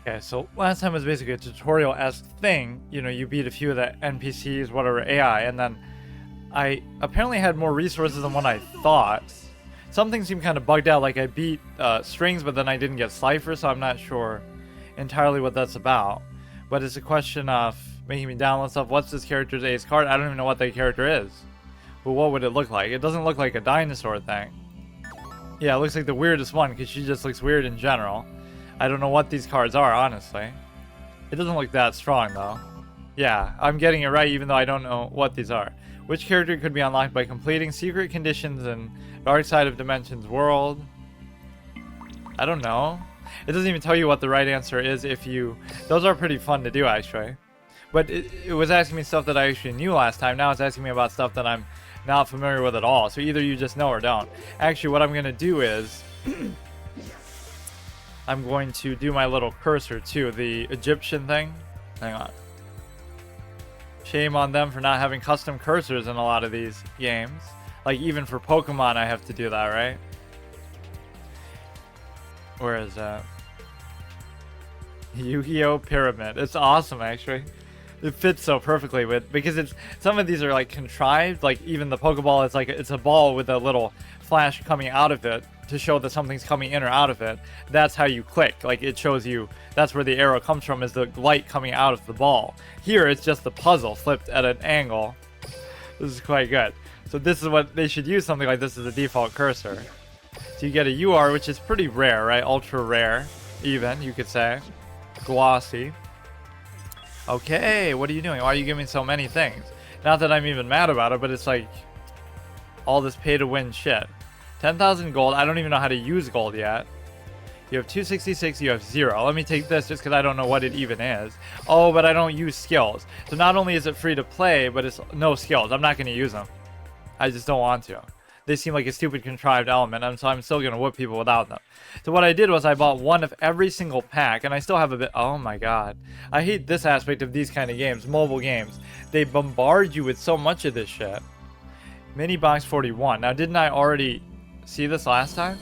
Okay, so last time was basically a tutorial-esque thing. You know, you beat a few of the NPCs, whatever, AI, and then I apparently had more resources than what I thought. Something seemed kind of bugged out, like I beat strings, but then I didn't get Cypher, so I'm not sure entirely what that's about. But it's a question of making me download stuff. What's this character's ace card? I don't even know what that character is. But what would it look like? It doesn't look like a dinosaur thing. Yeah, it looks like the weirdest one, because she just looks weird in general. I don't know what these cards are, honestly. It doesn't look that strong, though. Yeah, I'm getting it right, even though I don't know what these are. Which character could be unlocked by completing secret conditions in Dark Side of Dimensions world? I don't know. It doesn't even tell you what the right answer is if you... Those are pretty fun to do, actually. But it was asking me stuff that I actually knew last time. Now it's asking me about stuff that I'm not familiar with at all. So either you just know or don't. Actually, what I'm going to do is... I'm going to do my little cursor too, the Egyptian thing. Hang on. Shame on them for not having custom cursors in a lot of these games. Like even for Pokemon I have to do that, right? Where is that? Yu-Gi-Oh! Pyramid. It's awesome, actually. It fits so perfectly with, because it's, some of these are like contrived, like even the Pokeball is like, it's a ball with a little flash coming out of it to show that something's coming in or out of it. That's how you click. Like it shows you, that's where the arrow comes from, is the light coming out of the ball. Here it's just the puzzle flipped at an angle. This is quite good. So this is what they should use, something like this as a default cursor. So you get a UR, which is pretty rare, right? Ultra rare, even, you could say. Glossy. Okay, what are you doing? Why are you giving me so many things? Not that I'm even mad about it, but it's like all this pay-to-win shit. 10,000 gold. I don't even know how to use gold yet. You have 266, you have 0. Let me take this just because I don't know what it even is. Oh, but I don't use skills. So not only is it free to play, but it's no skills. I'm not going to use them. I just don't want to. They seem like a stupid contrived element, and so I'm still going to whoop people without them. So what I did was I bought one of every single pack, and I still have a bit... Oh my god. I hate this aspect of these kind of games, mobile games. They bombard you with so much of this shit. Mini box 41. Now, didn't I already see this last time?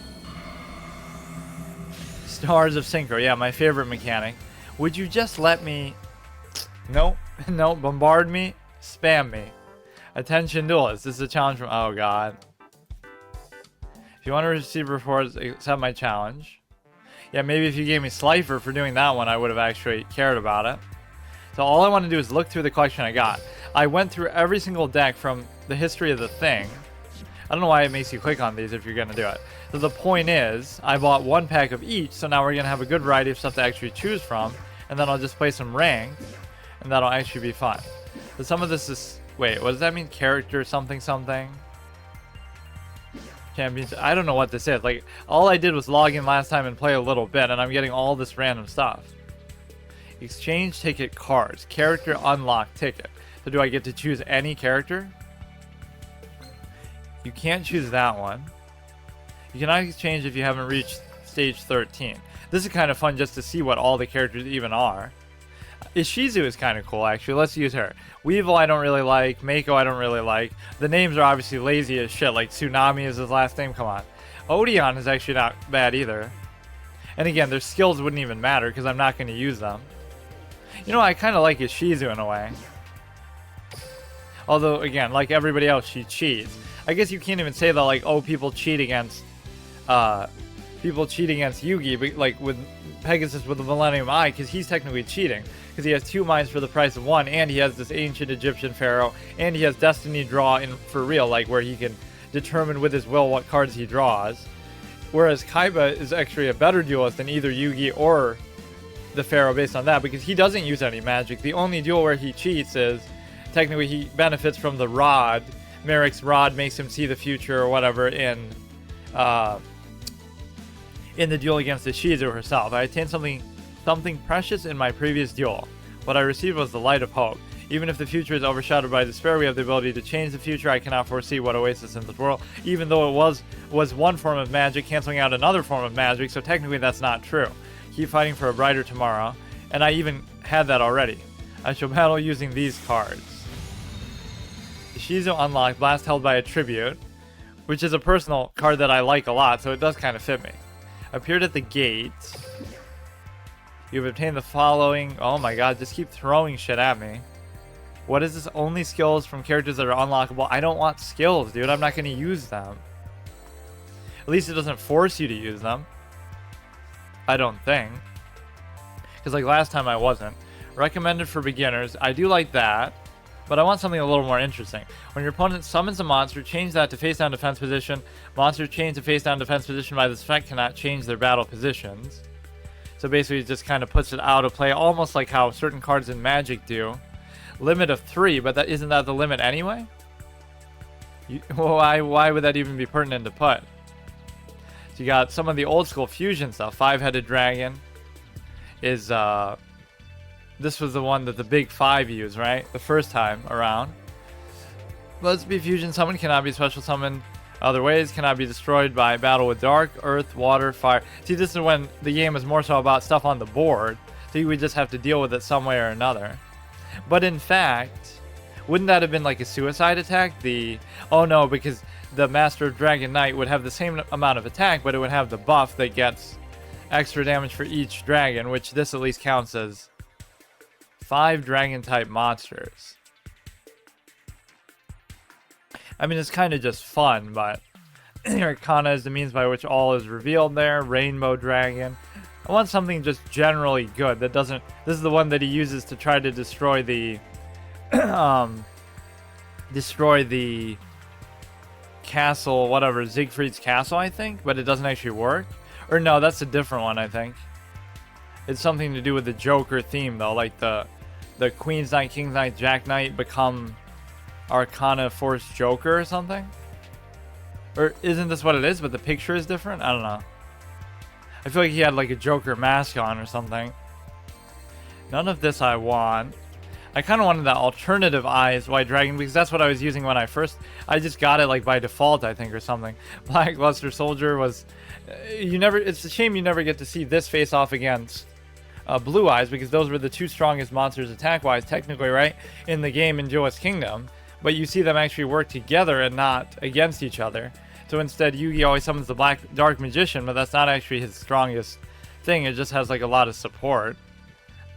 Stars of Synchro. Yeah, my favorite mechanic. Would you just let me... Nope. Nope. Bombard me. Spam me. Attention duelist. This is a challenge from... Oh god. If you want to receive rewards, accept my challenge. Yeah, maybe if you gave me Slifer for doing that one, I would have actually cared about it. So all I want to do is look through the collection I got. I went through every single deck from the history of the thing. I don't know why it makes you click on these if you're going to do it. So the point is, I bought one pack of each, so now we're going to have a good variety of stuff to actually choose from. And then I'll just play some ranked, and that'll actually be fun. So some of this is... Wait, what does that mean? Character something something? Champions. I don't know what this is. Like, all I did was log in last time and play a little bit, and I'm getting all this random stuff. Exchange ticket cards. Character unlock ticket. So do I get to choose any character? You can't choose that one. You cannot exchange if you haven't reached stage 13. This is kind of fun just to see what all the characters even are. Ishizu is kind of cool, actually. Let's use her. Weevil I don't really like. Mako I don't really like. The names are obviously lazy as shit. Like Tsunami is his last name. Come on. Odeon is actually not bad either. And again, their skills wouldn't even matter because I'm not going to use them. You know, I kind of like Ishizu in a way. Although, again, like everybody else, she cheats. I guess you can't even say that, like, oh, people cheat against Yugi, but like with Pegasus with the Millennium Eye, because he's technically cheating. Because he has 2 mines for the price of 1, and he has this ancient Egyptian pharaoh, and he has Destiny Draw in for real, like where he can determine with his will what cards he draws. Whereas Kaiba is actually a better duelist than either Yugi or the pharaoh based on that, because he doesn't use any magic. The only duel where he cheats is, technically he benefits from the rod. Merrick's rod makes him see the future or whatever in the duel against Ishizu herself. I attained something precious in my previous duel. What I received was the light of hope. Even if the future is overshadowed by despair, we have the ability to change the future. I cannot foresee what awaits us in this world, even though it was one form of magic canceling out another form of magic, so technically that's not true. Keep fighting for a brighter tomorrow, and I even had that already. I shall battle using these cards. Ishizu unlocked, Blast held by a tribute, which is a personal card that I like a lot, so it does kind of fit me. Appeared at the gate. You've obtained the following. Oh my god, just keep throwing shit at me. What is this? Only skills from characters that are unlockable. I don't want skills, dude. I'm not going to use them. At least it doesn't force you to use them. I don't think. Because like last time I wasn't. Recommended for beginners. I do like that. But I want something a little more interesting. When your opponent summons a monster, change that to face down defense position. Monsters changed to face down defense position by this effect cannot change their battle positions. So basically it just kind of puts it out of play, almost like how certain cards in Magic do. Limit of 3, but isn't that the limit anyway? Why would that even be pertinent to put? So you got some of the old school fusion stuff. 5-headed dragon is this was the one that the big 5 used, right? The first time around. Let's be fusion summoned, cannot be special summoned other ways, cannot be destroyed by battle with dark, earth, water, fire. See, this is when the game is more so about stuff on the board, so you would just have to deal with it some way or another. But in fact, wouldn't that have been like a suicide attack? Oh no, because the Master of Dragon Knight would have the same amount of attack, but it would have the buff that gets extra damage for each dragon, which this at least counts as 5 dragon type monsters. I mean, it's kind of just fun, but Arcana is the means by which all is revealed there. Rainbow Dragon. I want something just generally good that doesn't... This is the one that he uses to try to destroy the... destroy the castle, whatever, Siegfried's castle, I think, but it doesn't actually work. Or no, that's a different one, I think. It's something to do with the Joker theme, though, like the Queen's Knight, King's Knight, Jack Knight become Arcana Force Joker or something? Or isn't this what it is, but the picture is different? I don't know. I feel like he had like a Joker mask on or something. None of this I want. I kind of wanted that alternative Eyes White Dragon because that's what I was using when I just got it like by default, I think, or something. Black Luster Soldier was... it's a shame you never get to see this face off against Blue Eyes, because those were the 2 strongest monsters attack-wise, technically, right, in the game in Duelist Kingdom. But you see them actually work together and not against each other. So instead, Yugi always summons the Black Dark Magician, but that's not actually his strongest thing. It just has like a lot of support.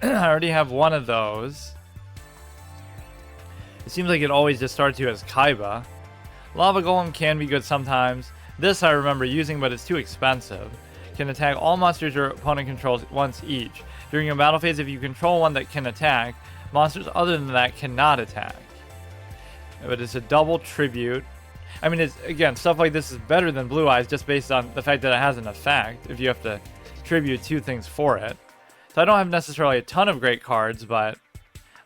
I already have one of those. It seems like it always just starts you as Kaiba. Lava Golem can be good sometimes. This I remember using, but it's too expensive. Can attack all monsters your opponent controls once each. During your battle phase, if you control one that can attack, monsters other than that cannot attack. But it's a double tribute. I mean, it's, again, stuff like this is better than Blue Eyes just based on the fact that it has an effect if you have to tribute 2 things for it. So I don't have necessarily a ton of great cards, but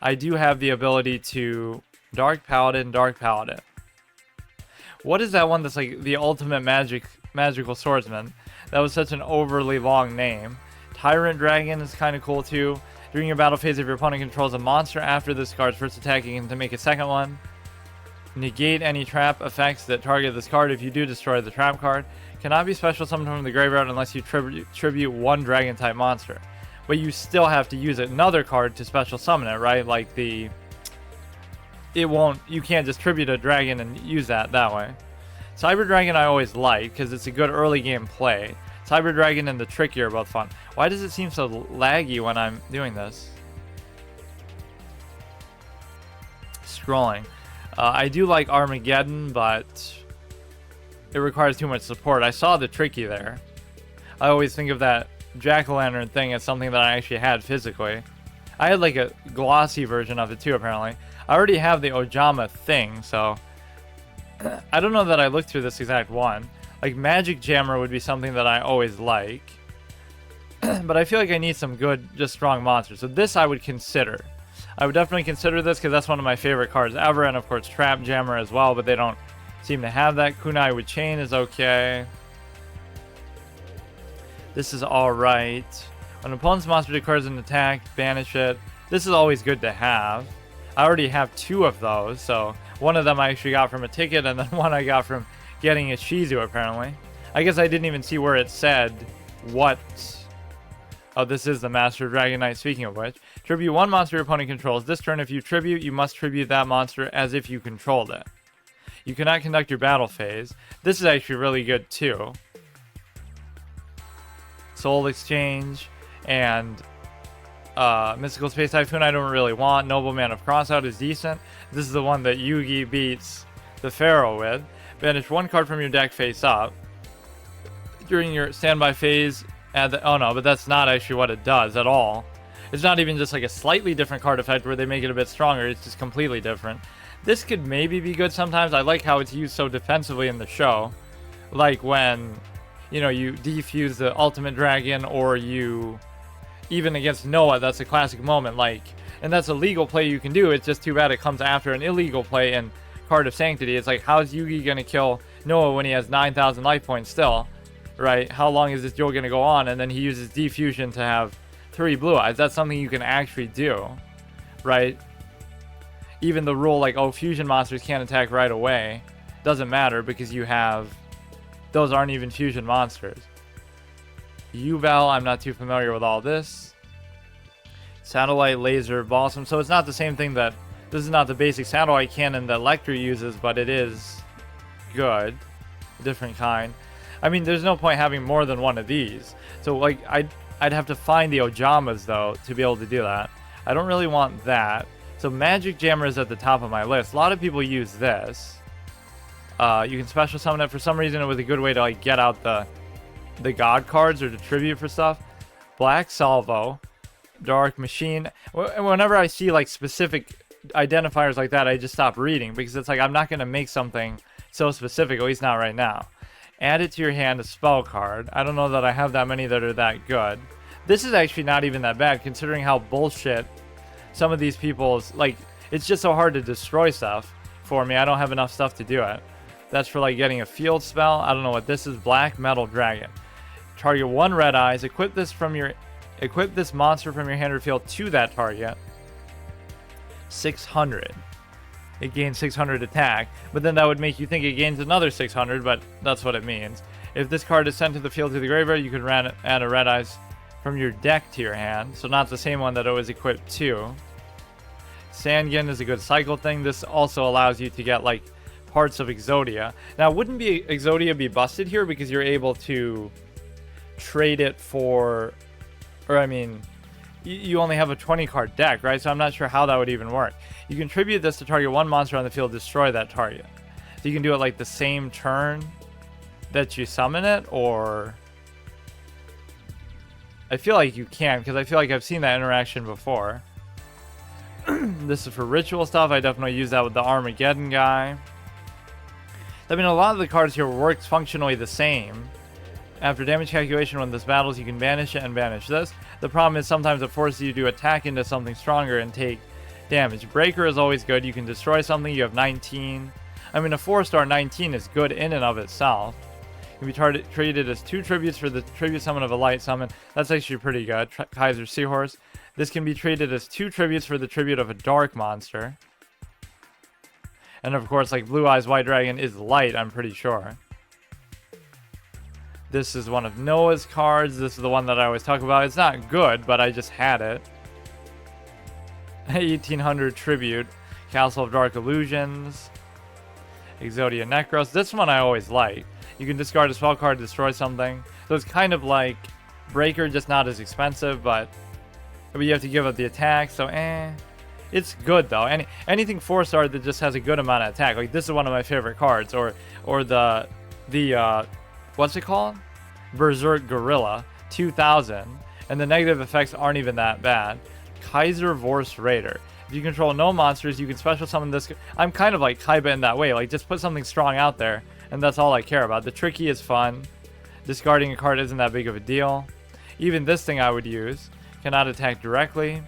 I do have the ability to Dark Paladin. What is that one that's like the ultimate magical swordsman? That was such an overly long name. Tyrant Dragon is kind of cool too. During your battle phase, if your opponent controls a monster after this card's first attacking him to make a second one. Negate any trap effects that target this card if you do destroy the trap card. Cannot be special summoned from the graveyard unless you tribute 1 dragon type monster. But you still have to use another card to special summon it, right? Like you can't just tribute a dragon and use that way. Cyber Dragon I always like because it's a good early game play. Cyber Dragon and the Tricky are both fun. Why does it seem so laggy when I'm doing this? Scrolling. I do like Armageddon, but it requires too much support. I saw the Tricky there. I always think of that Jack-o'-lantern thing as something that I actually had physically. I had like a glossy version of it too, apparently. I already have the Ojama thing, so I don't know that I looked through this exact one. Like Magic Jammer would be something that I always like. But I feel like I need some good, just strong monsters. So this I would consider. I would definitely consider this because that's one of my favorite cards ever. And of course Trap Jammer as well, but they don't seem to have that. Kunai with Chain is okay. This is alright. When an opponent's monster declares an attack, banish it. This is always good to have. I already have 2 of those, so one of them I actually got from a ticket, and then one I got from getting Ishizu, apparently. I guess I didn't even see where it said what... Oh, this is the Master Dragon Knight, speaking of which. Tribute 1 monster your opponent controls. This turn, if you tribute, you must tribute that monster as if you controlled it. You cannot conduct your battle phase. This is actually really good, too. Soul Exchange, and Mystical Space Typhoon I don't really want. Nobleman of Crossout is decent. This is the one that Yugi beats the Pharaoh with. Banish 1 card from your deck face up. During your standby phase, add the... Oh no, but that's not actually what it does at all. It's not even just like a slightly different card effect where they make it a bit stronger. It's just completely different. This could maybe be good sometimes. I like how it's used so defensively in the show. Like when, you know, you defuse the Ultimate Dragon, or you... Even against Noah, that's a classic moment. Like, and that's a legal play you can do. It's just too bad it comes after an illegal play in Card of Sanctity. It's like, how's Yugi going to kill Noah when he has 9,000 life points still? Right? How long is this duel going to go on? And then he uses Defusion to have 3 blue eyes. That's something you can actually do. Right? Even the rule like, oh, fusion monsters can't attack right away, doesn't matter because you have... Those aren't even fusion monsters. Uval, I'm not too familiar with all this. Satellite, laser, balsam. So it's not the same thing that... This is not the basic satellite cannon that Lecter uses, but it is good. A different kind. I mean, there's no point having more than one of these. So, like, I'd have to find the Ojamas, though, to be able to do that. I don't really want that. So, Magic Jammer is at the top of my list. A lot of people use this. You can special summon it. For some reason, it was a good way to, like, get out the God cards or to tribute for stuff. Black Salvo. Dark Machine. Whenever I see, like, specific identifiers like that, I just stop reading. Because it's like, I'm not going to make something so specific, at least not right now. Add it to your hand, a spell card. I don't know that I have that many that are that good. This is actually not even that bad, considering how bullshit some of these people's... Like, it's just so hard to destroy stuff for me. I don't have enough stuff to do it. That's for, like, getting a field spell. I don't know what this is. Black Metal Dragon. Target 1 red eyes. Equip this monster from your hand or field to that target. 600. It gains 600 attack, but then that would make you think it gains another 600, but that's what it means. If this card is sent to the field to the graveyard, you can add a red eyes from your deck to your hand, so not the same one that it was equipped to. Sangin is a good cycle thing. This also allows you to get, like, parts of Exodia. Now, wouldn't Exodia be busted here because you're able to trade it for... Or, I mean... You only have a 20 card deck, right? So I'm not sure how that would even work. You can tribute this to target 1 monster on the field, destroy that target. So you can do it like the same turn that you summon it, or... I feel like you can, because I feel like I've seen that interaction before. This is for ritual stuff. I definitely use that with the Armageddon guy. I mean, a lot of the cards here works functionally the same. After damage calculation, when this battles, you can banish it and banish this. The problem is sometimes it forces you to attack into something stronger and take damage. Breaker is always good. You can destroy something. You have 19. I mean, a 4-star 19 is good in and of itself. It can be treated as 2 tributes for the tribute summon of a light summon. That's actually pretty good. Kaiser Seahorse. This can be treated as 2 tributes for the tribute of a dark monster. And of course, like Blue Eyes White Dragon is light, I'm pretty sure. This is one of Noah's cards. This is the one that I always talk about. It's not good, but I just had it. 1800 Tribute. Castle of Dark Illusions. Exodia Necros. This one I always like. You can discard a spell card to destroy something. So it's kind of like Breaker, just not as expensive, but you have to give up the attack, so It's good, though. Anything 4-star that just has a good amount of attack. Like, this is one of my favorite cards. Or the what's it called? Berserk Gorilla 2000, and the negative effects aren't even that bad. Kaiser Vorse Raider. If you control no monsters, you can special summon this. I'm kind of like Kaiba in that way. Like, just put something strong out there, and that's all I care about. The Tricky is fun. Discarding a card isn't that big of a deal. Even this thing I would use. Cannot attack directly.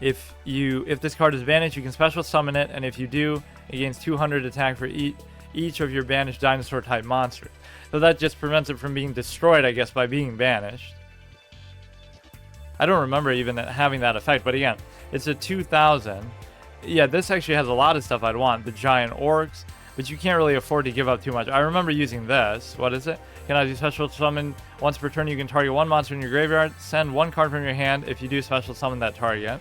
If this card is banished, you can special summon it, and if you do, it gains 200 attack for each of your banished dinosaur type monsters. So that just prevents it from being destroyed, I guess, by being banished. I don't remember even having that effect, but again, it's a 2000. Yeah, this actually has a lot of stuff I'd want. The giant orcs, but you can't really afford to give up too much. I remember using this. What is it? Can I do special summon? Once per turn, you can target 1 monster in your graveyard. Send 1 card from your hand. If you do special summon that target.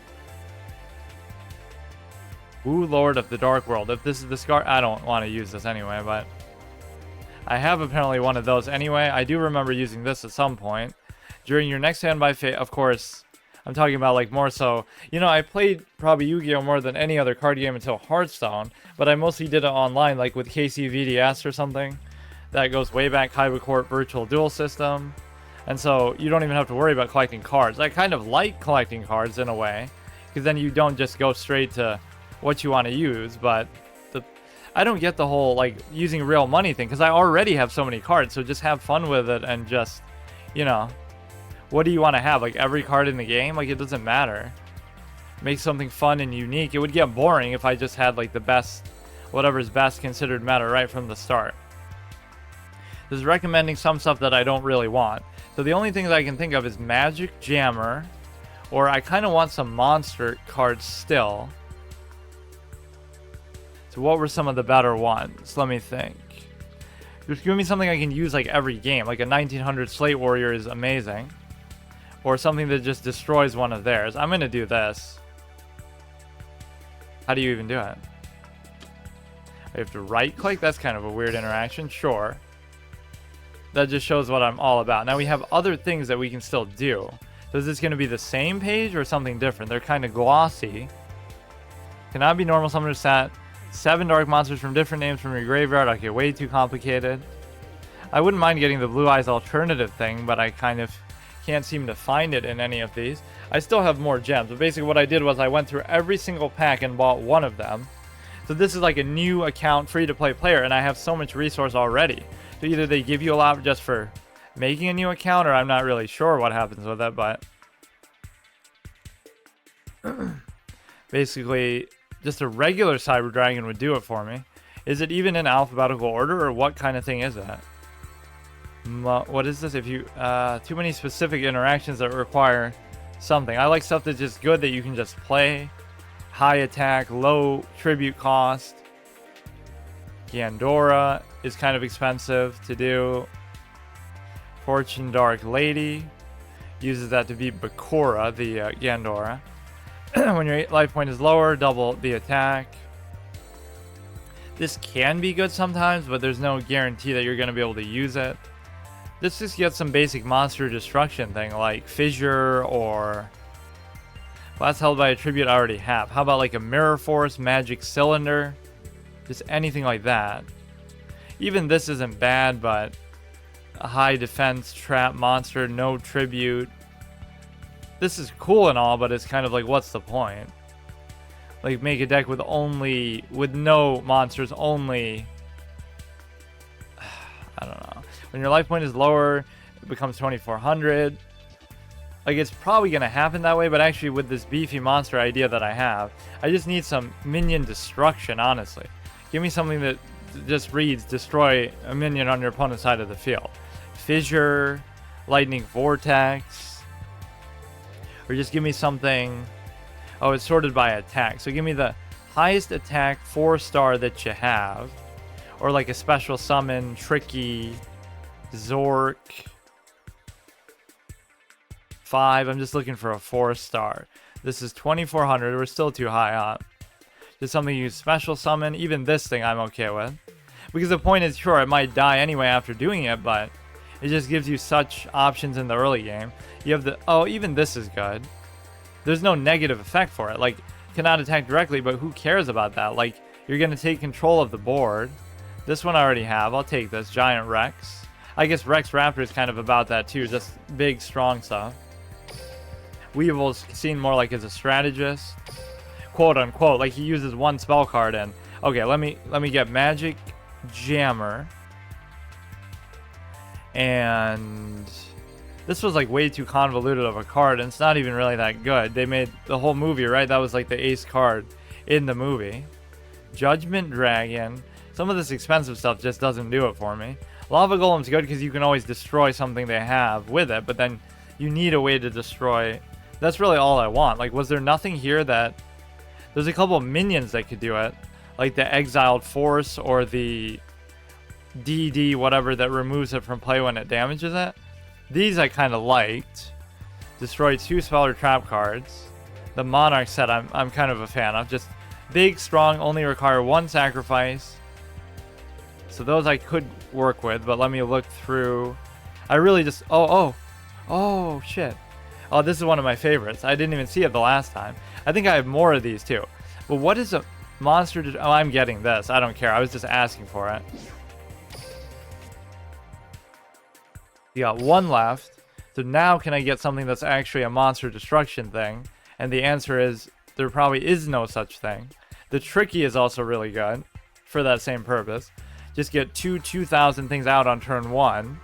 Ooh, Lord of the Dark World. If this is the scar, I don't want to use this anyway, but I have apparently one of those anyway. I do remember using this at some point. During your next standby phase, of course, I'm talking about like more so, you know, I played probably Yu-Gi-Oh! More than any other card game until Hearthstone, but I mostly did it online, like with KCVDS or something. That goes way back, Kaiba Court Virtual Duel System. And so you don't even have to worry about collecting cards. I kind of like collecting cards in a way, because then you don't just go straight to what you want to use, but I don't get the whole like using real money thing, because I already have so many cards, so just have fun with it and just, you know, what do you want to have? Like every card in the game? Like it doesn't matter. Make something fun and unique. It would get boring if I just had like the best, whatever's best considered meta right from the start. This is recommending some stuff that I don't really want. So the only things I can think of is Magic Jammer, or I kind of want some monster cards still. So what were some of the better ones? Let me think. Just give me something I can use like every game. Like a 1900 Slate Warrior is amazing. Or something that just destroys one of theirs. I'm going to do this. How do you even do it? I have to right click? That's kind of a weird interaction. Sure. That just shows what I'm all about. Now we have other things that we can still do. So is this going to be the same page or something different? They're kind of glossy. Cannot be normal summoner set. 7 dark monsters from different names from your graveyard. Okay, way too complicated. I wouldn't mind getting the Blue Eyes alternative thing, but I kind of can't seem to find it in any of these. I still have more gems, but basically what I did was I went through every single pack and bought one of them. So this is like a new account, free-to-play player, and I have so much resource already. So either they give you a lot just for making a new account, or I'm not really sure what happens with it, but basically just a regular Cyber Dragon would do it for me. Is it even in alphabetical order, or what kind of thing is that? What is this? If you too many specific interactions that require something. I like stuff that's just good that you can just play. High attack, low tribute cost. Gandora is kind of expensive to do. Fortune Dark Lady uses that to beat Bakura, the Gandora. When your life point is lower, double the attack. This can be good sometimes, but there's no guarantee that you're going to be able to use it. Let's just get some basic monster destruction thing like Fissure or... Well, that's held by a tribute I already have. How about like a Mirror Force, Magic Cylinder? Just anything like that. Even this isn't bad, but a high defense trap monster, no tribute. This is cool and all, but it's kind of like, what's the point? Like, make a deck with no monsters, only... I don't know. When your life point is lower, it becomes 2400. Like, it's probably going to happen that way, but actually with this beefy monster idea that I have, I just need some minion destruction, honestly. Give me something that just reads, destroy a minion on your opponent's side of the field. Fissure, Lightning Vortex, or just give me something... Oh, it's sorted by attack. So give me the highest attack 4-star that you have. Or like a special summon, Tricky, Zork. 5. I'm just looking for a 4-star. This is 2400. We're still too high up. Just something you special summon. Even this thing I'm okay with. Because the point is, sure, it might die anyway after doing it, but it just gives you such options in the early game. You have the... Oh, even this is good. There's no negative effect for it. Like, cannot attack directly, but who cares about that? Like, you're going to take control of the board. This one I already have. I'll take this. Giant Rex. I guess Rex Raptor is kind of about that too. Just big, strong stuff. Weevil's seen more like as a strategist. Quote unquote. Like, he uses one spell card and... Okay, let me get Magic Jammer. And... This was like way too convoluted of a card, and it's not even really that good. They made the whole movie, right? That was like the ace card in the movie. Judgment Dragon. Some of this expensive stuff just doesn't do it for me. Lava Golem's good because you can always destroy something they have with it, but then you need a way to destroy. That's really all I want. Like, was there nothing here that... There's a couple of minions that could do it. Like the Exiled Force or the DD whatever that removes it from play when it damages it. These I kind of liked. Destroy 2 spell or trap cards. The Monarch set I'm kind of a fan of. Just big, strong, only require 1 sacrifice. So those I could work with, but let me look through. I really just... Oh, Oh, shit. Oh, this is one of my favorites. I didn't even see it the last time. I think I have more of these too. But what is a monster? Oh, I'm getting this. I don't care. I was just asking for it. You got one left. So now can I get something that's actually a monster destruction thing? And the answer is there probably is no such thing. The Tricky is also really good for that same purpose. Just get 2,000 things out on turn 1.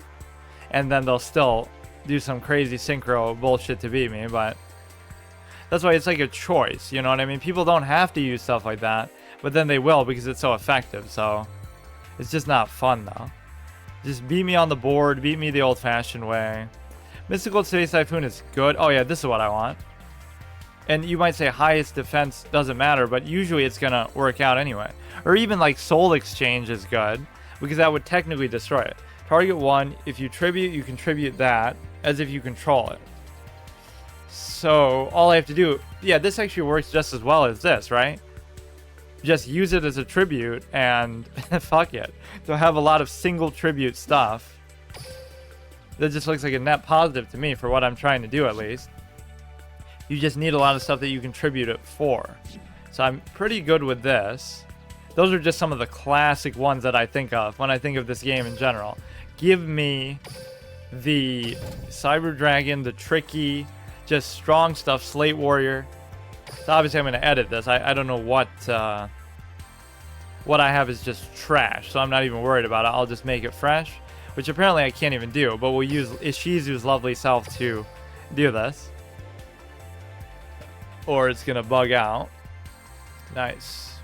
And then they'll still do some crazy synchro bullshit to beat me, but that's why it's like a choice, you know what I mean? People don't have to use stuff like that, but then they will because it's so effective, so it's just not fun though. Just beat me on the board, beat me the old-fashioned way. Mystical Space Typhoon is good. Oh yeah, this is what I want. And you might say highest defense doesn't matter, but usually it's gonna work out anyway. Or even like Soul Exchange is good, because that would technically destroy it. Target 1, if you tribute, you contribute that as if you control it. So all I have to do, yeah, this actually works just as well as this, right? Just use it as a tribute and fuck it. So have a lot of single tribute stuff. That just looks like a net positive to me for what I'm trying to do at least. You just need a lot of stuff that you contribute it for. So I'm pretty good with this. Those are just some of the classic ones that I think of when I think of this game in general. Give me the Cyber Dragon, the Tricky, just strong stuff, Slate Warrior. So obviously I'm going to edit this. I don't know what I have is just trash, so I'm not even worried about it. I'll just make it fresh, which apparently I can't even do, but we'll use Ishizu's lovely self to do this. Or it's going to bug out. Nice.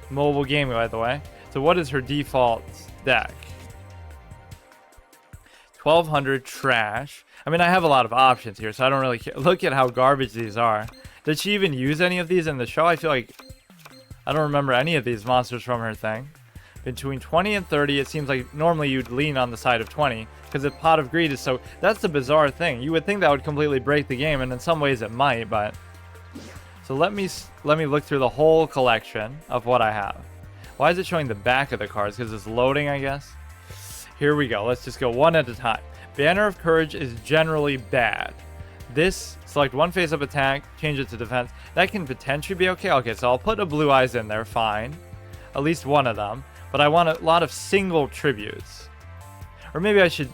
Mobile gaming, by the way. So what is her default deck? 1200 trash. I mean, I have a lot of options here, so I don't really care. Look at how garbage these are. Did she even use any of these in the show? I feel like I don't remember any of these monsters from her thing. Between 20 and 30, it seems like normally you'd lean on the side of 20 because the Pot of Greed is so... That's the bizarre thing. You would think that would completely break the game, and in some ways it might, but... So let me look through the whole collection of what I have. Why is it showing the back of the cards? Because it's loading, I guess. Here we go. Let's just go one at a time. Banner of Courage is generally bad. This, select one face-up attack, change it to defense. That can potentially be okay. Okay, so I'll put a Blue Eyes in there, fine. At least one of them. But I want a lot of single tributes. Or maybe I should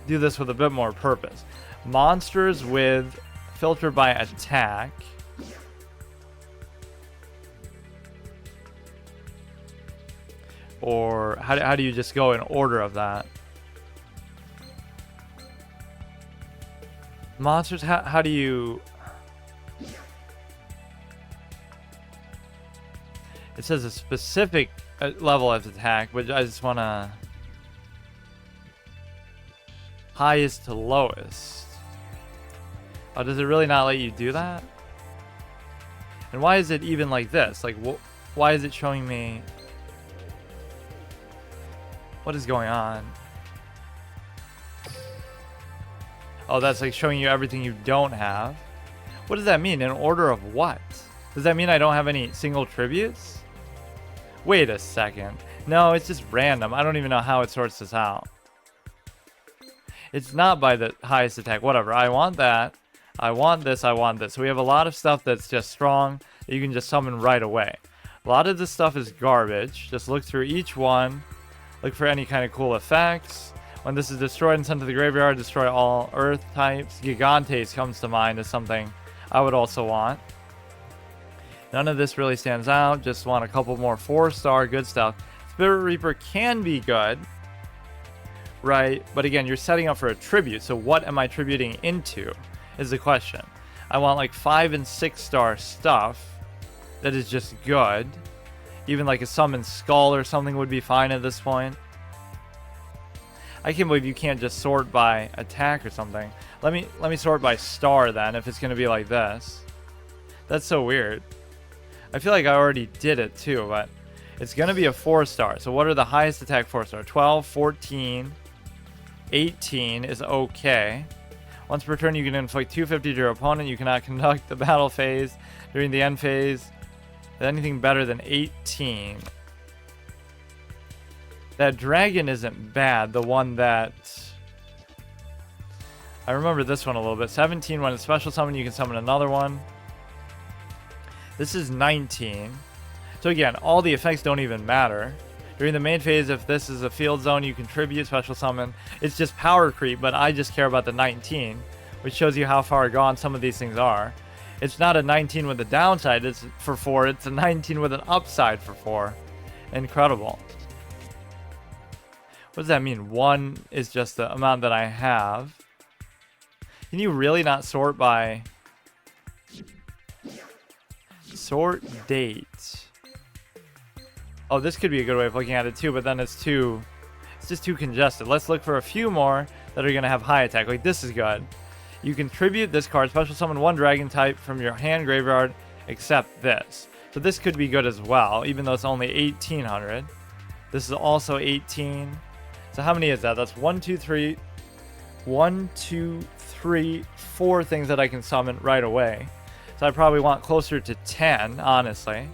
do this with a bit more purpose. Monsters with filter by attack. Or how do you just go in order of that? Monsters, how do you... It says a specific level of attack, but I just want to... Highest to lowest. Oh, does it really not let you do that? And why is it even like this? Like, why is it showing me... What is going on? Oh, that's like showing you everything you don't have. What does that mean? In order of what? Does that mean I don't have any single tributes? Wait a second. No, it's just random. I don't even know how it sorts this out. It's not by the highest attack. Whatever. I want that. I want this. I want this. So we have a lot of stuff that's just strong that you can just summon right away. A lot of this stuff is garbage. Just look through each one. Look for any kind of cool effects. When this is destroyed and sent to the graveyard, destroy all earth types. Gigantes comes to mind as something I would also want. None of this really stands out. Just want a couple more 4-star good stuff. Spirit Reaper can be good, right? But again, you're setting up for a tribute. So what am I tributing into is the question. I want like 5- and 6-star stuff that is just good. Even like a Summon Skull or something would be fine at this point. I can't believe you can't just sort by attack or something. Let me sort by star then, if it's going to be like this. That's so weird. I feel like I already did it too, but it's going to be a 4-star. So what are the highest attack 4-star? 12, 14, 18 is okay. Once per turn, you can inflict 250 to your opponent. You cannot conduct the battle phase during the end phase. Anything better than 18. That dragon isn't bad. The one that... I remember this one a little bit. 17, when it's special summon, you can summon another one. This is 19. So again, all the effects don't even matter. During the main phase, if this is a field zone, you contribute special summon. It's just power creep, but I just care about the 19, which shows you how far gone some of these things are. It's not a 19 with a downside it's for 4, it's a 19 with an upside for 4. Incredible. What does that mean? 1 is just the amount that I have. Can you really not sort by... Sort date. Oh, this could be a good way of looking at it too, but then it's just too congested. Let's look for a few more that are going to have high attack. Like this is good. You contribute this card, special summon 1 dragon type from your hand graveyard, except this. So this could be good as well, even though it's only 1800. This is also 18. So how many is that? That's 1, 2, 3, 4 things that I can summon right away. So I probably want closer to 10, honestly.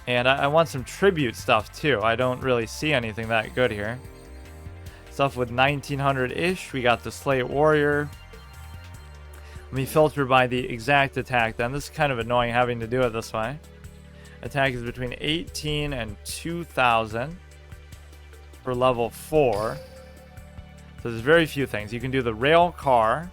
And I want some tribute stuff too. I don't really see anything that good here. Stuff with 1900-ish. We got the Slate Warrior. Let me filter by the exact attack then. This is kind of annoying having to do it this way. Attack is between 18 and 2000 for level 4. So there's very few things. You can do the rail car.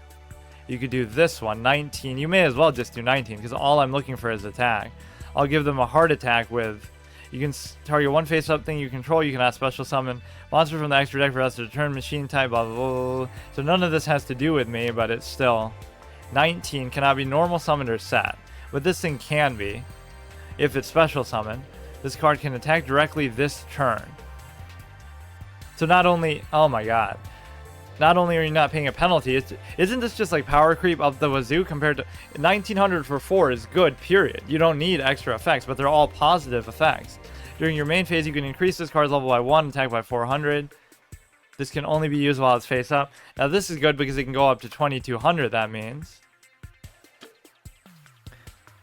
You could do this one, 19. You may as well just do 19 because all I'm looking for is attack. I'll give them a heart attack with... You can target one face-up thing you control. You can add special summon monster from the extra deck for us to return machine type, blah, blah, blah. So none of this has to do with me, but it's still... 19 cannot be normal summoned or set. But this thing can be. If it's special summon, this card can attack directly this turn. So not only... Oh my god. Not only are you not paying a penalty, isn't this just like power creep up the wazoo compared to... 1900 for 4 is good, period. You don't need extra effects, but they're all positive effects. During your main phase, you can increase this card's level by 1, attack by 400. This can only be used while it's face up. Now this is good because it can go up to 2200, that means.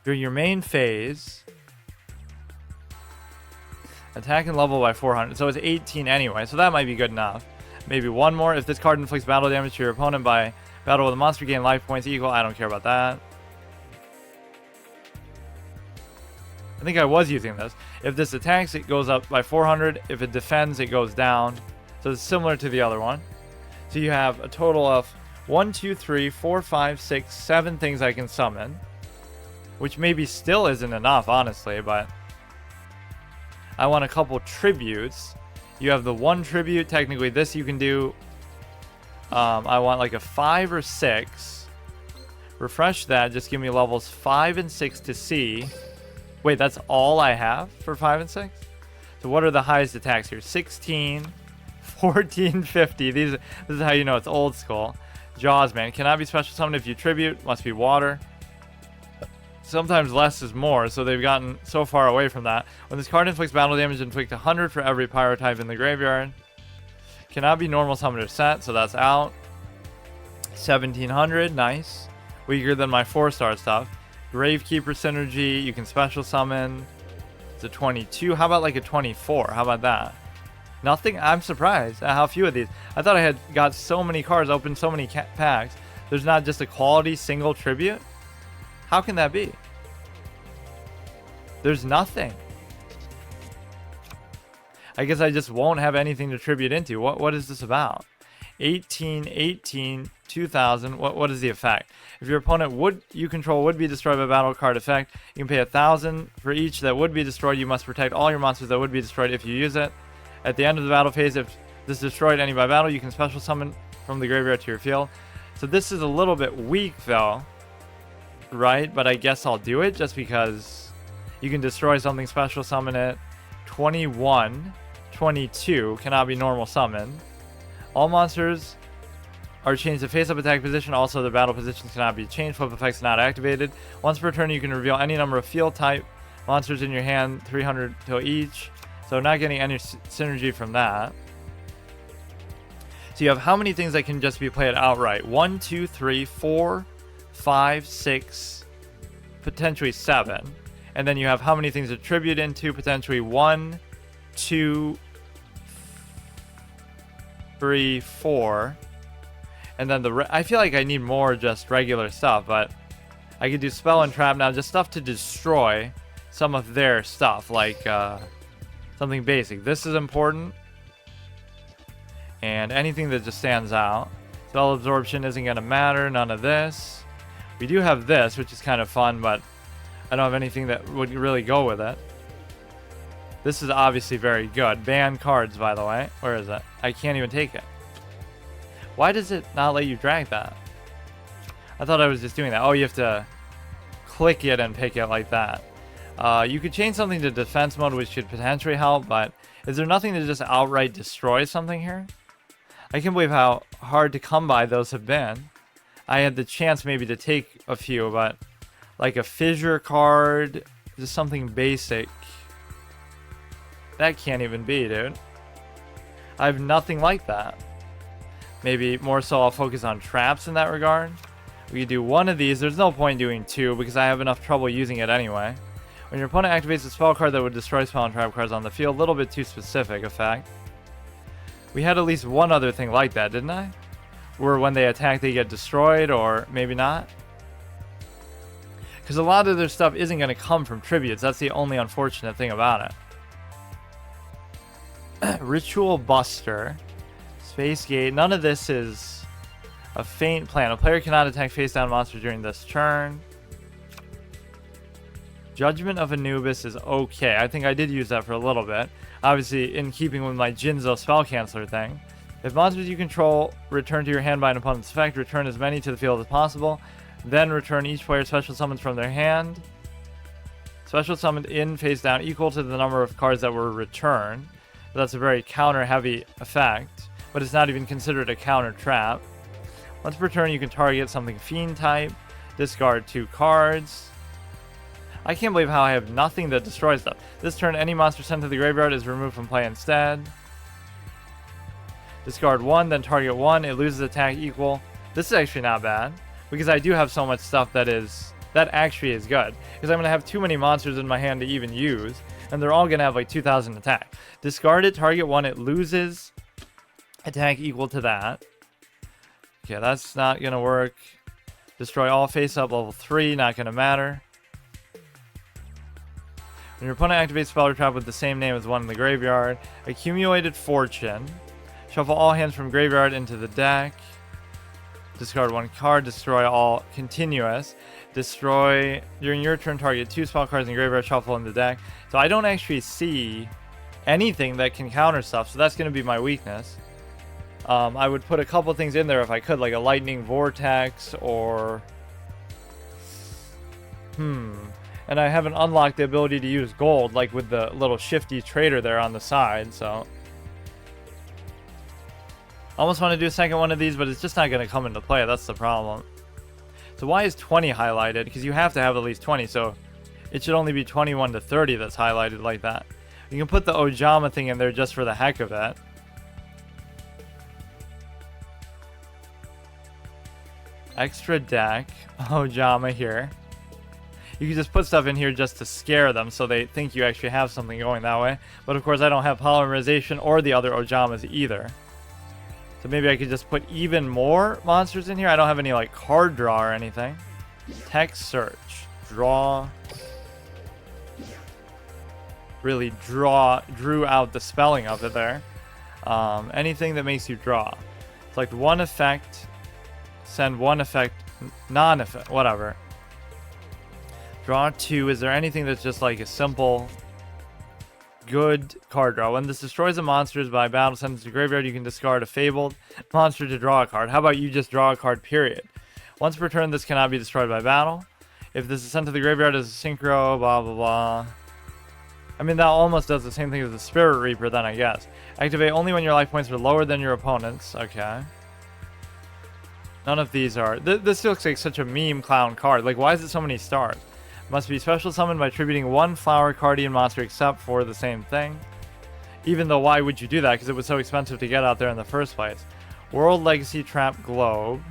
During your main phase, attack and level by 400. So it's 18 anyway, so that might be good enough. Maybe one more. If this card inflicts battle damage to your opponent by battle with a monster, gain life points equal. I don't care about that. I think I was using this. If this attacks, it goes up by 400. If it defends, it goes down. So it's similar to the other one. So you have a total of 1, 2, 3, 4, 5, 6, 7 things I can summon. Which maybe still isn't enough, honestly, but I want a couple tributes. You have the 1 tribute. Technically, this you can do. I want like a 5 or 6. Refresh that. Just give me levels 5 and 6 to see. Wait, that's all I have for 5 and 6? So what are the highest attacks here? 16, 14, 50. This is how you know it's old school. Jaws, man. Cannot be special summoned if you tribute. Must be water. Sometimes less is more, so they've gotten so far away from that. When this card inflicts battle damage, inflict 100 for every pyro type in the graveyard. Cannot be normal summoned or set, so that's out. 1700, nice. Weaker than my 4-star stuff. Gravekeeper synergy, you can special summon. It's a 22. How about like a 24? How about that? Nothing? I'm surprised at how few of these. I thought I had got so many cards, opened so many packs. There's not just a quality single tribute? How can that be? There's nothing. I guess I just won't have anything to tribute into. What is this about? 18, 18, 2000. What is the effect? If your opponent you control would be destroyed by battle card effect, you can pay 1000 for each that would be destroyed. You must protect all your monsters that would be destroyed if you use it. At the end of the battle phase, if this is destroyed any by battle, you can special summon from the graveyard to your field. So this is a little bit weak though. Right, but I guess I'll do it just because you can destroy something, special summon it. 21, 22 cannot be normal summon. All monsters are changed to face-up attack position. Also, the battle positions cannot be changed. Flip effects not activated. Once per turn, you can reveal any number of field type monsters in your hand, 300 to each. So not getting any synergy from that. So you have how many things that can just be played outright? 1, 2, 3, 4, 5, 6, potentially 7. And then you have how many things to tribute into? Potentially 1, 2, 3, 4. And then I feel like I need more just regular stuff, but I could do spell and trap now, just stuff to destroy some of their stuff, like something basic. This is important. And anything that just stands out. Spell absorption isn't going to matter, none of this. We do have this, which is kind of fun, but I don't have anything that would really go with it. This is obviously very good. Ban cards, by the way. Where is it? I can't even take it. Why does it not let you drag that? I thought I was just doing that. Oh, you have to click it and pick it like that. You could change something to defense mode, which could potentially help, but is there nothing to just outright destroy something here? I can't believe how hard to come by those have been. I had the chance maybe to take a few, but like a fissure card, just something basic. That can't even be, dude. I have nothing like that. Maybe more so I'll focus on traps in that regard. We could do one of these. There's no point doing two because I have enough trouble using it anyway. When your opponent activates a spell card that would destroy spell and trap cards on the field, a little bit too specific effect. We had at least one other thing like that, didn't I? Where when they attack they get destroyed, or maybe not? Because a lot of their stuff isn't going to come from tributes. That's the only unfortunate thing about it. Ritual Buster. Space Gate. None of this is a faint plan. A player cannot attack face-down monsters during this turn. Judgment of Anubis is okay. I think I did use that for a little bit. Obviously, in keeping with my Jinzo spell canceller thing. If monsters you control return to your hand by an opponent's effect, return as many to the field as possible. Then return each player's special summons from their hand. Special summoned in face down equal to the number of cards that were returned. But that's a very counter-heavy effect. But it's not even considered a counter trap. Once per turn, you can target something fiend type. Discard 2 cards. I can't believe how I have nothing that destroys stuff. This turn, any monster sent to the graveyard is removed from play instead. Discard 1, then target 1. It loses attack equal. This is actually not bad, because I do have so much stuff that actually is good. Because I'm going to have too many monsters in my hand to even use, and they're all going to have like 2,000 attack. Discard it, target 1, it loses attack equal to that. Okay, that's not going to work. Destroy all face-up, level 3, not going to matter. When your opponent activates spell or trap with the same name as one in the graveyard, accumulated fortune. Shuffle all hands from graveyard into the deck. Discard 1 card, destroy all continuous. Destroy, during your turn, target 2 spell cards in graveyard, shuffle in the deck. So I don't actually see anything that can counter stuff, so that's going to be my weakness. I would put a couple things in there if I could, like a lightning vortex or... And I haven't unlocked the ability to use gold, like with the little shifty trader there on the side, so... Almost want to do a second one of these, but it's just not going to come into play. That's the problem. So why is 20 highlighted? Because you have to have at least 20, so it should only be 21 to 30 that's highlighted like that. You can put the Ojama thing in there just for the heck of it. Extra deck. Ojama here. You can just put stuff in here just to scare them so they think you actually have something going that way. But of course I don't have polymerization or the other Ojamas either. So maybe I could just put even more monsters in here. I don't have any like card draw or anything. Text search. Draw. Really drew out the spelling of it there. Anything that makes you draw. Select one effect. Send one effect. Non-effect. Whatever. Draw 2. Is there anything that's just like a simple... good card draw? When this destroys a monsters by battle, sends to graveyard, you can discard a fabled monster to draw a card. How about you just draw a card, period? Once per turn, this cannot be destroyed by battle. If this is sent to the graveyard as a synchro, blah blah blah. I mean, that almost does the same thing as the Spirit Reaper then, I guess. Activate only when your life points are lower than your opponent's. Okay. None of these are... This looks like such a meme clown card. Like, why is it so many stars? Must be special summoned by attributing one flower Cardian monster except for the same thing. Even though, why would you do that? Because it was so expensive to get out there in the first place. World Legacy Trap Globe.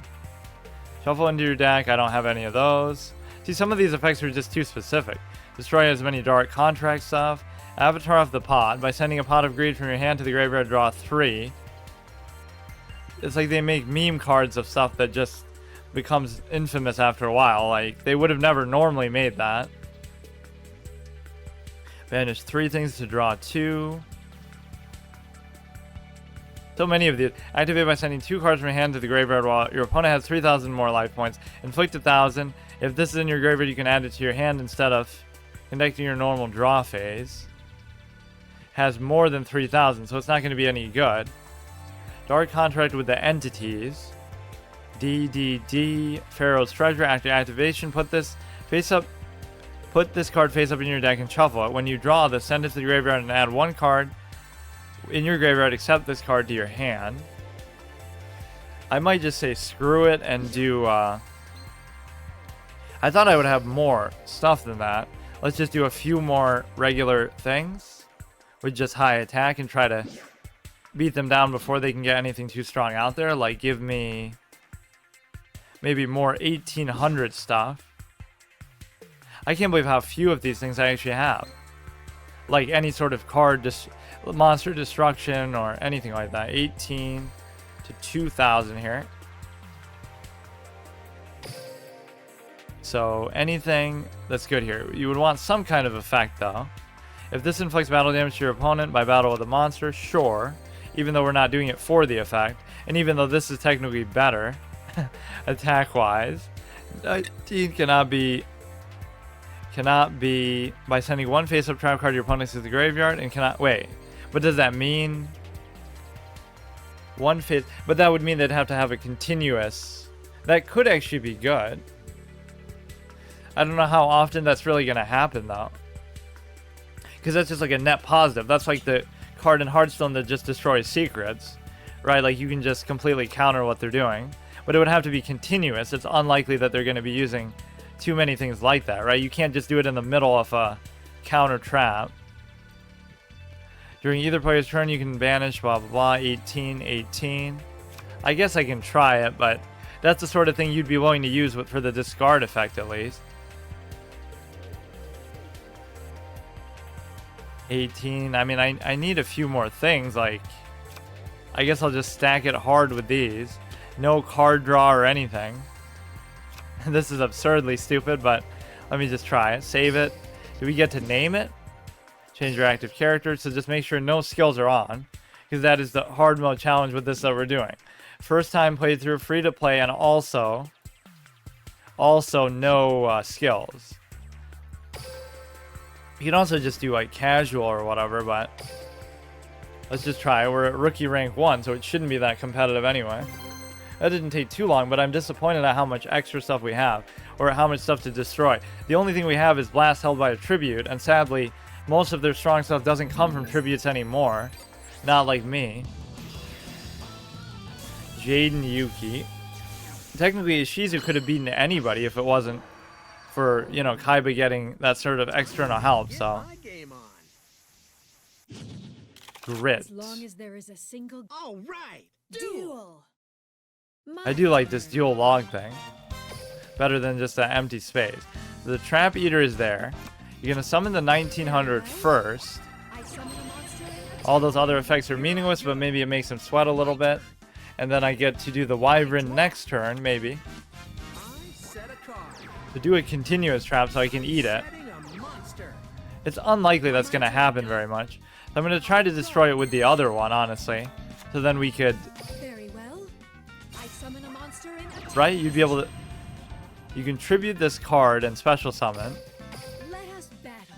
Shuffle into your deck. I don't have any of those. See, some of these effects are just too specific. Destroy as many dark contract stuff. Avatar of the Pot. By sending a Pot of Greed from your hand to the graveyard, draw 3. it's like they make meme cards of stuff that just becomes infamous after a while. Like, they would have never normally made that. Banish 3 things to draw 2. So many of these. Activate by sending 2 cards from your hand to the graveyard while your opponent has 3,000 more life points. Inflict 1,000. If this is in your graveyard, you can add it to your hand instead of conducting your normal draw phase. Has more than 3,000, so it's not going to be any good. Dark Contract with the entities. DDD. Pharaoh's Treasure. After activation, put this card face up in your deck and shuffle it. When you draw this, send it to the graveyard and add 1 card in your graveyard except this card to your hand. I might just say screw it and do I thought I would have more stuff than that. Let's just do a few more regular things with just high attack and try to beat them down before they can get anything too strong out there. Like, give me maybe more 1800 stuff. I can't believe how few of these things I actually have. Like any sort of card, monster destruction or anything like that. 18 to 2,000 here. So anything that's good here. You would want some kind of effect though. If this inflicts battle damage to your opponent by battle with a monster, sure. Even though we're not doing it for the effect. And even though this is technically better, attack-wise. 19 cannot be by sending 1 face-up trap card to your opponent to the graveyard and cannot... Wait, what does that mean? 1 face... But that would mean they'd have to have a continuous... That could actually be good. I don't know how often that's really going to happen, though. Because that's just like a net positive. That's like the card in Hearthstone that just destroys secrets. Right? Like, you can just completely counter what they're doing. But it would have to be continuous. It's unlikely that they're going to be using too many things like that, right? You can't just do it in the middle of a counter trap. During either player's turn, you can banish blah blah blah. 18. I guess I can try it, but that's the sort of thing you'd be willing to use for the discard effect at least. 18. I mean, I need a few more things. Like, I guess I'll just stack it hard with these. No card draw or anything. This is absurdly stupid, but let me just try it. Save it. Do we get to name it? Change your active character. So just make sure no skills are on, because that is the hard mode challenge with this that we're doing. First time playthrough, free to play, and also no skills. You can also just do like casual or whatever, but let's just try. We're at rookie rank 1, so it shouldn't be that competitive anyway. That didn't take too long, but I'm disappointed at how much extra stuff we have, or how much stuff to destroy. The only thing we have is Blast held by a tribute, and sadly, most of their strong stuff doesn't come from tributes anymore. Not like me. Jaden Yuki. Technically, Ishizu could have beaten anybody if it wasn't for, you know, Kaiba getting that sort of external help, so. Grit. As long as there is a single... All right. Duel. I do like this dual log thing. Better than just that empty space. The Trap Eater is there. You're going to summon the 1900 first. All those other effects are meaningless, but maybe it makes him sweat a little bit. And then I get to do the Wyvern next turn, maybe. To do a continuous trap so I can eat it. It's unlikely that's going to happen very much. So I'm going to try to destroy it with the other one, honestly. So then we could... Right? You'd be able to... You can tribute this card and special summon. Let us battle.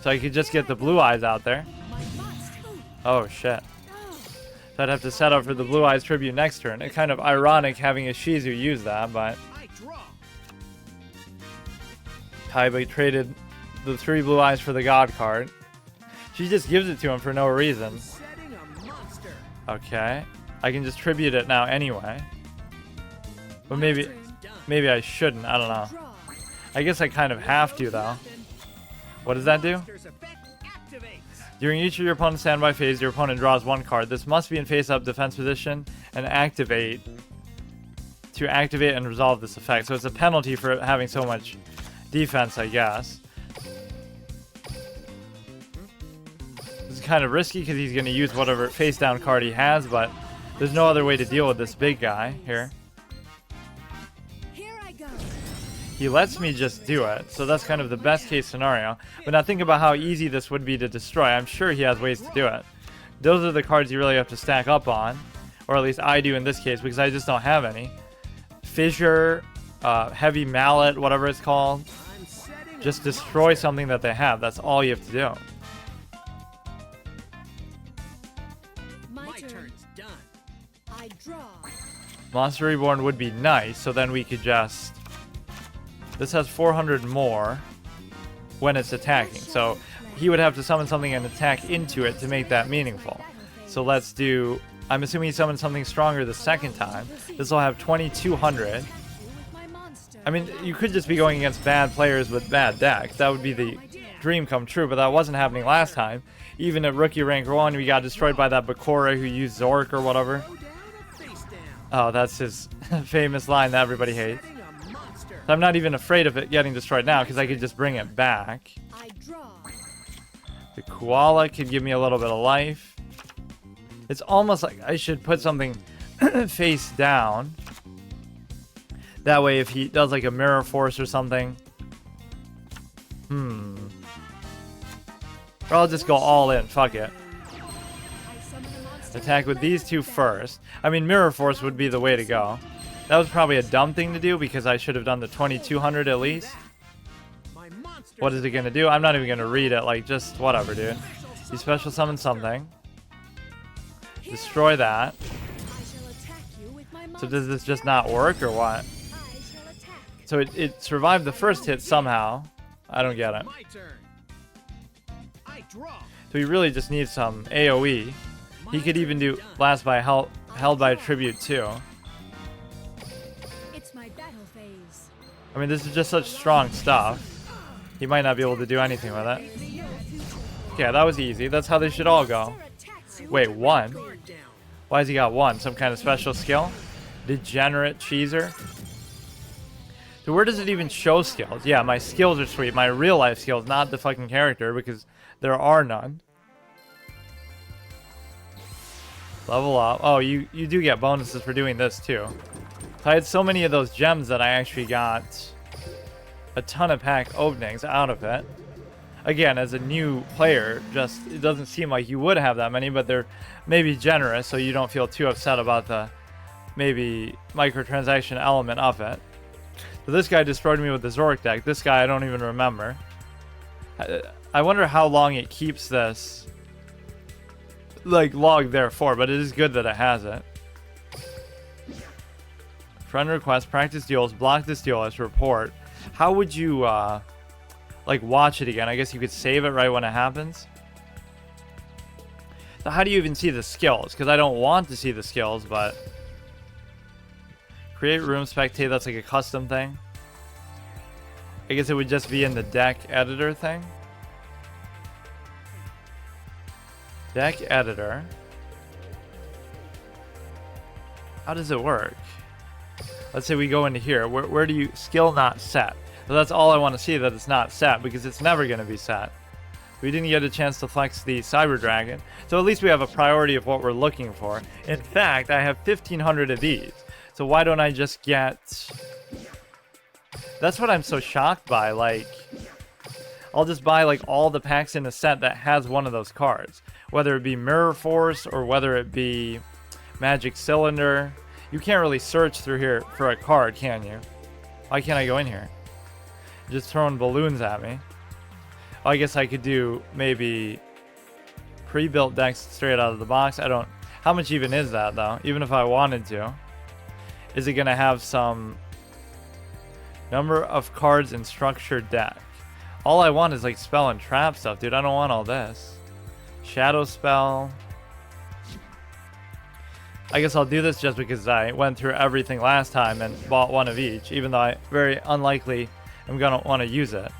So I could just get the blue eyes out there. Oh, shit. So I'd have to set up for the blue eyes tribute next turn. It's kind of ironic having Ishizu use that, but... Kaiba traded the 3 blue eyes for the god card. She just gives it to him for no reason. Okay. I can just tribute it now anyway. But maybe I shouldn't. I don't know. I guess I kind of have to, though. What does that do? During each of your opponent's standby phase, your opponent draws 1 card. This must be in face-up defense position and activate to activate and resolve this effect. So it's a penalty for having so much defense, I guess. This is kind of risky because he's going to use whatever face-down card he has, but There's no other way to deal with this big guy here. Here I go. He lets me just do it, so that's kind of the best case scenario. But now think about how easy this would be to destroy. I'm sure he has ways to do it. Those are the cards you really have to stack up on, or at least I do in this case, because I just don't have any. Fissure, Heavy Mallet, whatever it's called. Just destroy something that they have. That's all you have to do. My turn's done. I draw. Monster Reborn would be nice, so then we could just... This has 400 more when it's attacking, so he would have to summon something and attack into it to make that meaningful. So let's do... I'm assuming he summoned something stronger the second time. This will have 2200. I mean, you could just be going against bad players with bad decks. That would be the dream come true, but that wasn't happening last time. Even at rookie rank 1, we got destroyed by that Bakura who used Zork or whatever. Oh, that's his famous line that everybody hates. So I'm not even afraid of it getting destroyed now because I could just bring it back. The Koala could give me a little bit of life. It's almost like I should put something face down. That way if he does like a Mirror Force or something. Or I'll just go all in. Fuck it. Attack with these two first. I mean, Mirror Force would be the way to go. That was probably a dumb thing to do because I should have done the 2200 at least. What is it going to do? I'm not even going to read it. Like, just whatever, dude. You special summon something. Destroy that. So does this just not work or what? So it survived the first hit somehow. I don't get it. So he really just needs some AoE. He could even do last by held by a tribute too. It's my battle phase. I mean, this is just such strong stuff. He might not be able to do anything with it. Okay, that was easy. That's how they should all go. Wait, 1? Why has he got 1? Some kind of special skill? Degenerate Cheeser? So where does it even show skills? Yeah, my skills are sweet. My real life skills, not the fucking character, because there are none. Level up. Oh, you do get bonuses for doing this too. So I had so many of those gems that I actually got a ton of pack openings out of it. Again, as a new player, just it doesn't seem like you would have that many, but they're maybe generous, so you don't feel too upset about the maybe microtransaction element of it. So this guy destroyed me with the Zork deck. This guy I don't even remember. I wonder how long it keeps this like log there for, but it is good that it has it. Friend request, practice duels, block this duelist, report. How would you like watch it again? I guess you could save it right when it happens. So how do you even see the skills? Because I don't want to see the skills, but create room, spectate, that's like a custom thing. I guess it would just be in the deck editor thing. Deck editor. How does it work? Let's say we go into here. Where do you... Skill not set. So that's all I want to see, that it's not set, because it's never going to be set. We didn't get a chance to flex the Cyber Dragon. So at least we have a priority of what we're looking for. In fact, I have 1,500 of these. So why don't I just get... That's what I'm so shocked by. Like, I'll just buy like all the packs in a set that has one of those cards. Whether it be Mirror Force or whether it be Magic Cylinder. You can't really search through here for a card, can you? Why can't I go in here? Just throwing balloons at me. Oh, I guess I could do maybe pre-built decks straight out of the box. I don't... How much even is that, though? Even if I wanted to. Is it going to have some number of cards in structured deck? All I want is like spell and trap stuff, dude. I don't want all this. Shadow spell. I guess I'll do this just because I went through everything last time and bought one of each, even though I very unlikely am going to want to use it.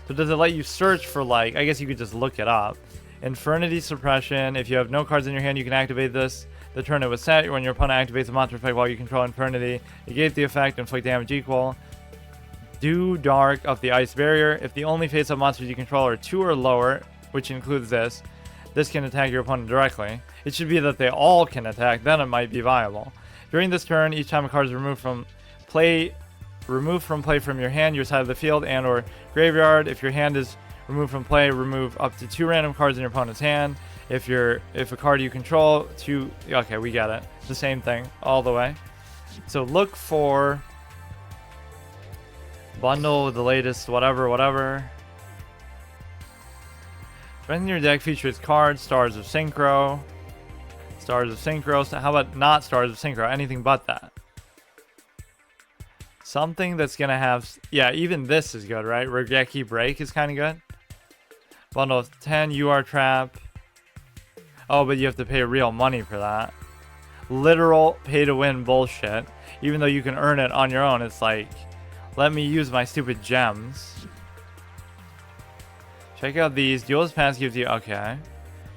So does it let you search for, like, I guess you could just look it up. Infernity Suppression. If you have no cards in your hand, you can activate this the turn it was set. When your opponent activates a monster effect while you control Infernity, negate the effect, inflict damage equal. Do Dark of the Ice Barrier. If the only face-up monsters you control are 2 or lower, which includes this, this can attack your opponent directly. It should be that they all can attack, then it might be viable. During this turn, each time a card is removed from play from your hand, your side of the field, and or graveyard. If your hand is removed from play, remove up to 2 random cards in your opponent's hand. If a card you control, okay, we get it. It's the same thing all the way. So look for bundle with the latest whatever. Strengthen your deck features cards, Stars of Synchro. So how about not Stars of Synchro? Anything but that. Something that's gonna have, yeah, even this is good, right? Regeki Break is kind of good. Bundle of 10, UR Trap. Oh, but you have to pay real money for that. Literal pay-to-win bullshit. Even though you can earn it on your own, it's like, let me use my stupid gems. Check out these. Duelist Pass gives you, okay.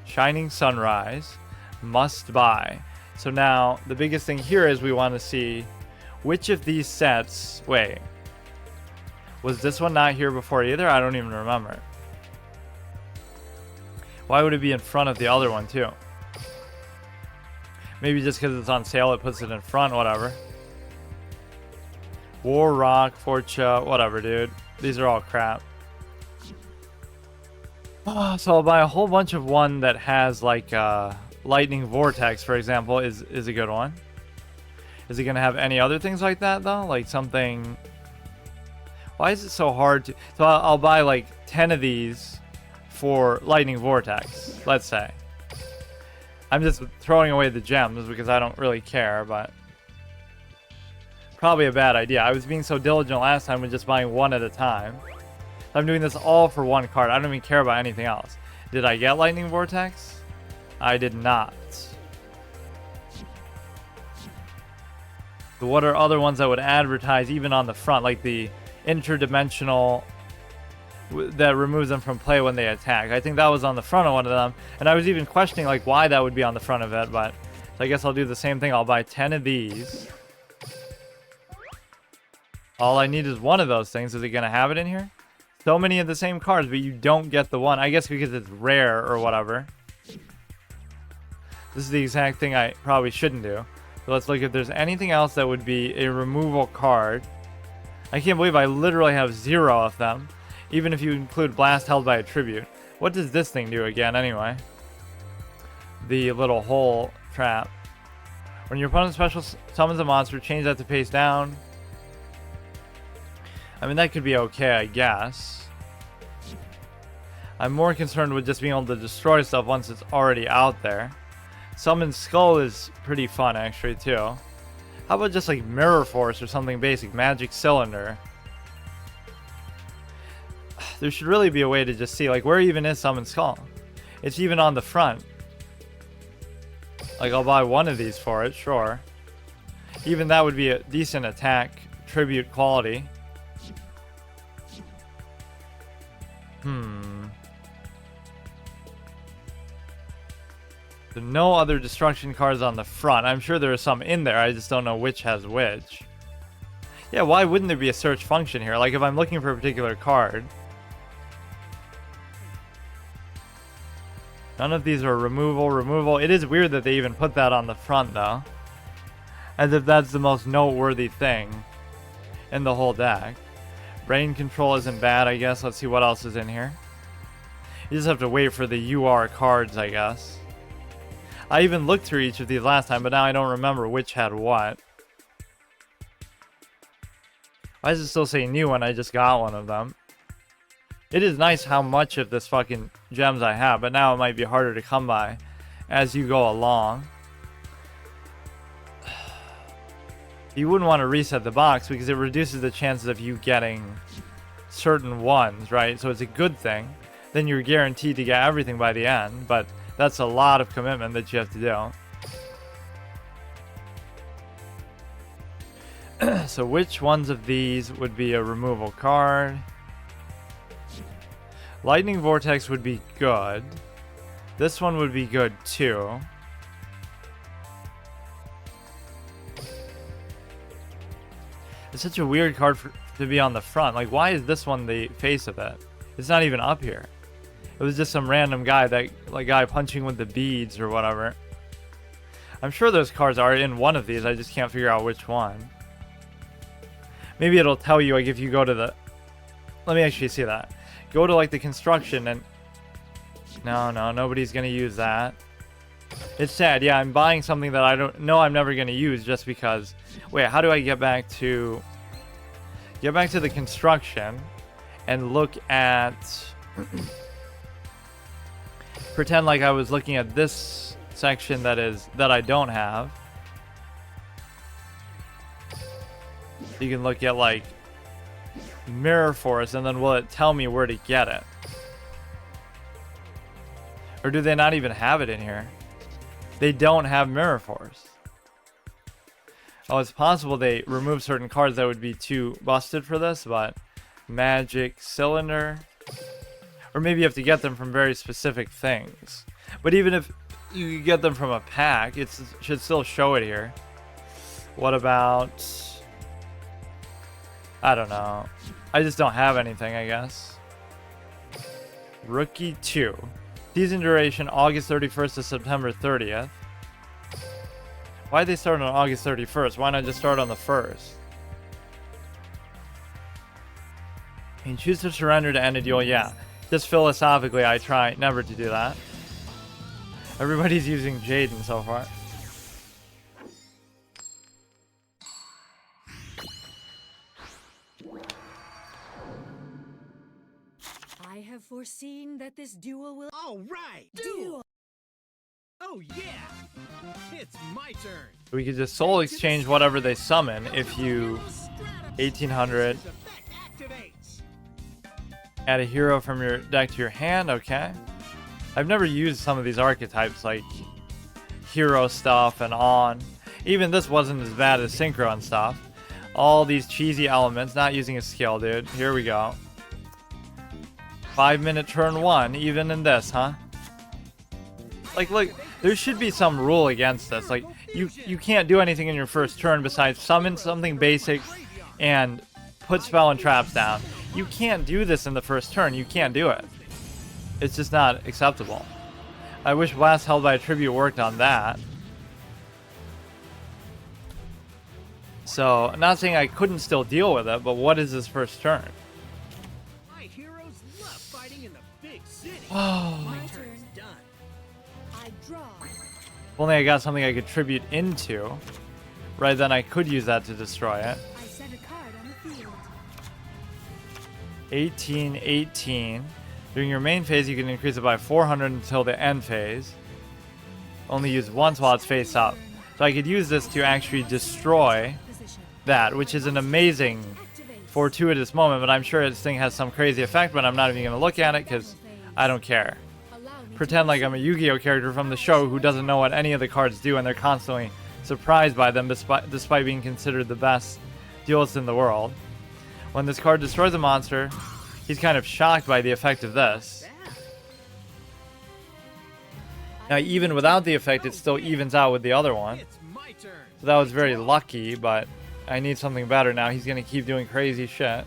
Shining Sunrise. Must buy. So now, the biggest thing here is we want to see which of these sets... Wait. Was this one not here before either? I don't even remember. Why would it be in front of the other one too? Maybe just because it's on sale it puts it in front, whatever. War Rock, Forcha, whatever, dude. These are all crap. So I'll buy a whole bunch of one that has like Lightning Vortex, for example, is a good one. Is it going to have any other things like that, though? Like something... Why is it so hard to... So I'll buy like 10 of these for Lightning Vortex, let's say. I'm just throwing away the gems because I don't really care, but... Probably a bad idea. I was being so diligent last time with just buying one at a time. I'm doing this all for one card. I don't even care about anything else. Did I get Lightning Vortex? I did not. What are other ones that would advertise even on the front, like the interdimensional that removes them from play when they attack? I think that was on the front of one of them, and I was even questioning like why that would be on the front of it, but so I guess I'll do the same thing. I'll buy 10 of these. All I need is one of those things. Is it going to have it in here? So many of the same cards, but you don't get the one. I guess because it's rare or whatever. This is the exact thing I probably shouldn't do. So let's look if there's anything else that would be a removal card. I can't believe I literally have 0 of them. Even if you include Blast held by a tribute. What does this thing do again anyway? The little hole trap. When your opponent special summons a monster, change that to face down. I mean, that could be okay, I guess. I'm more concerned with just being able to destroy stuff once it's already out there. Summon Skull is pretty fun, actually, too. How about just, like, Mirror Force or something basic? Magic Cylinder. There should really be a way to just see, like, where even is Summon Skull? It's even on the front. Like, I'll buy one of these for it, sure. Even that would be a decent attack, tribute quality. So no other destruction cards on the front. I'm sure there are some in there. I just don't know which has which. Yeah, why wouldn't there be a search function here? Like if I'm looking for a particular card. None of these are removal. It is weird that they even put that on the front though. As if that's the most noteworthy thing in the whole deck. Brain control isn't bad, I guess. Let's see what else is in here. You just have to wait for the UR cards, I guess. I even looked through each of these last time, but now I don't remember which had what. Why does it still say new when I just got one of them? It is nice how much of this fucking gems I have, but now it might be harder to come by as you go along. You wouldn't want to reset the box because it reduces the chances of you getting certain ones, right? So it's a good thing. Then you're guaranteed to get everything by the end, but that's a lot of commitment that you have to do. So which ones of these would be a removal card? Lightning Vortex would be good. This one would be good too. It's such a weird card to be on the front. Like, why is this one the face of it? It's not even up here. It was just some random guy, guy punching with the beads or whatever. I'm sure those cards are in one of these. I just can't figure out which one. Maybe it'll tell you, like, if you go to the... Let me actually see that. Go to, like, the construction and... No, nobody's gonna use that. It's sad. Yeah, I'm buying something that I don't know I'm never gonna use just because... Wait, how do I get back to... Get back to the construction and look at... Pretend like I was looking at this section that I don't have. You can look at like Mirror Force, and then will it tell me where to get it? Or do they not even have it in here? They don't have Mirror Force. Oh, it's possible they remove certain cards that would be too busted for this, but Magic Cylinder. Or maybe you have to get them from very specific things. But even if you get them from a pack, it should still show it here. What about... I don't know. I just don't have anything, I guess. Rookie 2. Season duration August 31st to September 30th. Why'd they start on August 31st? Why not just start on the 1st? You choose to surrender to end a duel. Yeah. Just philosophically, I try never to do that. Everybody's using Jaden so far. I have foreseen that this duel will... All right! Duel! Oh yeah! It's my turn! We could just soul exchange whatever they summon if you... 1800. Add a hero from your deck to your hand, okay. I've never used some of these archetypes like hero stuff and on. Even this wasn't as bad as synchro and stuff. All these cheesy elements, not using a skill, dude. Here we go. 5-minute turn 1, even in this, huh? Like, look, there should be some rule against this. Like, you can't do anything in your first turn besides summon something basic and put spell and traps down. You can't do this in the first turn. You can't do it. It's just not acceptable. I wish Blast Held by a Tribute worked on that. So, I'm not saying I couldn't still deal with it, but what is this first turn? My heroes love fighting in the big city. Oh. My turn. Done. I draw. If only I got something I could tribute into. Right, then I could use that to destroy it. I set a card on the field. 1818. During your main phase, you can increase it by 400 until the end phase. Only use once while it's face up. So I could use this to actually destroy Position. that, which is an amazing Activate. fortuitous moment, but I'm sure this thing has some crazy effect, but I'm not even going to look at it because I don't care. Allow me Pretend like I'm a Yu-Gi-Oh character from the show who doesn't know what any of the cards do, and they're constantly surprised by them despite being considered the best duelist in the world. When this card destroys a monster, he's kind of shocked by the effect of this. Now, even without the effect, it still evens out with the other one. It's my turn. So that was very lucky, but I need something better now. He's going to keep doing crazy shit.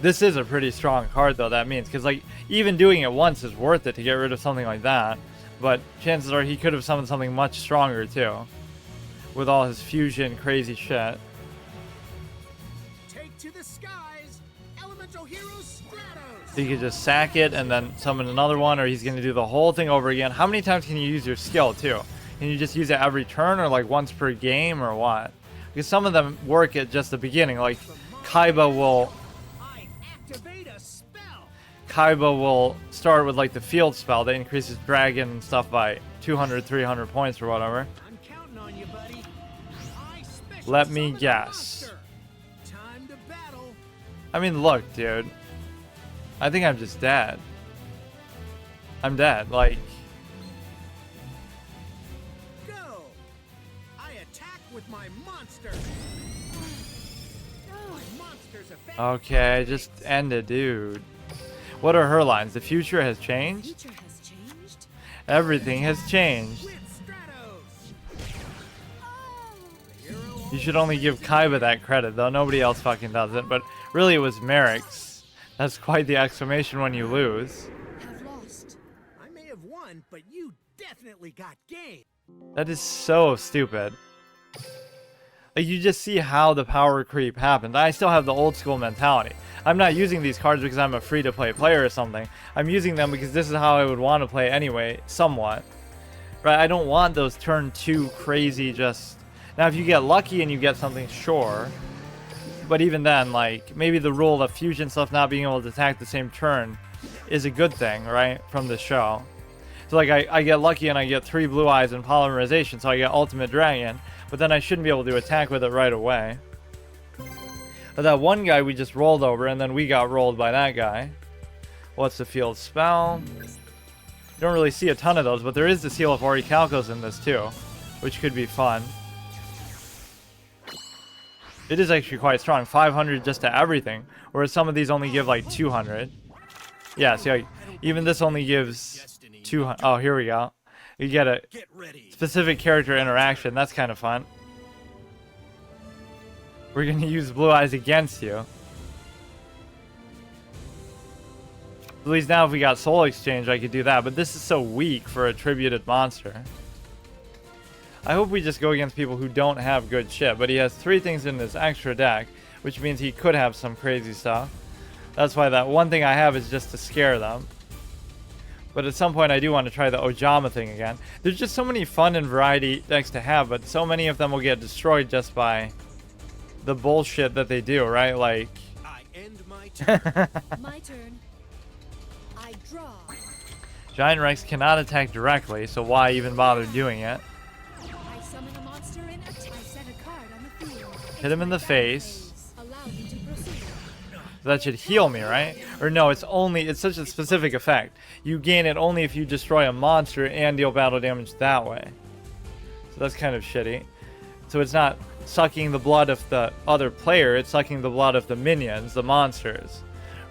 This is a pretty strong card, though, that means. Because, like, even doing it once is worth it to get rid of something like that. But chances are he could have summoned something much stronger, too. With all his fusion crazy shit. Take to the skies, elemental hero Stratos. So you could just sack it and then summon another one, or he's going to do the whole thing over again. How many times can you use your skill, too? Can you just use it every turn, or like once per game, or what? Because some of them work at just the beginning. Like, Kaiba will start with like the field spell that increases dragon and stuff by 200, 300 points or whatever. I'm counting on you, buddy. Let me guess. Time to battle. I mean, look, dude. I think I'm just dead. I'm dead. Like, Go. I attack with my monster. My monster's effect. okay, just end it, dude. What are her lines? The future has changed? Future has changed. Everything has changed. With Stratos. Oh. You should only give Kaiba that credit, though. Nobody else fucking does it. But really, it was Merrick's That's quite the exclamation when you lose. Have lost. I may have won, but you definitely got game. That is so stupid. Like, you just see how the power creep happens. I still have the old school mentality. I'm not using these cards because I'm a free-to-play player or something. I'm using them because this is how I would want to play anyway, somewhat. Right? I don't want those turn 2 crazy just... Now, if you get lucky and you get something, sure. But even then, like, maybe the rule of fusion stuff not being able to attack the same turn is a good thing, right? From the show. So, like, I get lucky and I get 3 blue eyes and polymerization, so I get Ultimate Dragon. But then I shouldn't be able to attack with it right away. But that one guy we just rolled over, and then we got rolled by that guy. What's the field spell? You don't really see a ton of those, but there is the Seal of Orichalcos in this too, which could be fun. It is actually quite strong. 500 just to everything, whereas some of these only give like 200. Yeah, see, like, even this only gives 200. Oh, here we go. You get a specific character interaction. That's kind of fun. We're going to use Blue Eyes against you. At least now if we got Soul Exchange, I could do that. But this is so weak for a tributed monster. I hope we just go against people who don't have good shit. But he has 3 things in this extra deck, which means he could have some crazy stuff. That's why that one thing I have is just to scare them. But at some point, I do want to try the Ojama thing again. There's just so many fun and variety decks to have, but so many of them will get destroyed just by the bullshit that they do, right? Like... I end my turn. My turn. I draw. Giant Rex cannot attack directly, so why even bother doing it? I summon a monster in I set a card on the field. Hit him in the face. Allow me to proceed. That should heal me, right? Or no, it's such a specific effect. You gain it only if you destroy a monster and deal battle damage that way. So that's kind of shitty. So it's not sucking the blood of the other player, it's sucking the blood of the minions, the monsters.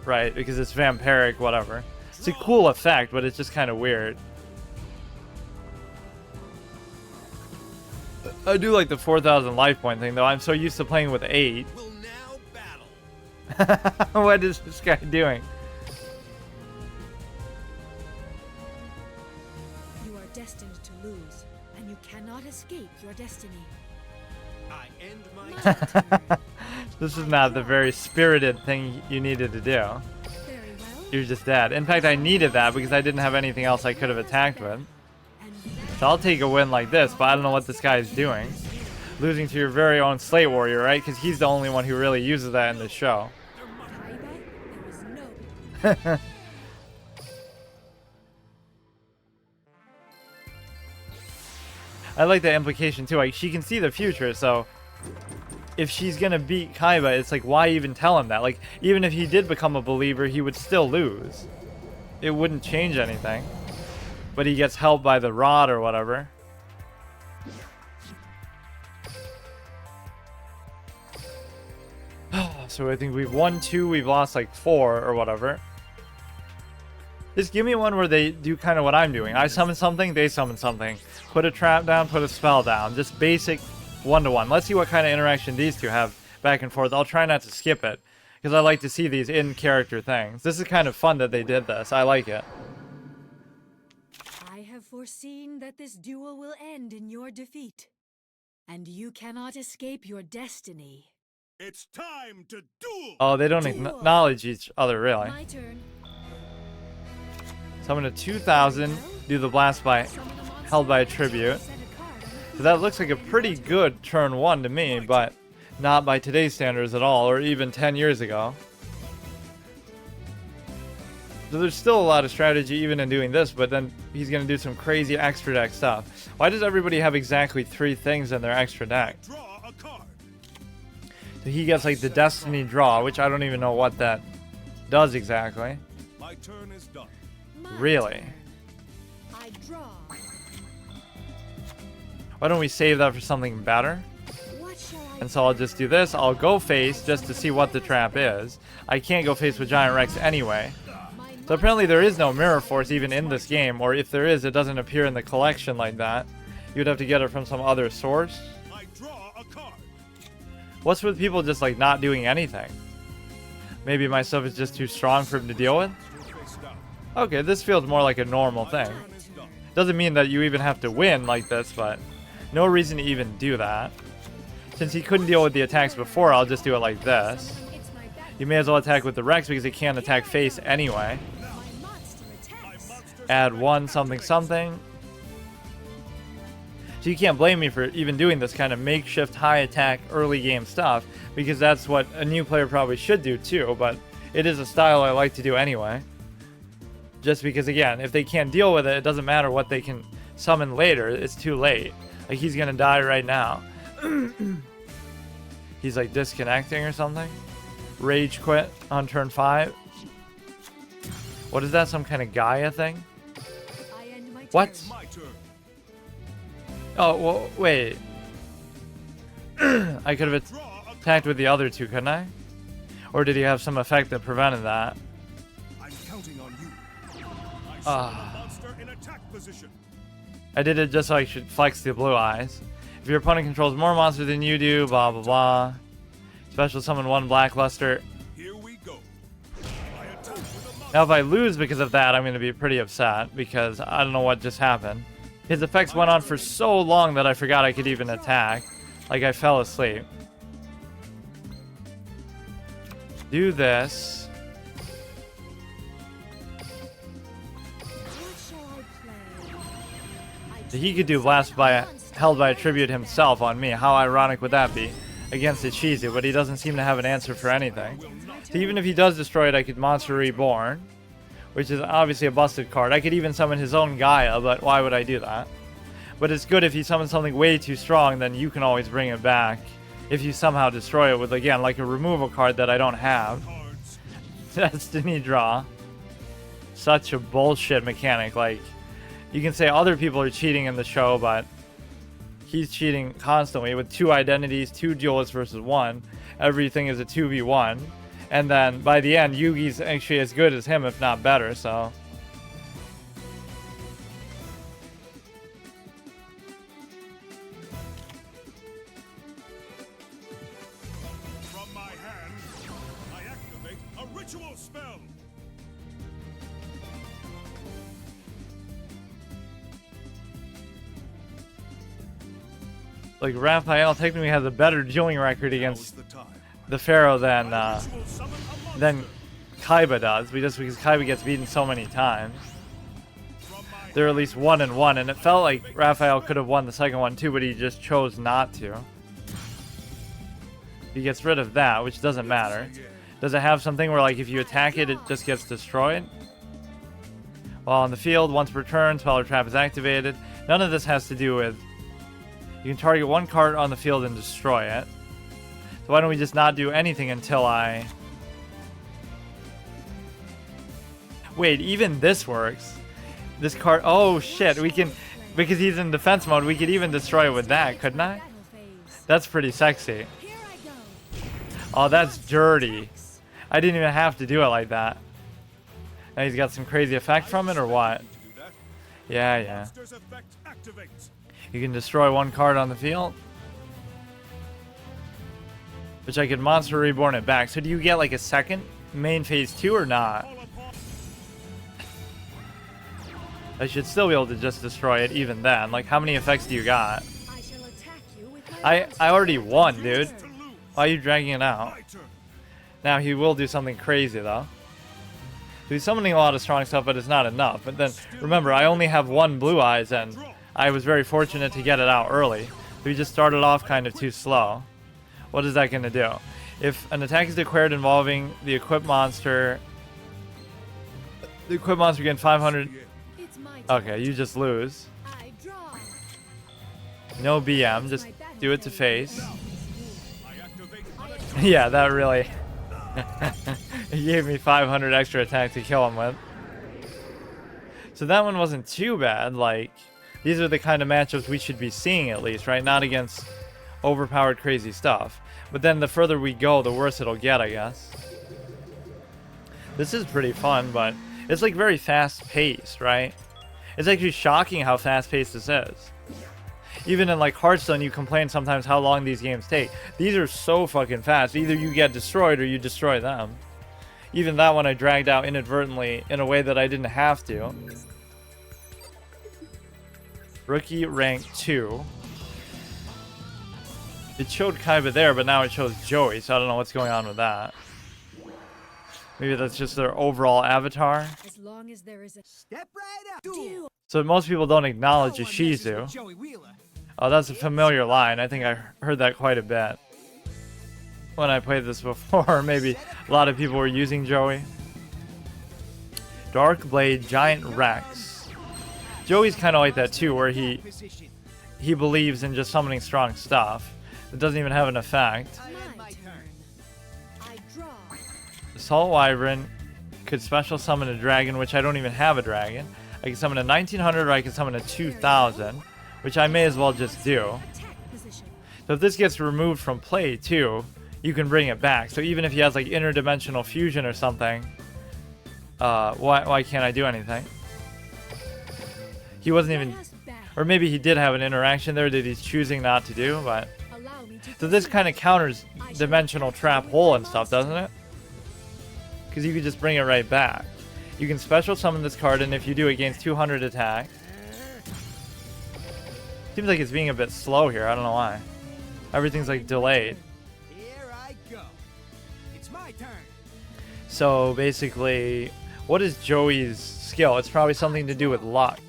Right? Because it's vampiric, whatever. It's a cool effect, but it's just kind of weird. I do like the 4,000 life point thing, though. I'm so used to playing with 8. Will now battle. What is this guy doing? You are destined to lose, and you cannot escape your destiny. I end my My turn. This is not the very spirited thing you needed to do. Very well. You're just dead. In fact, I needed that because I didn't have anything else I could have attacked with. And So I'll take a win like this, but I don't know what this guy is doing. Losing to your very own Slate Warrior, right? Because he's the only one who really uses that in this show. Kaiba, there is no. I like that implication too. Like, she can see the future, so if she's gonna beat Kaiba, it's like, why even tell him that? Like, even if he did become a believer, he would still lose. It wouldn't change anything. But he gets helped by the rod or whatever. So I think we've won 2, we've lost like 4 or whatever. Just give me one where they do kind of what I'm doing. I summon something, they summon something. Put a trap down, put a spell down. Just basic 1-to-1. Let's see what kind of interaction these two have back and forth. I'll try not to skip it, because I like to see these in-character things. This is kind of fun that they did this. I like it. I have foreseen that this duel will end in your defeat, and you cannot escape your destiny. It's time to duel. Oh, they don't acknowledge each other, really. My turn. Summon a 2,000, do the blast by held by a tribute. Set a card on the field. So that looks like a pretty good turn 1 to me, but not by today's standards at all, or even 10 years ago. So there's still a lot of strategy even in doing this, but then he's going to do some crazy extra deck stuff. Why does everybody have exactly 3 things in their extra deck? Draw a card. So he gets like the Destiny Draw, which I don't even know what that does exactly. My turn is done. My Really? turn. I draw. Why don't we save that for something better? What shall I And so I'll just do this. I'll go face just to see what the trap is. I can't go face with Giant Rex anyway. My So apparently there is no Mirror Force even in this game, or if there is, it doesn't appear in the collection like that. You'd have to get it from some other source. I draw a card. What's with people just like not doing anything? Maybe my stuff is just too strong for him to deal with. Okay, this feels more like a normal thing. Doesn't mean that you even have to win like this, but no reason to even do that. Since he couldn't deal with the attacks before, I'll just do it like this. You may as well attack with the Rex because he can't attack face anyway. Add 1 something something. So you can't blame me for even doing this kind of makeshift high attack early game stuff, because that's what a new player probably should do too, but it is a style I like to do anyway. Just because, again, if they can't deal with it, it doesn't matter what they can summon later, it's too late. Like, he's gonna die right now. He's like disconnecting or something. Rage quit on turn 5. What is that, some kind of Gaia thing? What? Oh, well, wait. I could have attacked with the other 2, couldn't I? Or did he have some effect that prevented that? I'm counting on you. I did it just so I should flex the blue eyes. If your opponent controls more monsters than you do, blah blah blah. Special summon 1 Blackluster. Here we go. Now if I lose because of that, I'm going to be pretty upset, because I don't know what just happened. His effects went on for so long that I forgot I could even attack. Like, I fell asleep. Do this. He could do Blast by held by a tribute himself on me. How ironic would that be? Against Ishizu, but he doesn't seem to have an answer for anything. So even if he does destroy it, I could Monster Reborn, which is obviously a busted card. I could even summon his own Gaia, but why would I do that? But it's good if he summons something way too strong, then you can always bring it back. If you somehow destroy it with, again, like a removal card that I don't have. Destiny draw. Such a bullshit mechanic. Like, you can say other people are cheating in the show, but he's cheating constantly with 2 identities, 2 duelists versus 1. Everything is a 2v1. And then by the end, Yugi's actually as good as him, if not better, so. From my hand, I activate a ritual spell. Like, Raphael technically has a better dueling record against the Pharaoh than Kaiba does, just because Kaiba gets beaten so many times. They're at least 1-1, and it felt like Raphael could have won the second one too, but he just chose not to. He gets rid of that, which doesn't matter. Does it have something where, like, if you attack it, it just gets destroyed? While on the field, once per turn, Speller Trap is activated. None of this has to do with... You can target 1 card on the field and destroy it. So why don't we just not do anything until I... Wait, even this works. This card... Oh, shit. We can... Because he's in defense mode, we could even destroy it with that, couldn't I? That's pretty sexy. Oh, that's dirty. I didn't even have to do it like that. Now he's got some crazy effect from it, or what? Yeah, yeah. You can destroy 1 card on the field. Which I could Monster Reborn it back. So do you get like a second main phase 2 or not? I should still be able to just destroy it even then. Like, how many effects do you got? I already won, dude. Why are you dragging it out? Now he will do something crazy though. So he's summoning a lot of strong stuff, but it's not enough. But then remember, I only have 1 Blue Eyes, and I was very fortunate to get it out early. We just started off kind of too slow. What is that going to do? If an attack is declared involving the equipped monster, the equipped monster gains 500. Okay, you just lose. No BM, just do it to face. Yeah, that really... He gave me 500 extra attack to kill him with. So that one wasn't too bad. Like, these are the kind of matchups we should be seeing at least, right? Not against overpowered crazy stuff. But then the further we go, the worse it'll get, I guess. This is pretty fun, but it's like very fast-paced, right? It's actually shocking how fast-paced this is. Even in like Hearthstone, you complain sometimes how long these games take. These are so fucking fast. Either you get destroyed or you destroy them. Even that one I dragged out inadvertently in a way that I didn't have to. Rookie rank 2. It showed Kaiba there, but now it shows Joey, so I don't know what's going on with that. Maybe that's just their overall avatar. As long as there is a Step right up. Duel. So most people don't acknowledge No one messes with Ishizu. Joey Wheeler. Oh, that's a familiar line. I think I heard that quite a bit when I played this before. Maybe a lot of people were using Joey. Dark Blade Giant Rex. Joey's kind of like that too, where he Position. believes in just summoning strong stuff. It doesn't even have an effect. my turn. I draw. Assault Wyvern could special summon a dragon, which I don't even have a dragon. I can summon a 1900 or I can summon a 2000, which I may as well just do. Attack position. So if this gets removed from play too, you can bring it back. So even if he has like interdimensional fusion or something, why can't I do anything? He wasn't even, or maybe he did have an interaction there that he's choosing not to do, but Allow me to so this kind of counters dimensional trap hole and stuff, doesn't it? Because you could just bring it right back. You can special summon this card, and if you do, it gains 200 attack. Seems like it's being a bit slow here. I don't know why. Everything's like delayed. Here I go. It's my turn. So basically, what is Joey's skill? It's probably something to do with luck.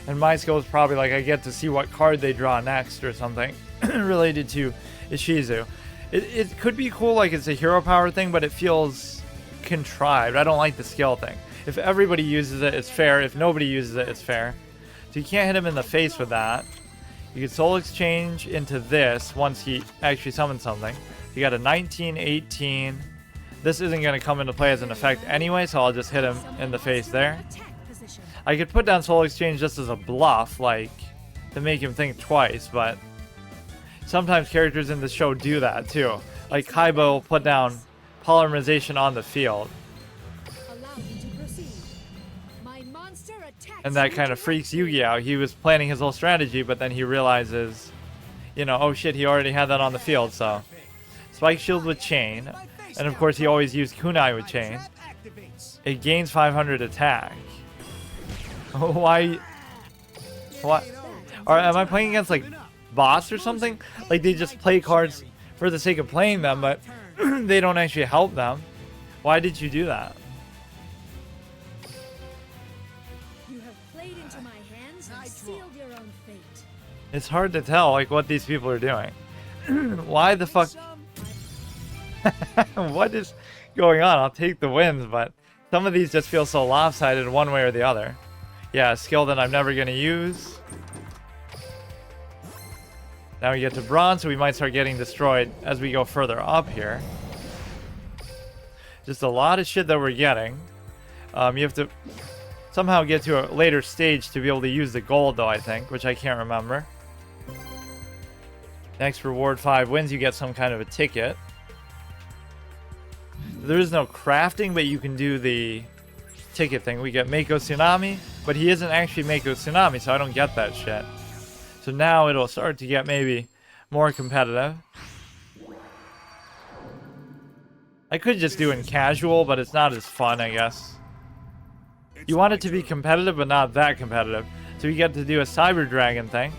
And my skill is probably like I get to see what card they draw next or something related to Ishizu. It could be cool, like it's a hero power thing, but it feels contrived. I don't like the skill thing. If everybody uses it, it's fair. If nobody uses it, it's fair. So you can't hit him in the face with that. You can soul exchange into this once he actually summons something. You got a 19, 18. This isn't going to come into play as an effect anyway, so I'll just hit him in the face there. attack position. I could put down soul exchange just as a bluff, like to make him think twice, but sometimes characters in the show do that too. Like Kaiba will put down polymerization on the field, Allow me to proceed. My monster attacks and that kind of freaks Yugi out. He was planning his whole strategy, but then he realizes, you know, oh shit, he already had that on the field, so. Spike shield with chain, and of course he always used kunai with chain. Trap activates. It gains 500 attack. Why? What? Or am I playing against like boss or something? Like they just play cards for the sake of playing them, but they don't actually help them. Why did you do that? You have played into my hands and sealed your own fate. It's hard to tell like what these people are doing. Why the fuck? What is going on? I'll take the wins, but some of these just feel so lopsided one way or the other. Yeah, a skill that I'm never going to use. Now we get to bronze, so we might start getting destroyed as we go further up here. Just a lot of shit that we're getting. You have to somehow get to a later stage to be able to use the gold, though, I think, which I can't remember. Next reward 5 wins, you get some kind of a ticket. There is no crafting, but you can do the ticket thing. We get Mako Tsunami, but he isn't actually Mako Tsunami, so I don't get that shit. So now it'll start to get maybe more competitive. I could just do in casual, but it's not as fun, I guess. You want it to be competitive, but not that competitive. So you get to do a Cyber Dragon thing.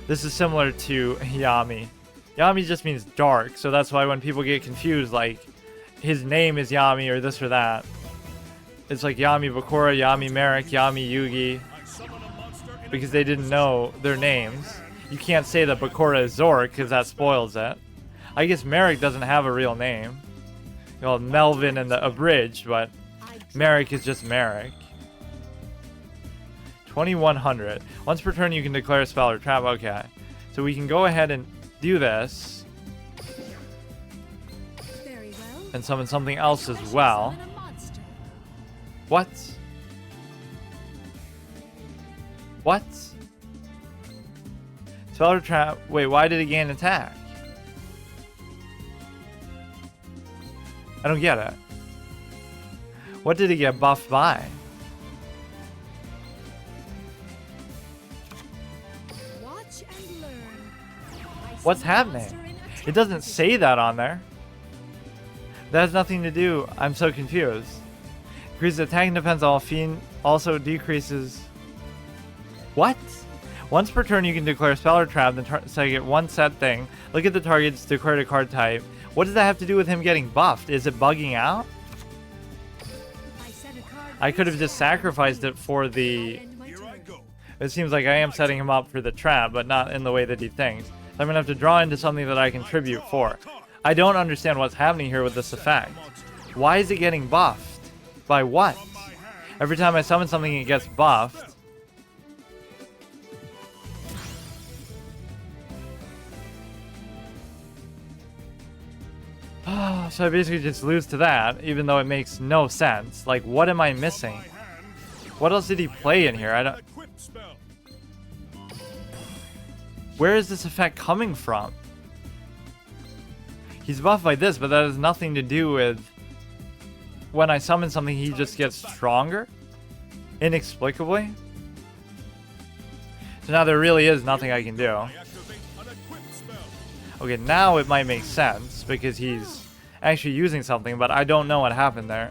This is similar to Yami. Yami just means dark, so that's why when people get confused, like, his name is Yami or this or that. It's like Yami Bakura, Yami Merrick, Yami Yugi, I summon a monster in because they didn't know their names. You can't say that Bakura is Zork, because that spoils it. I guess Merrick doesn't have a real name. Well, Melvin and the Abridged, but Merrick is just Merrick. 2100. Once per turn, you can declare a spell or trap. Okay. So we can go ahead and do this. Very well. And summon something else as well. Summon a monster. What? What? Spell or trap. Wait, why did it gain attack? I don't get it. What did it get buffed by? Watch and learn. I What's summon a happening? monster in attack It doesn't position. say that on there. That has nothing to do. I'm so confused. Increases attack and defense all fiend also decreases. What? Once per turn you can declare a spell or trap, then target one set thing. Look at the target's declared a card type. What does that have to do with him getting buffed? Is it bugging out? I could have just sacrificed it for the... Here I go. It seems like I am setting him up for the trap, but not in the way that he thinks. So I'm going to have to draw into something that I contribute for. I don't understand what's happening here with this effect. Why is it getting buffed? By what? Every time I summon something, it gets buffed. So I basically just lose to that, even though it makes no sense. Like, what am I missing? What else did he play in here? I don't... Equip spell. Where is this effect coming from? He's buffed by this, but that has nothing to do with... When I summon something, he just gets stronger? Inexplicably? So now there really is nothing I can do. I activate an equip spell. Okay, now it might make sense, because he's actually using something, but I don't know what happened there.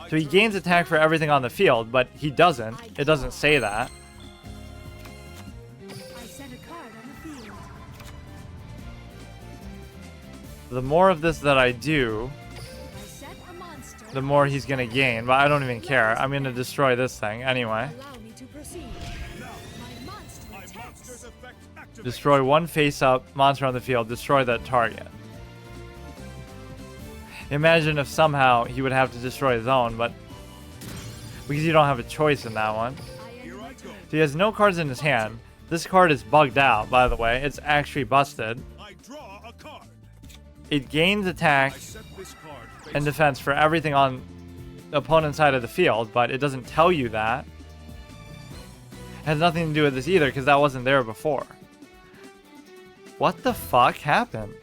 So he gains attack for everything on the field, but he doesn't. It doesn't say that. I set a card on the field. The more of this that I do, I set a monster. the more he's gonna gain, but I don't even care. I'm gonna destroy this thing anyway. Allow me to proceed. My monster My attacks. monster's effect activates. Destroy one face-up monster on the field. Destroy that target. Imagine if somehow he would have to destroy his own, but because you don't have a choice in that one. Here I go. So he has no cards in his hand. This card is bugged out, by the way. It's actually busted. I draw a card. It gains attack I set this card face and defense for everything on the opponent's side of the field, but it doesn't tell you that. It has nothing to do with this either, because that wasn't there before. What the fuck happened?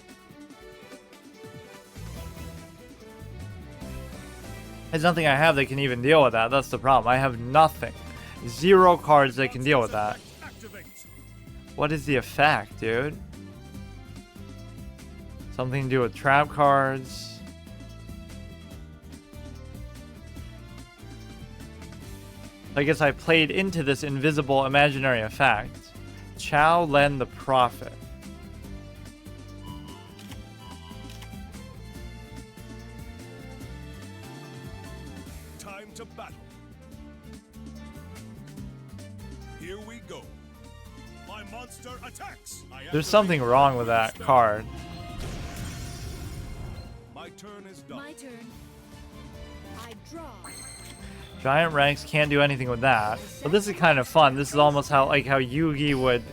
There's nothing I have that can even deal with that. That's the problem. I have nothing. 0 cards that can deal with that. activates. What is the effect, dude? Something to do with trap cards. I guess I played into this invisible imaginary effect. Chow Len the Prophet. Time to battle. Here we go. My monster attacks. There's something wrong with that card. My turn is done. My turn. I draw. Giant ranks can't do anything with that. But this is kind of fun. This is almost how Yugi would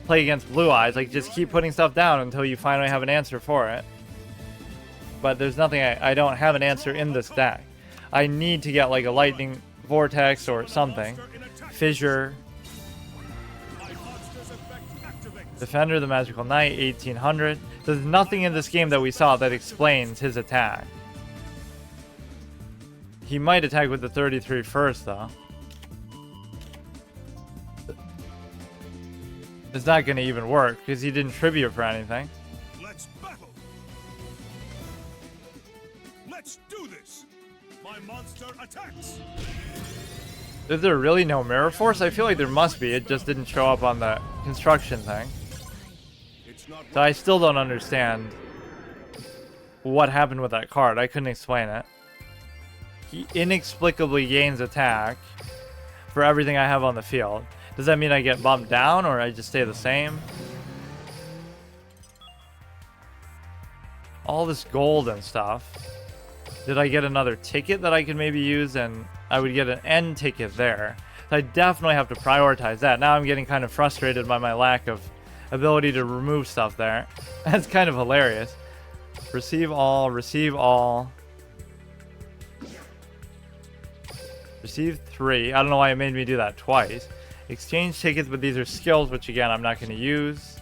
play against Blue Eyes. Like, just keep putting stuff down until you finally have an answer for it. But there's nothing, I don't have an answer in this deck. I need to get like a lightning vortex or something. Fissure. My monster's effect activates. Defender, the Magical Knight, 1800. There's nothing in this game that we saw that explains his attack. He might attack with the 33 first, though. It's not going to even work, because he didn't tribute for anything. Let's battle. Let's do this. My monster attacks. Is there really no Mirror Force? I feel like there must be. It just didn't show up on the construction thing. It's not So I still don't understand what happened with that card. I couldn't explain it. He inexplicably gains attack for everything I have on the field. Does that mean I get bumped down or I just stay the same? All this gold and stuff. Did I get another ticket that I could maybe use? And I would get an end ticket there. So I definitely have to prioritize that. Now I'm getting kind of frustrated by my lack of ability to remove stuff there. That's kind of hilarious. Receive all, receive all. Receive 3. I don't know why it made me do that twice. Exchange tickets, but these are skills, which again, I'm not going to use.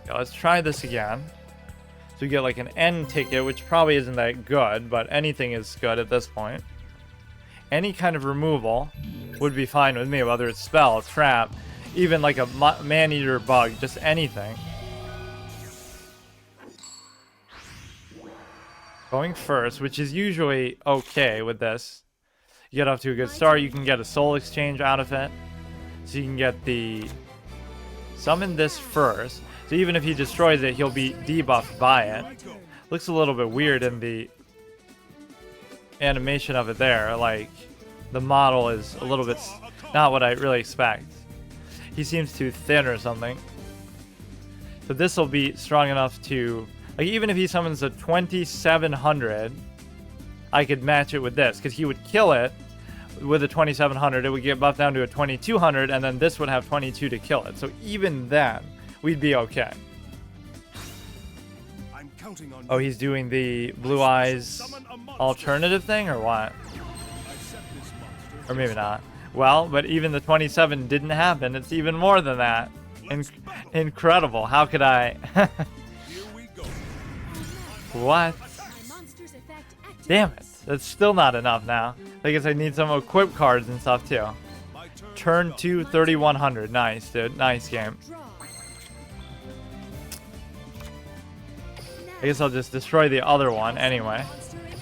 Yeah, let's try this again. So we get like an end ticket, which probably isn't that good, but anything is good at this point. Any kind of removal would be fine with me, whether it's spell, trap, even like a man-eater bug, just anything. Going first, which is usually okay with this. You get off to a good start. You can get a soul exchange out of it. So you can get the... Summon this first. So even if he destroys it, he'll be debuffed by it. Looks a little bit weird in the animation of it there. Like, the model is a little bit not what I really expect. He seems too thin or something. So this will be strong enough to... Like, even if he summons a 2700, I could match it with this. Because he would kill it with a 2700. It would get buffed down to a 2200. And then this would have 22 to kill it. So even then, we'd be okay. I'm counting on Oh, he's doing the Blue Eyes alternative thing, or what? Or maybe not. Well, but even the 27 didn't happen. It's even more than that. Incredible. How could I... What? Damn it. That's still not enough now. I guess I need some equip cards and stuff too. Turn 2, 3100. Nice, dude. Nice game. I guess I'll just destroy the other one anyway.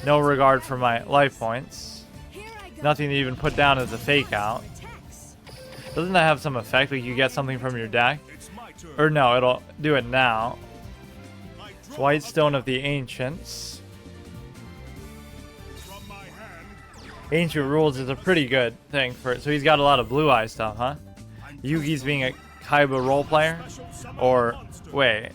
No regard for my life points. Nothing to even put down as a fake out. Doesn't that have some effect? Like you get something from your deck? Or no, it'll do it now. White Stone of the Ancients. Ancient Rules is a pretty good thing for it. So he's got a lot of Blue Eye stuff, huh? Yugi's being a Kaiba role player? Or, wait.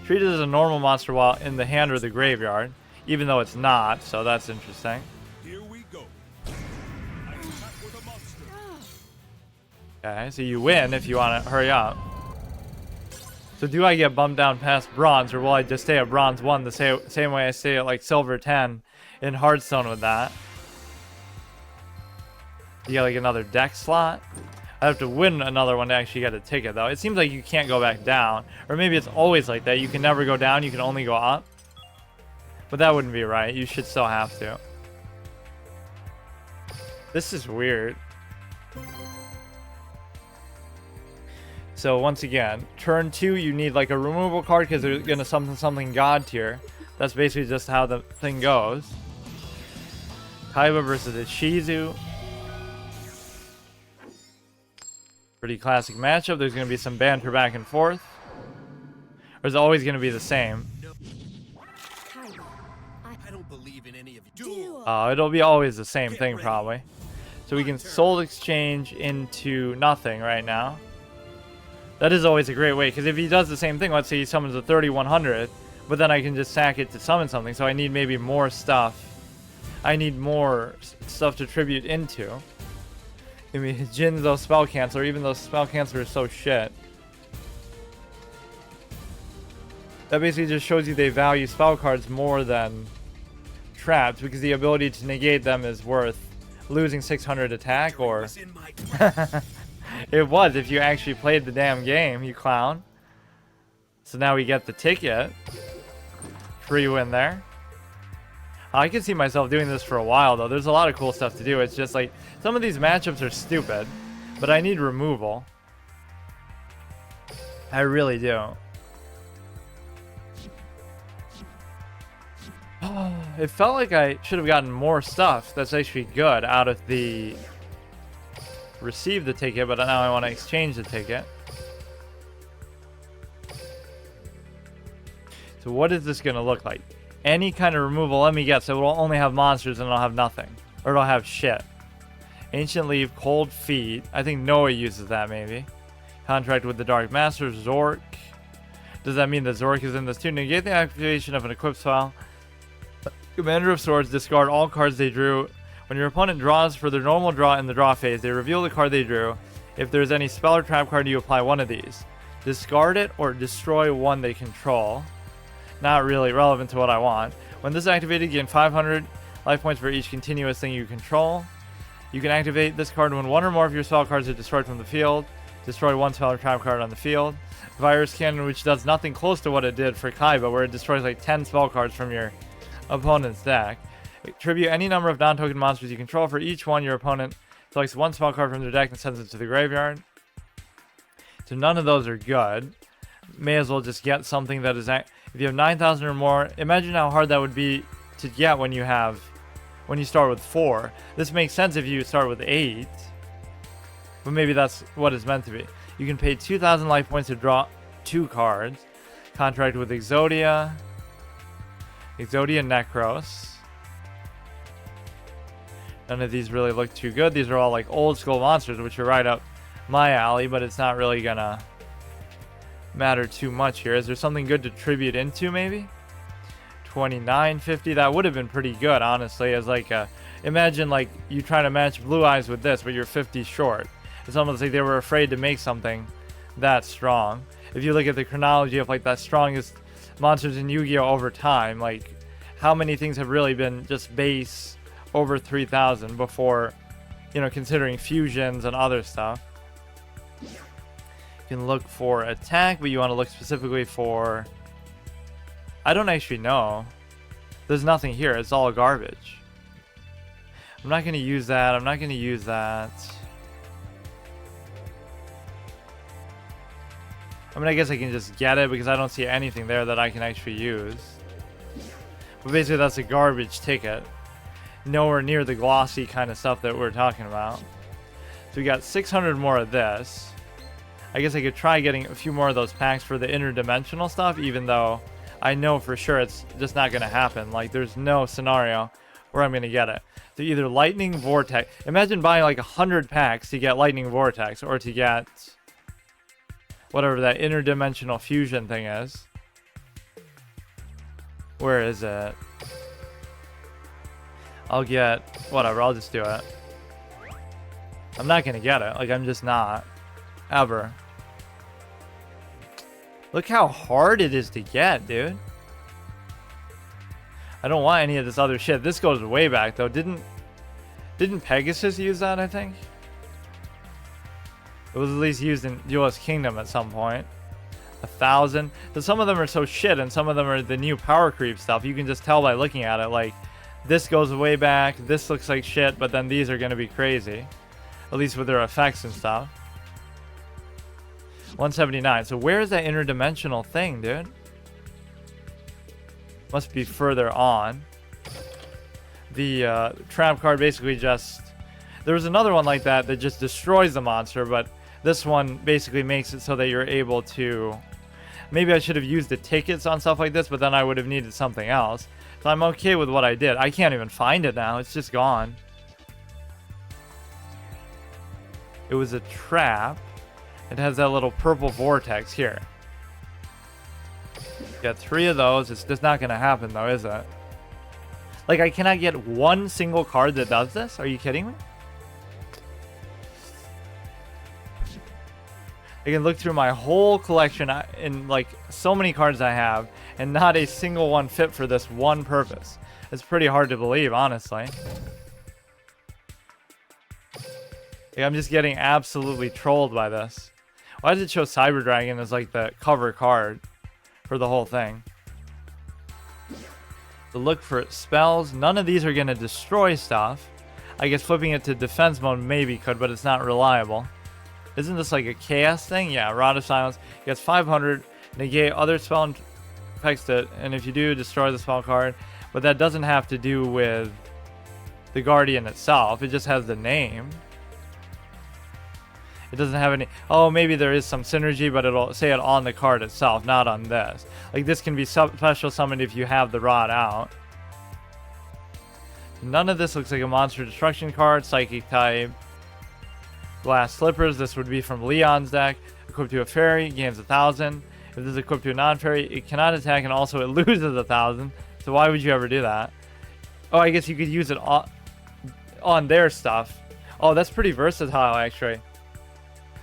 Treated as a normal monster while in the hand or the graveyard. Even though it's not, so that's interesting. Okay, so you win if you want to hurry up. So do I get bumped down past bronze, or will I just stay at bronze 1 the same way I stay at like silver 10 in Hearthstone with that? You get like another deck slot? I have to win another one to actually get a ticket though. It seems like you can't go back down. Or maybe it's always like that. You can never go down, you can only go up. But that wouldn't be right. You should still have to. This is weird. So once again, turn 2, you need like a removal card because they're going to summon something god tier. That's basically just how the thing goes. Kaiba versus Ishizu. Pretty classic matchup. There's going to be some banter back and forth. Or is it always going to be the same? I don't believe in any of you. It'll be always the same thing probably. So we can soul exchange into nothing right now. That is always a great way, because if he does the same thing, let's say he summons a 3100, but then I can just sack it to summon something, so I need maybe more stuff. I need more stuff to tribute into. I mean, Jinzo spell canceler, even though spell canceler is so shit. That basically just shows you they value spell cards more than traps, because the ability to negate them is worth losing 600 attack, or... It was, if you actually played the damn game, you clown. So now we get the ticket. Free win there. I can see myself doing this for a while, though. There's a lot of cool stuff to do. It's just like, some of these matchups are stupid, but I need removal. I really do. It felt like I should have gotten more stuff that's actually good out of the... receive the ticket, but now I want to exchange the ticket. So what is this going to look like? Any kind of removal, let me guess. So it'll only have monsters and it'll have nothing. Or it'll have shit. Ancient Leaf, Cold Feet. I think Noah uses that maybe. Contract with the Dark Master, Zork. Does that mean that Zork is in this too? Negate the activation of an equipped spell. Commander of Swords, discard all cards they drew. When your opponent draws for their normal draw in the draw phase, they reveal the card they drew. If there's any spell or trap card, you apply one of these. Discard it or destroy one they control. Not really relevant to what I want. When this is activated, gain 500 life points for each continuous thing you control. You can activate this card when one or more of your spell cards are destroyed from the field. Destroy one spell or trap card on the field. Virus Cannon, which does nothing close to what it did for Kaiba, where it destroys like 10 spell cards from your opponent's deck. Tribute any number of non-token monsters you control. For each one, your opponent selects one spell card from their deck and sends it to the graveyard. So none of those are good. May as well just get something that is... If If you have 9,000 or more, imagine how hard that would be to get when you start with 4. This makes sense if you start with 8. But maybe that's what it's meant to be. You can pay 2,000 life points to draw 2 cards. Contract with Exodia. Exodia Necros. None of these really look too good. These are all like old school monsters, which are right up my alley, but it's not really gonna matter too much here. Is there something good to tribute into maybe? 2950, that would have been pretty good, honestly, as like a, imagine like you trying to match Blue Eyes with this, but you're 50 short. It's almost like they were afraid to make something that strong. If you look at the chronology of like the strongest monsters in Yu-Gi-Oh over time, like how many things have really been just base over 3,000 before, you know, considering fusions and other stuff. You can look for attack, but you want to look specifically for, I don't actually know. There's nothing here. It's all garbage. I'm not going to use that. I'm not going to use that. I mean, I guess I can just get it because I don't see anything there that I can actually use. But basically, that's a garbage ticket. Nowhere near the glossy kind of stuff that we're talking about. So we got 600 more of this. I guess I could try getting a few more of those packs for the interdimensional stuff, even though I know for sure it's just not going to happen. Like, there's no scenario where I'm going to get it. So either Lightning Vortex. Imagine buying like 100 packs to get Lightning Vortex, or to get whatever that interdimensional fusion thing is. Where is it? I'll get whatever. I'll just do it. I'm not going to get it. Like, I'm just not. Ever. Look how hard it is to get, dude. I don't want any of this other shit. This goes way back, though. Didn't Pegasus use that, I think? It was at least used in Duelist Kingdom at some point. 1,000. But some of them are so shit, and some of them are the new power creep stuff. You can just tell by looking at it. Like, this goes way back. This looks like shit, but then these are going to be crazy. At least with their effects and stuff. 179. So where is that interdimensional thing, dude? Must be further on. The trap card basically just... There was another one like that that just destroys the monster, but this one basically makes it so that you're able to... Maybe I should have used the tickets on stuff like this, but then I would have needed something else. So I'm okay with what I did. I can't even find it now. It's just gone. It was a trap. It has that little purple vortex here. Got 3 of those. It's just not going to happen, though, is it? Like, I cannot get one single card that does this? Are you kidding me? I can look through my whole collection in, like, so many cards I have, and not a single one fit for this one purpose. It's pretty hard to believe, honestly. Like, I'm just getting absolutely trolled by this. Why does it show Cyber Dragon as like the cover card for the whole thing? To look for spells. None of these are going to destroy stuff. I guess flipping it to defense mode maybe could, but it's not reliable. Isn't this like a chaos thing? Yeah, Rod of Silence gets 500. Negate other spell effects to, and if you do, destroy the spell card. But that doesn't have to do with the Guardian itself. It just has the name. It doesn't have any... Oh, maybe there is some synergy, but it'll say it on the card itself, not on this. Like, this can be special summoned if you have the rod out. None of this looks like a monster destruction card. Psychic type. Glass Slippers. This would be from Leon's deck. Equipped to a fairy. Gains 1,000. If this is equipped to a non-fairy, it cannot attack, and also it loses 1,000. So why would you ever do that? Oh, I guess you could use it on their stuff. Oh, that's pretty versatile, actually.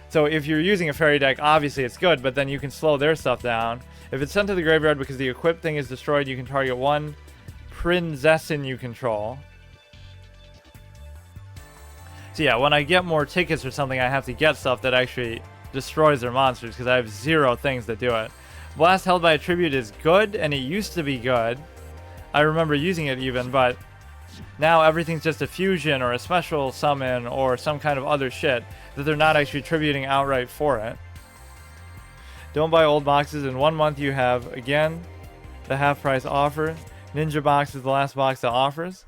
So if you're using a fairy deck, obviously it's good, but then you can slow their stuff down. If it's sent to the graveyard because the equipped thing is destroyed, you can target one princessin you control. So yeah, when I get more tickets or something, I have to get stuff that actually destroys their monsters because I have 0 things that do it. Blast held by a tribute is good, and it used to be good. I remember using it even, but now everything's just a fusion or a special summon or some kind of other shit that they're not actually tributing outright for it. Don't buy old boxes. In 1 month you have, again, The half price offer. Ninja box is the last box that offers.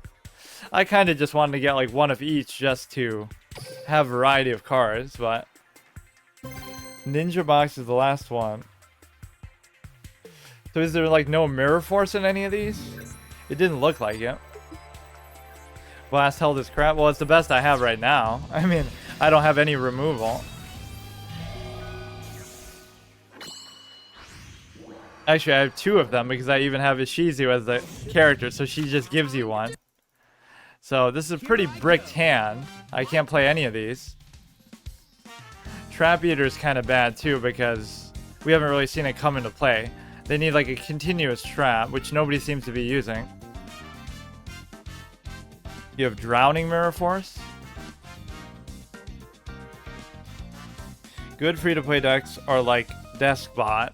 I kind of just wanted to get like one of each just to have variety of cards, but Ninja box is the last one. So is there like no mirror force in any of these? It didn't look like it. Blast held is crap. Well, it's the best I have right now. I mean, I don't have any removal. Actually, I have 2 of them because I even have Ishizu as the character, so she just gives you one. So this is a pretty bricked hand. I can't play any of these. Trap Eater is kind of bad too because we haven't really seen it come into play. They need like a continuous trap, which nobody seems to be using. You have Drowning Mirror Force. Good free-to-play decks are like Deskbot.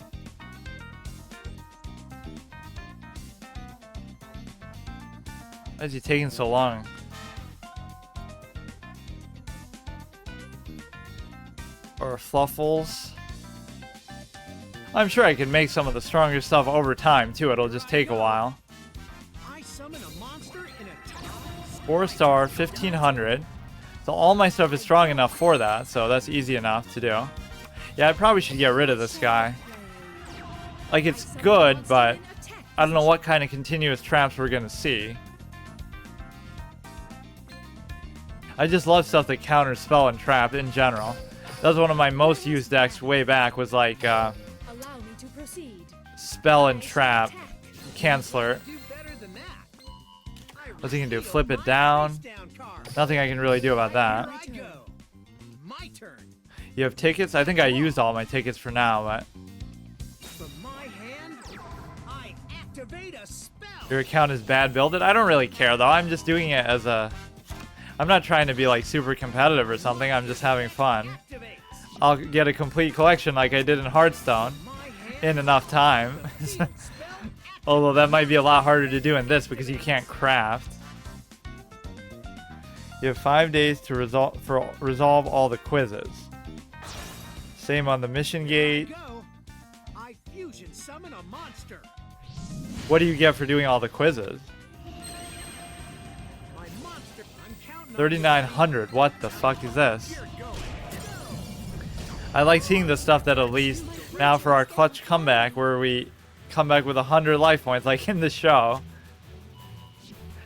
Why is he taking so long? Or Fluffles. I'm sure I can make some of the stronger stuff over time too. It'll just take a while. 4-star, 1500. So all my stuff is strong enough for that, so that's easy enough to do. Yeah, I probably should get rid of this guy. Like, it's good, but I don't know what kind of continuous traps we're gonna see. I just love stuff that counters spell and trap in general. That was one of my most used decks way back, was like spell and trap canceller. What's he gonna do? Flip it down? Nothing I can really do about that. You have tickets? I think I used all my tickets for now, but your account is bad builded? I don't really care though. I'm just doing it as a... I'm not trying to be like super competitive or something. I'm just having fun. I'll get a complete collection like I did in Hearthstone in enough time. Although that might be a lot harder to do in this because you can't craft. You have 5 days to resolve all the quizzes. Same on the mission gate. What do you get for doing all the quizzes? 3,900. What the fuck is this? I like seeing the stuff that at least now for our clutch comeback where we come back with 100 life points like in the show.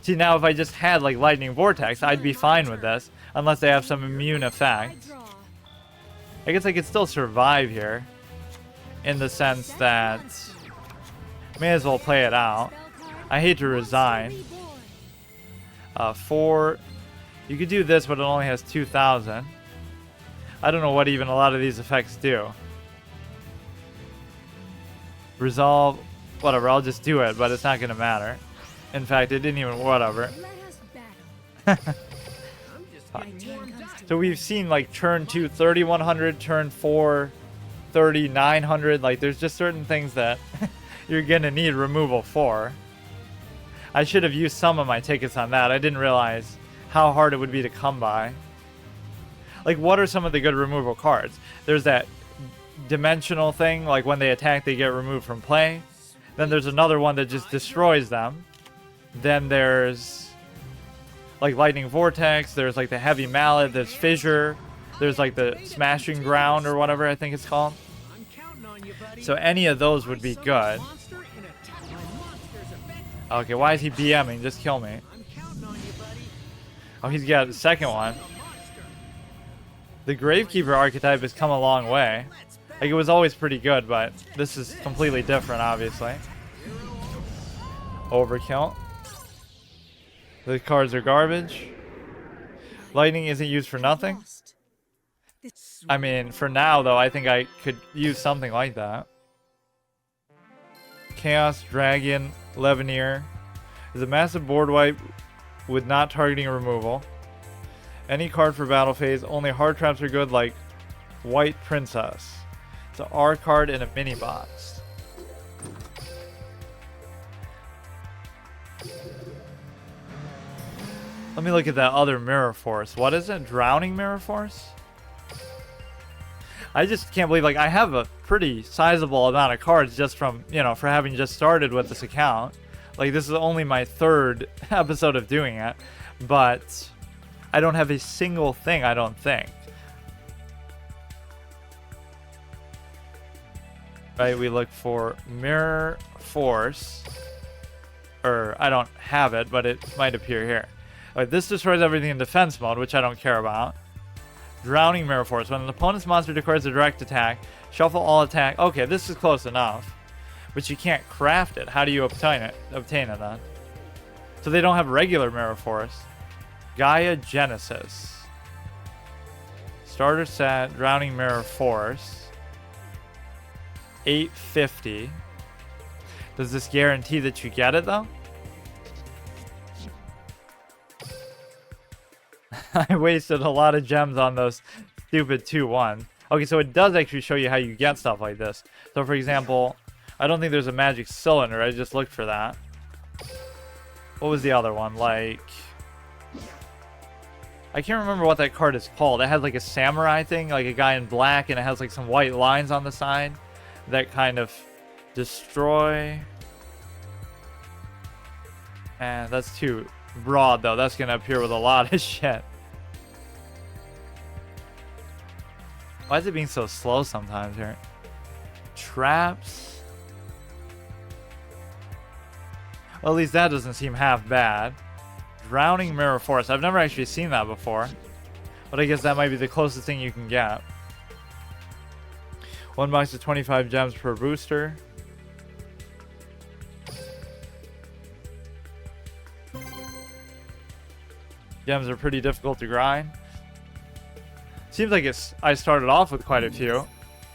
See, now if I just had like Lightning Vortex, I'd be fine with this unless they have some immune effect. I guess I could still survive here in the sense that may as well play it out. I hate to resign. 4. You could do this, but it only has 2,000. I don't know what even a lot of these effects do. Resolve, whatever, I'll just do it, but it's not going to matter. In fact, it didn't even, whatever. So we've seen like turn 2, 3,100, turn 4, 3,900. Like there's just certain things that you're going to need removal for. I should have used some of my tickets on that. I didn't realize how hard it would be to come by. Like, what are some of the good removal cards? There's that dimensional thing, like when they attack they get removed from play. Then there's another one that just destroys them. Then there's like Lightning Vortex, there's like the Heavy Mallet, there's Fissure, there's like the Smashing Ground or whatever I think it's called. So any of those would be good. Okay, why is he BMing? Just kill me. Oh, he's got the second one. The Gravekeeper archetype has come a long way. Like, it was always pretty good, but this is completely different, obviously. Overkill. The cards are garbage. Lightning isn't used for nothing. I mean, for now, though, I think I could use something like that. Chaos Dragon Leveneer is a massive board wipe with not targeting removal. Any card for battle phase, only hard traps are good, like White Princess. It's an R card in a mini box. Let me look at that other Mirror Force. What is it? Drowning Mirror Force? I just can't believe, like, I have a pretty sizable amount of cards just from, you know, for having just started with this account. Like, this is only my 3rd episode of doing it, but I don't have a single thing, I don't think. Right, we look for Mirror Force, or I don't have it, but it might appear here. Right, this destroys everything in defense mode, which I don't care about. Drowning Mirror Force. When an opponent's monster declares a direct attack, shuffle all attack. Okay, this is close enough, but you can't craft it. How do you obtain it then? So they don't have regular Mirror Force. Gaia Genesis. Starter set, Drowning Mirror Force. 850. Does this guarantee that you get it though? I wasted a lot of gems on those stupid 2-1. Okay, so it does actually show you how you get stuff like this. So for example, I don't think there's a magic cylinder. I just looked for that. What was the other one? Like, I can't remember what that card is called. It has like a samurai thing, like a guy in black, and it has like some white lines on the side that kind of destroy. And that's too broad though. That's gonna appear with a lot of shit. Why is it being so slow sometimes here? Traps. Well, at least that doesn't seem half bad. Drowning Mirror Force. I've never actually seen that before, but I guess that might be the closest thing you can get. 1 box of 25 gems per booster. Gems are pretty difficult to grind. Seems like I started off with quite a few.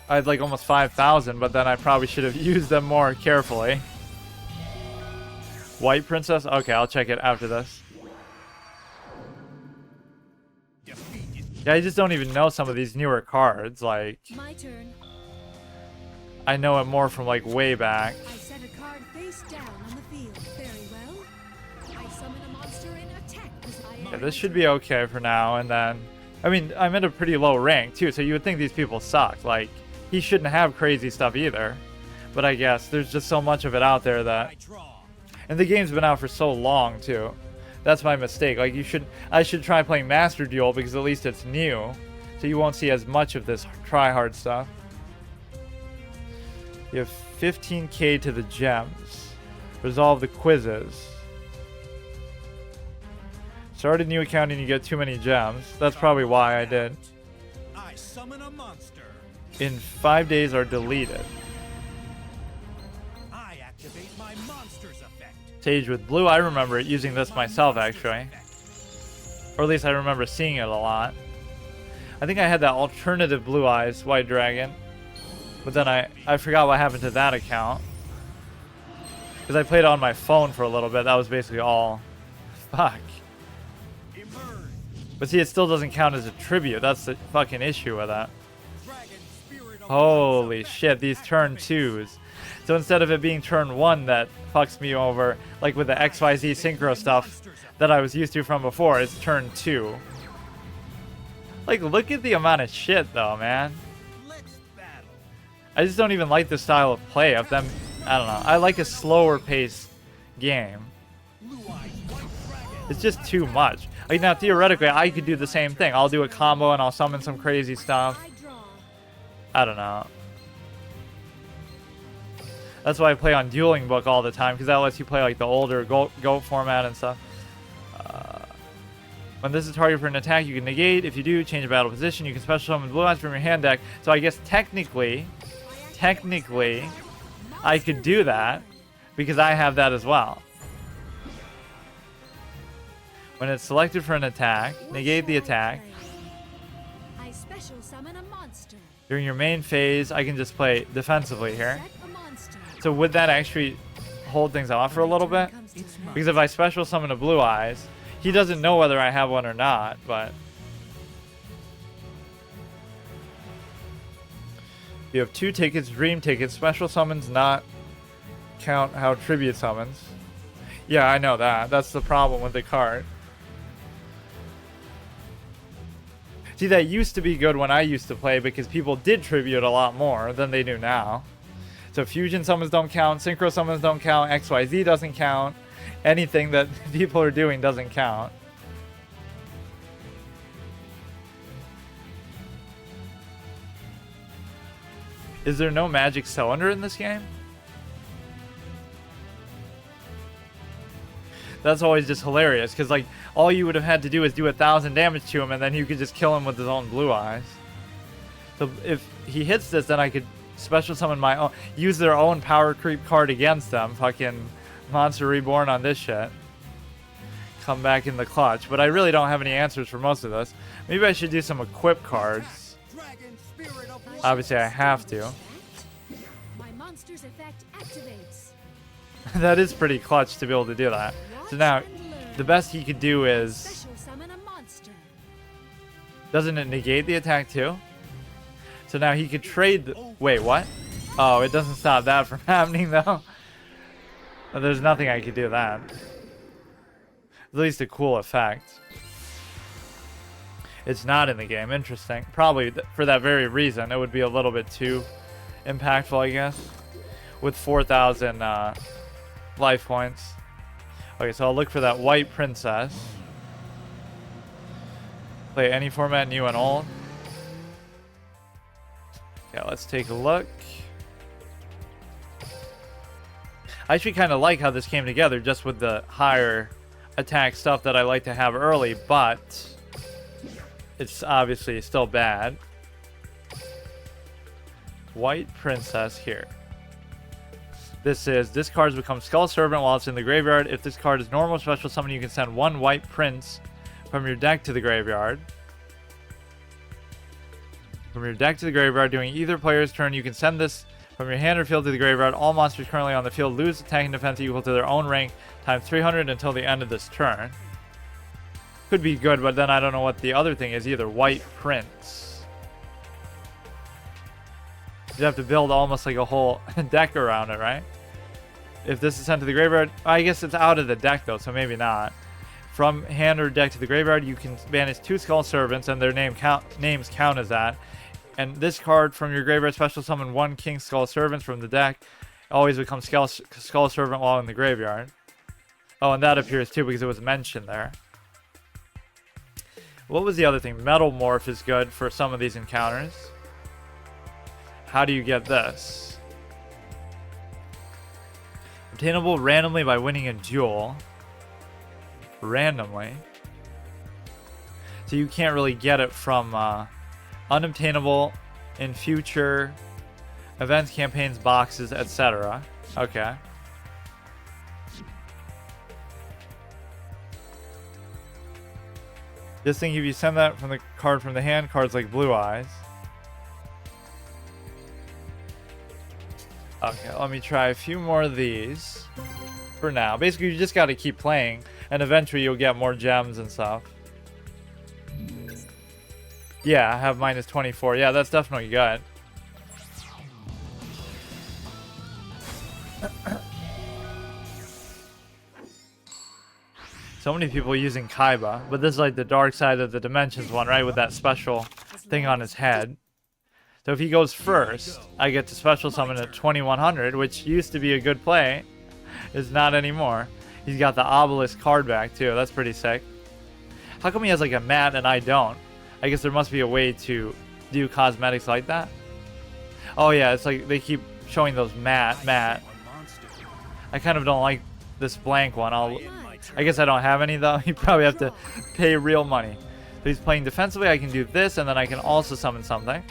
I had like almost 5,000, but then I probably should have used them more carefully. White Princess? Okay, I'll check it after this. Yeah, I just don't even know some of these newer cards. Like, My turn. I know it more from like way back. I set a card face down on the field. Very well. I summon a monster in attack. Yeah, this should be okay for now, and then... I mean, I'm at a pretty low rank, too, so you would think these people suck. Like, he shouldn't have crazy stuff either. But I guess there's just so much of it out there that... And the game's been out for so long, too. That's my mistake. Like, I should try playing Master Duel, because at least it's new. So you won't see as much of this try-hard stuff. You have 15k to the gems. Resolve the quizzes. Start a new account and you get too many gems. That's probably why I did. I summon a monster. In 5 days are deleted. I activate my monster's effect. Sage with blue. I remember using this myself actually. Or at least I remember seeing it a lot. I think I had that alternative Blue Eyes White Dragon. But then I forgot what happened to that account. Because I played it on my phone for a little bit. That was basically all. Fuck. But see, it still doesn't count as a tribute. That's the fucking issue with that. Holy shit, these turn 2s. So instead of it being turn 1 that fucks me over, like with the XYZ synchro stuff that I was used to from before, it's turn 2. Like, look at the amount of shit though, man. I just don't even like the style of play of them. I don't know. I like a slower paced game. It's just too much. Like, now theoretically I could do the same thing. I'll do a combo and I'll summon some crazy stuff. I don't know. That's why I play on Dueling Book all the time, because that lets you play like the older GOAT format and stuff. When this is targeted for an attack, you can negate. If you do, change the battle position. You can special summon Blue Eyes from your hand deck. So I guess technically, I could do that because I have that as well. When it's selected for an attack, negate the attack. I special summon a monster. During your main phase, I can just play defensively here. So would that actually hold things off for a little bit? Because if I special summon a Blue Eyes, he doesn't know whether I have one or not, but... You have 2 tickets, Dream tickets. Special summons not count how tribute summons. Yeah, I know that. That's the problem with the card. See, that used to be good when I used to play because people did tribute a lot more than they do now. So fusion summons don't count, synchro summons don't count, XYZ doesn't count. Anything that people are doing doesn't count. Is there no magic cylinder in this game? That's always just hilarious, because like all you would have had to do is do 1,000 damage to him, and then you could just kill him with his own blue eyes. So if he hits this, then I could special summon my own, use their own power creep card against them. Fucking Monster Reborn on this shit. Come back in the clutch, but I really don't have any answers for most of this. Maybe I should do some equip cards. Obviously, I have to. My monster's effect activates. That is pretty clutch to be able to do that. So now, the best he could do is... Special summon a monster. Doesn't it negate the attack too? So now he could trade the... Wait, what? Oh, it doesn't stop that from happening though. There's nothing I could do that. At least a cool effect. It's not in the game. Interesting. Probably for that very reason. It would be a little bit too impactful, I guess. With 4,000 life points. Okay, so I'll look for that white princess. Play any format, new and old. Okay, let's take a look. I actually kind of like how this came together, just with the higher attack stuff that I like to have early, but it's obviously still bad. White princess here. This card becomes Skull Servant while it's in the graveyard. If this card is normal special summon, you can send one white prince from your deck to the graveyard. From your deck to the graveyard, during either player's turn, you can send this from your hand or field to the graveyard. All monsters currently on the field lose attack and defense equal to their own rank times 300 until the end of this turn. Could be good, but then I don't know what the other thing is either. White prince. You'd have to build almost like a whole deck around it, right? If this is sent to the graveyard, I guess it's out of the deck though, so maybe not. From hand or deck to the graveyard, you can banish 2 Skull Servants, and their names count as that. And this card from your graveyard special summon 1 King Skull Servants from the deck. Always becomes Skull Servant while in the graveyard. Oh, and that appears too because it was mentioned there. What was the other thing? Metal Morph is good for some of these encounters. How do you get this? Obtainable randomly by winning a duel. Randomly. So you can't really get it from unobtainable in future events, campaigns, boxes, etc. Okay. This thing, if you send that from the card from the hand, cards like Blue Eyes. Okay, let me try a few more of these for now. Basically, you just got to keep playing, and eventually you'll get more gems and stuff. Yeah, I have minus 24. Yeah, that's definitely good. So many people using Kaiba, but this is like the dark side of the dimensions one, right? With that special thing on his head. So if he goes first, I get to special summon at 2100, which used to be a good play. Is not anymore. He's got the obelisk card back too. That's pretty sick. How come he has like a mat and I don't? I guess there must be a way to do cosmetics like that. Oh yeah, it's like they keep showing those mat. I kind of don't like this blank one. I guess I don't have any though. You probably have to pay real money. So he's playing defensively. I can do this, and then I can also summon something.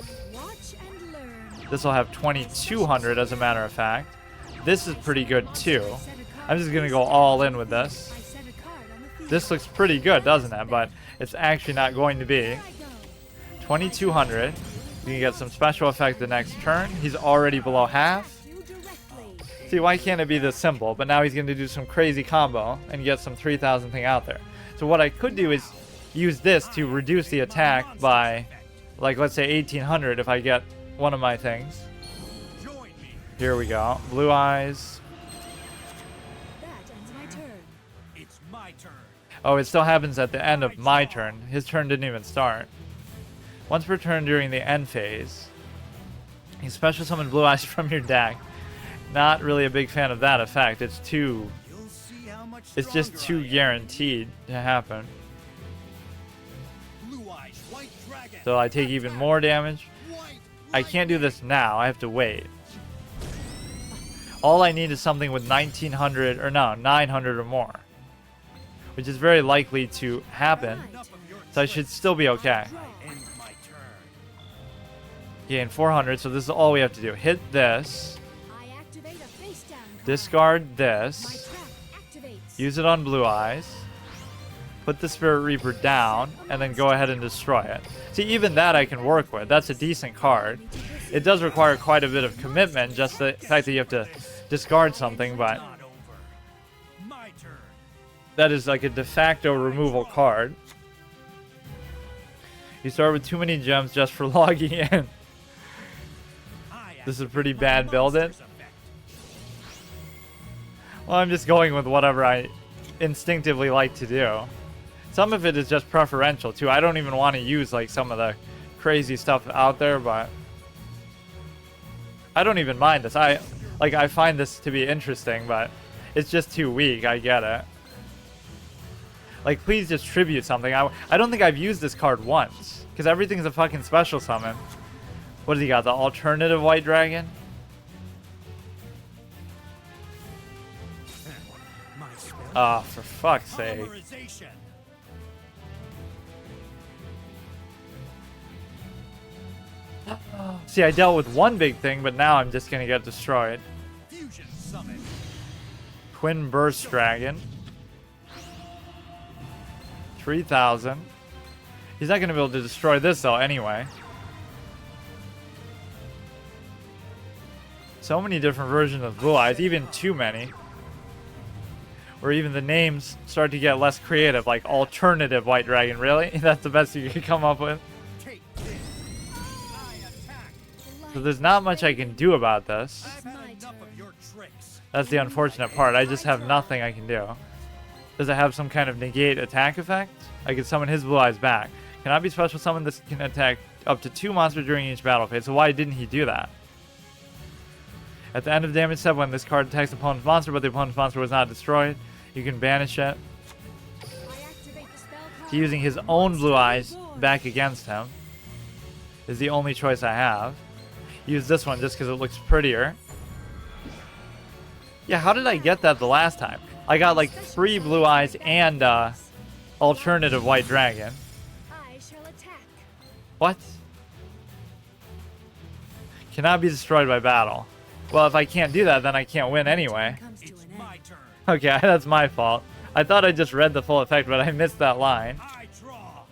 This will have 2200 as a matter of fact. This is pretty good too. I'm just gonna go all in with this. This looks pretty good, doesn't it? But it's actually not going to be. 2200. You can get some special effect the next turn. He's already below half. See, why can't it be this simple? But now he's going to do some crazy combo and get some 3000 thing out there. So what I could do is use this to reduce the attack by, like, let's say 1800 if I get one of my things. Here we go. Blue Eyes. That ends my turn. It's my turn. Oh, it still happens at the end of my turn. His turn didn't even start. Once per turn during the end phase, you special summon Blue Eyes from your deck. Not really a big fan of that effect. It's too... You'll see how much It's just stronger too I am. guaranteed to happen. Blue Eyes, White Dragon. So I take even more damage. White I can't do this now. I have to wait. All I need is something with 1900 or no, 900 or more, which is very likely to happen. Enough of your So I should still be okay. I end my turn. Gain 400. So this is all we have to do. Hit this. I activate a face down card. Discard My this. trap activates. Use it on Blue Eyes. Put the Spirit Reaper down, and then go ahead and destroy it. See, even that I can work with. That's a decent card. It does require quite a bit of commitment, just the fact that you have to discard something, but Not over. My turn. that is like a de facto removal card. You start with too many gems just for logging in. I This is a activate pretty my bad build-in. monster's effect. Well, I'm just going with whatever I instinctively like to do. Some of it is just preferential too. I don't even want to use like some of the crazy stuff out there, but I don't even mind this. I find this to be interesting, but it's just too weak. I get it. Like, please just tribute something. I don't think I've used this card once, because everything's a fucking special summon. What does he got? The alternative White Dragon? My spell. Ah, for fuck's sake. Polymerization. See, I dealt with one big thing, but now I'm just gonna get destroyed. Fusion summon. Twin Burst Dragon. 3,000. He's not gonna be able to destroy this though anyway. So many different versions of Blue Eyes, even too many. Or even the names start to get less creative, like Alternative White Dragon. Really? That's the best you could come up with? Take this. I attack. So there's not much I can do about this. I've had enough of your tricks. That's the unfortunate part. I just have nothing I can do. Does it have some kind of negate attack effect? I can summon his Blue Eyes back. Cannot be special summoned. This can attack up to 2 monsters during each battle phase. So why didn't he do that? At the end of damage step, when this card attacks the opponent's monster, but the opponent's monster was not destroyed, you can banish it. I activate the spell card. Using his own Blue Eyes back against him is the only choice I have. Use this one just because it looks prettier. Yeah, how did I get that the last time? I got like 3 Blue Eyes and alternative White Dragon. I shall attack. What? Cannot be destroyed by battle. Well, if I can't do that, then I can't win anyway. Comes to It's an my end. turn. Okay, that's my fault. I thought I just read the full effect, but I missed that line. I draw.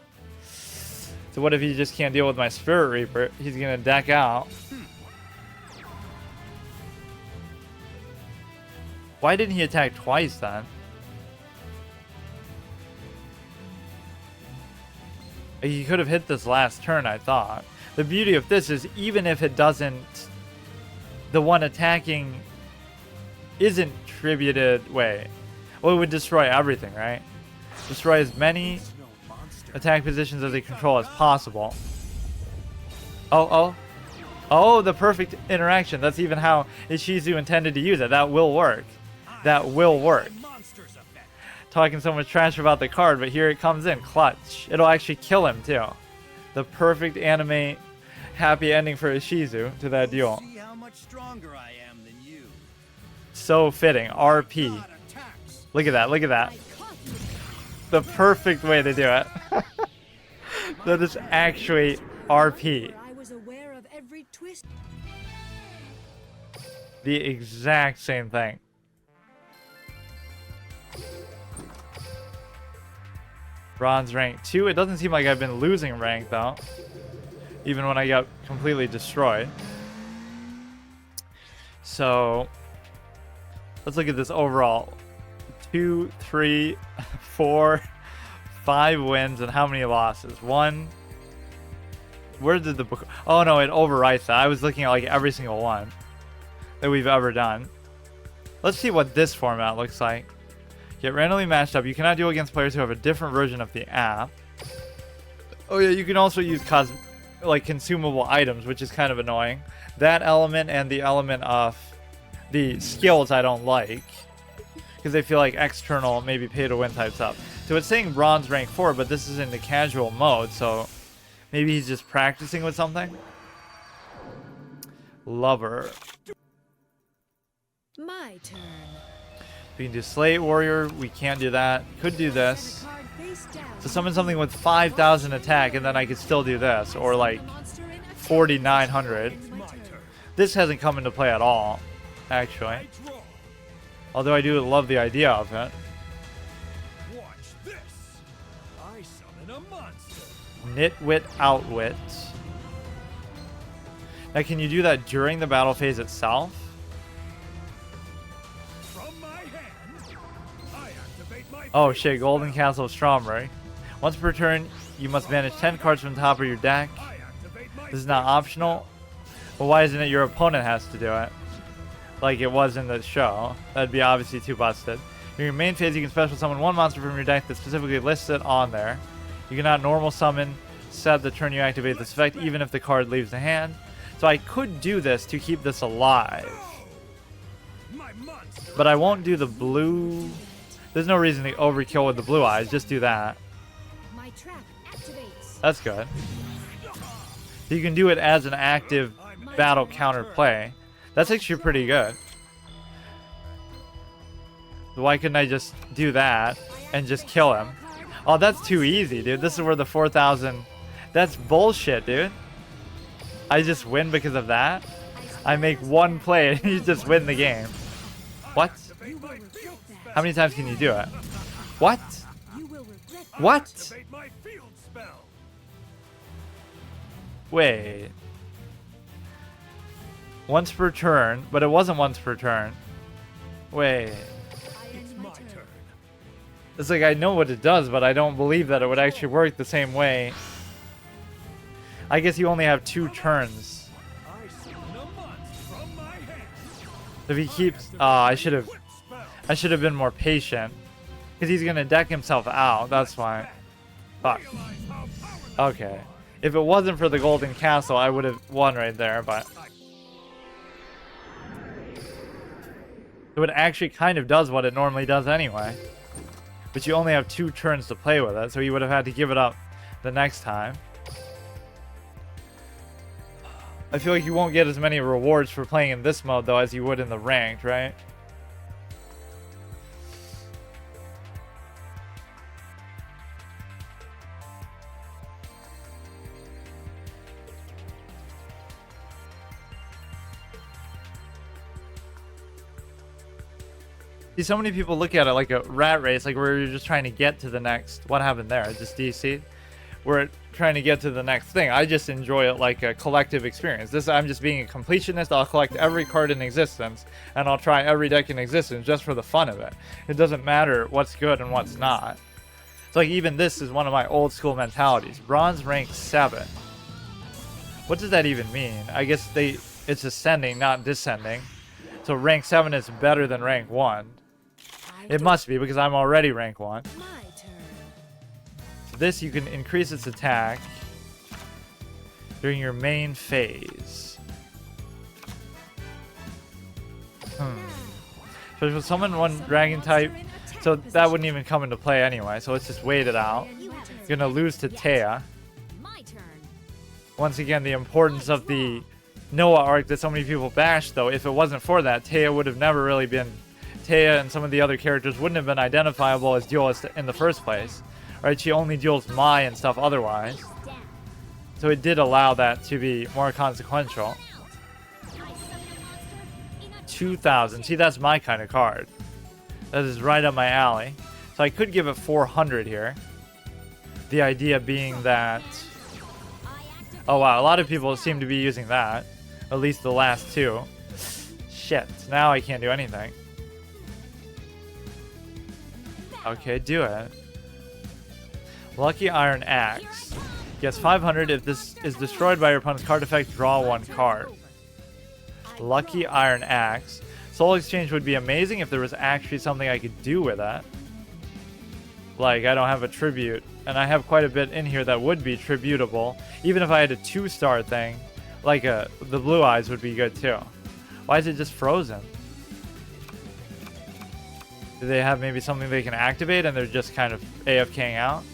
So what if he just can't deal with my Spirit Reaper? He's gonna deck out. Why didn't he attack twice then? He could have hit this last turn, I thought. The beauty of this is even if it doesn't... The one attacking isn't tributed... Wait. Well, it would destroy everything, right? Destroy as many No monster. attack positions as they control as possible. Oh, the perfect interaction. That's even how Ishizu intended to use it. That will work. That will work. My monster's effect. Talking so much trash about the card, but here it comes in clutch. It'll actually kill him too. The perfect anime happy ending for Ishizu to that duel. See how much stronger I am than you. So fitting. RP. God attacks. Look at that. Look at that. I caught you. The perfect way to do it. That is actually RP. I was aware of every twist. The exact same thing. Bronze rank 2. It doesn't seem like I've been losing rank though. Even when I got completely destroyed. So let's look at this overall. 2, 3, 4, 5 wins and how many losses? 1. Where did the book? Oh no, it overwrites that. I was looking at like every single one that we've ever done. Let's see what this format looks like. Get randomly matched up. You cannot duel against players who have a different version of the app. Oh yeah, you can also use like consumable items, which is kind of annoying. That element and the element of the skills I don't like, because they feel like external, maybe pay to win type stuff. So it's saying bronze rank 4, but this is in the casual mode, so maybe he's just practicing with something. Lover. My turn. We can do Slate Warrior. We can't do that. Could do this. Card face down. So summon something with 5,000 attack, and then I could still do this, or like 4,900. It's my turn. This hasn't come into play at all, actually. I draw. Although I do love the idea of it. Watch this. I summon a monster. Nitwit Outwit. Now, can you do that during the battle phase itself? From my hand, I activate my Oh field shit, Golden spell. Castle of Strawberry. Once per turn, you must manage 10 cards from the top of your deck. I activate my This is not field optional. Well, why isn't it your opponent has to do it? Like it was in the show. That'd be obviously too busted. In your main phase, you can special summon one monster from your deck that specifically lists it on there. You cannot normal summon set the turn you activate this effect, even if the card leaves the hand. So I could do this to keep this alive. spell. My monster. But I won't do the blue. There's no reason to overkill with the blue eyes. Just do that. My trap activates. That's good. You can do it as an active battle counter play. That's actually pretty good. Why couldn't I just do that and just kill him? Oh, that's too easy, dude. This is where the 4,000... That's bullshit, dude. I just win because of that? I make one play and you just win the game. What? Activate my field spell. How many times can you do it? What? You will regret What? Activate my field spell. Wait. Once per turn, but it wasn't once per turn. Wait. It's my turn. It's like I know what it does, but I don't believe that it would actually work the same way. I guess you only have 2 turns. I summon a monster from my hand. If he keeps... I should have been more patient. Because he's going to deck himself out, that's why. Fuck. Realize how powerless Okay. If it wasn't for the Golden Castle, I would have won right there, but... So it actually kind of does what it normally does anyway. But you only have 2 turns to play with it, so you would have had to give it up the next time. I feel like you won't get as many rewards for playing in this mode, though, as you would in the ranked, right? See, so many people look at it like a rat race, like where you're just trying to get to the next. What happened there? Just DC? We're trying to get to the next thing. I just enjoy it like a collective experience. I'm just being a completionist. I'll collect every card in existence, and I'll try every deck in existence just for the fun of it. It doesn't matter what's good and what's not. It's like even this is one of my old school mentalities. Bronze rank 7. What does that even mean? I guess it's ascending, not descending. So rank 7 is better than rank 1. It must be because I'm already rank 1. My turn. This, you can increase its attack during your main phase. So if summon one dragon type, so that wouldn't even come into play anyway, so let's just wait it out. You have You're gonna lose to Taya. my turn. Once again, the importance of the Noah arc that so many people bash, though. If it wasn't for that, Taya would have never really been... Taya and some of the other characters wouldn't have been identifiable as duelists in the first place. Right? She only duels Mai and stuff otherwise. So it did allow that to be more consequential. 2,000. See, that's my kind of card. That is right up my alley. So I could give it 400 here. The idea being that... Oh wow, a lot of people seem to be using that. At least the last 2. Shit, now I can't do anything. Okay, do it. Lucky Iron Axe. Gets 500 if this is destroyed by your opponent's card effect, draw 1 card. Lucky Iron Axe. Soul Exchange would be amazing if there was actually something I could do with that. Like, I don't have a tribute and I have quite a bit in here that would be tributable. Even if I had a 2-star thing, like the blue eyes would be good too. Why is it just frozen? Do they have maybe something they can activate and they're just kind of AFKing out?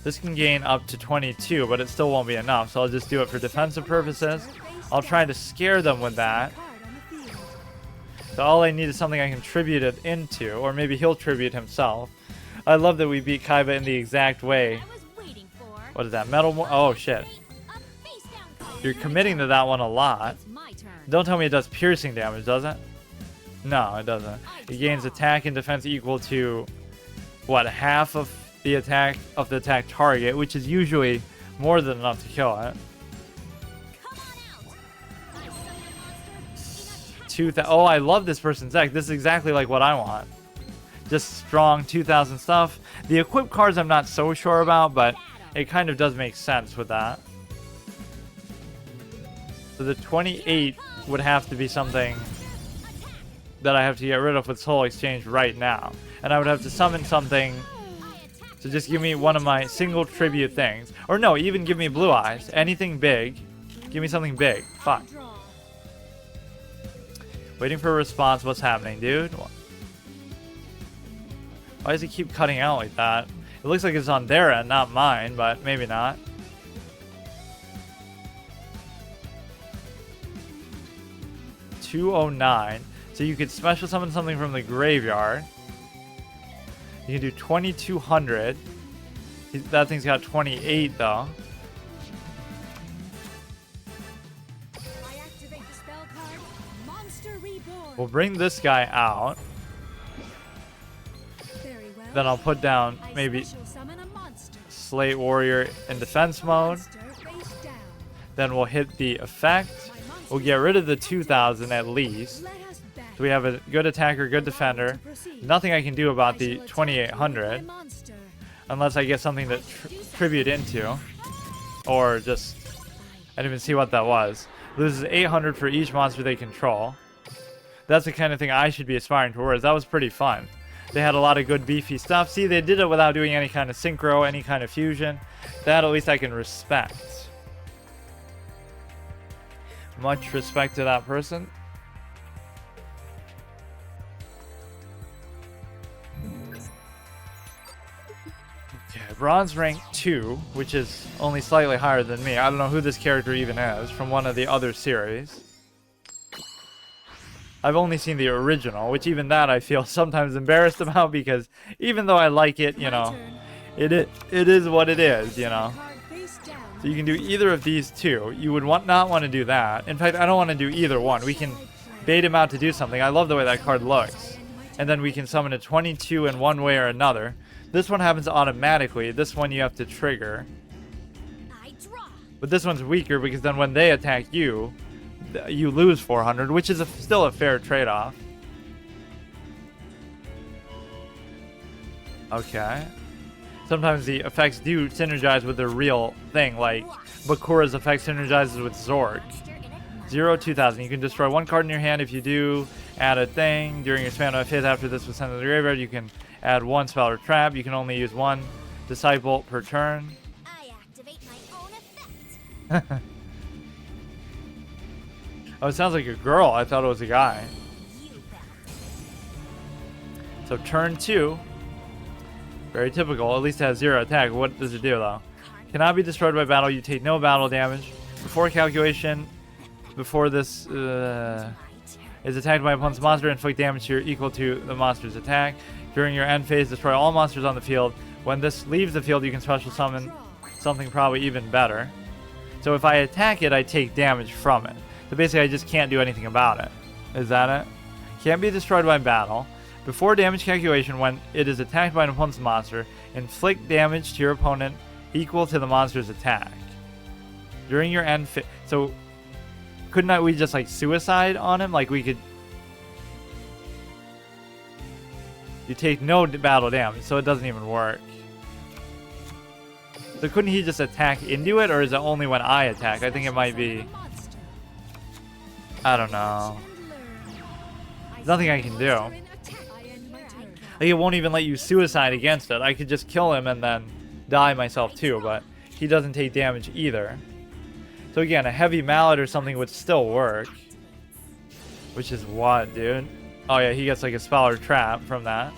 This can gain up to 22, but it still won't be enough, so I'll just do it for defensive purposes. I'll try to scare them with that. So all I need is something I can tribute it into, or maybe he'll tribute himself. I love that we beat Kaiba in the exact way. What is that? Metal? Oh, shit. You're committing to that one a lot. Don't tell me it does piercing damage, does it? No, it doesn't. It gains attack and defense equal to, what, half of the attack of the attack target, which is usually more than enough to kill it. Oh, I love this person's deck. This is exactly like what I want. Just strong 2000 stuff. The equip cards I'm not so sure about, but it kind of does make sense with that. So the 28 would have to be something that I have to get rid of with Soul Exchange right now. And I would have to summon something. So just give me one of my single tribute things. Or no, even give me blue eyes. Anything big. Give me something big. Fuck. Waiting for a response. What's happening, dude? Why does he keep cutting out like that? It looks like it's on their end, not mine, but maybe not. $209. So you could special summon something from the graveyard. You can do 2200. That thing's got 28 though. We'll bring this guy out. Then I'll put down maybe Slate Warrior in defense mode. Then we'll hit the effect. We'll get rid of the 2000 at least. So we have a good attacker, good defender. Nothing I can do about the 2800. Unless I get something to tribute into. Or just... I didn't even see what that was. Loses 800 for each monster they control. That's the kind of thing I should be aspiring towards. That was pretty fun. They had a lot of good beefy stuff. See, they did it without doing any kind of synchro, any kind of fusion. That at least I can respect. Much respect to that person. Okay, bronze rank 2, which is only slightly higher than me. I don't know who this character even is from one of the other series. I've only seen the original, which even that I feel sometimes embarrassed about because even though I like it, you know, it is what it is, you know. So you can do either of these two. You would not want to do that. In fact, I don't want to do either one. We can bait him out to do something. I love the way that card looks. And then we can summon a 22 in one way or another. This one happens automatically. This one you have to trigger. But this one's weaker because then when they attack you, you lose 400, which is still a fair trade-off. Okay. Sometimes the effects do synergize with the real thing, like Bakura's effect synergizes with Zorg. 0-2000. You can destroy one card in your hand. If you do, add a thing. During your span of phase after this was sent to the graveyard, you can add one spell or trap. You can only use one disciple per turn. I activate my own effect. Oh, it sounds like a girl. I thought it was a guy. So turn 2. Very typical. At least it has 0 attack. What does it do, though? Cannot be destroyed by battle. You take no battle damage. Before calculation, before this is attacked by opponent's monster, inflict damage equal to the monster's attack. During your end phase, destroy all monsters on the field. When this leaves the field, you can special summon something probably even better. So if I attack it, I take damage from it. So basically, I just can't do anything about it. Is that it? Can't be destroyed by battle. Before damage calculation, when it is attacked by an opponent's monster, inflict damage to your opponent equal to the monster's attack. During your end phase. So, couldn't we just like suicide on him? Like we could. You take no battle damage, so it doesn't even work. So couldn't he just attack into it, or is it only when I attack? I think it might be. I don't know. There's nothing I can do. Like, it won't even let you suicide against it. I could just kill him and then die myself too, but he doesn't take damage either. So again, a heavy mallet or something would still work. Which is what, dude? Oh yeah, he gets like a spell or trap from that.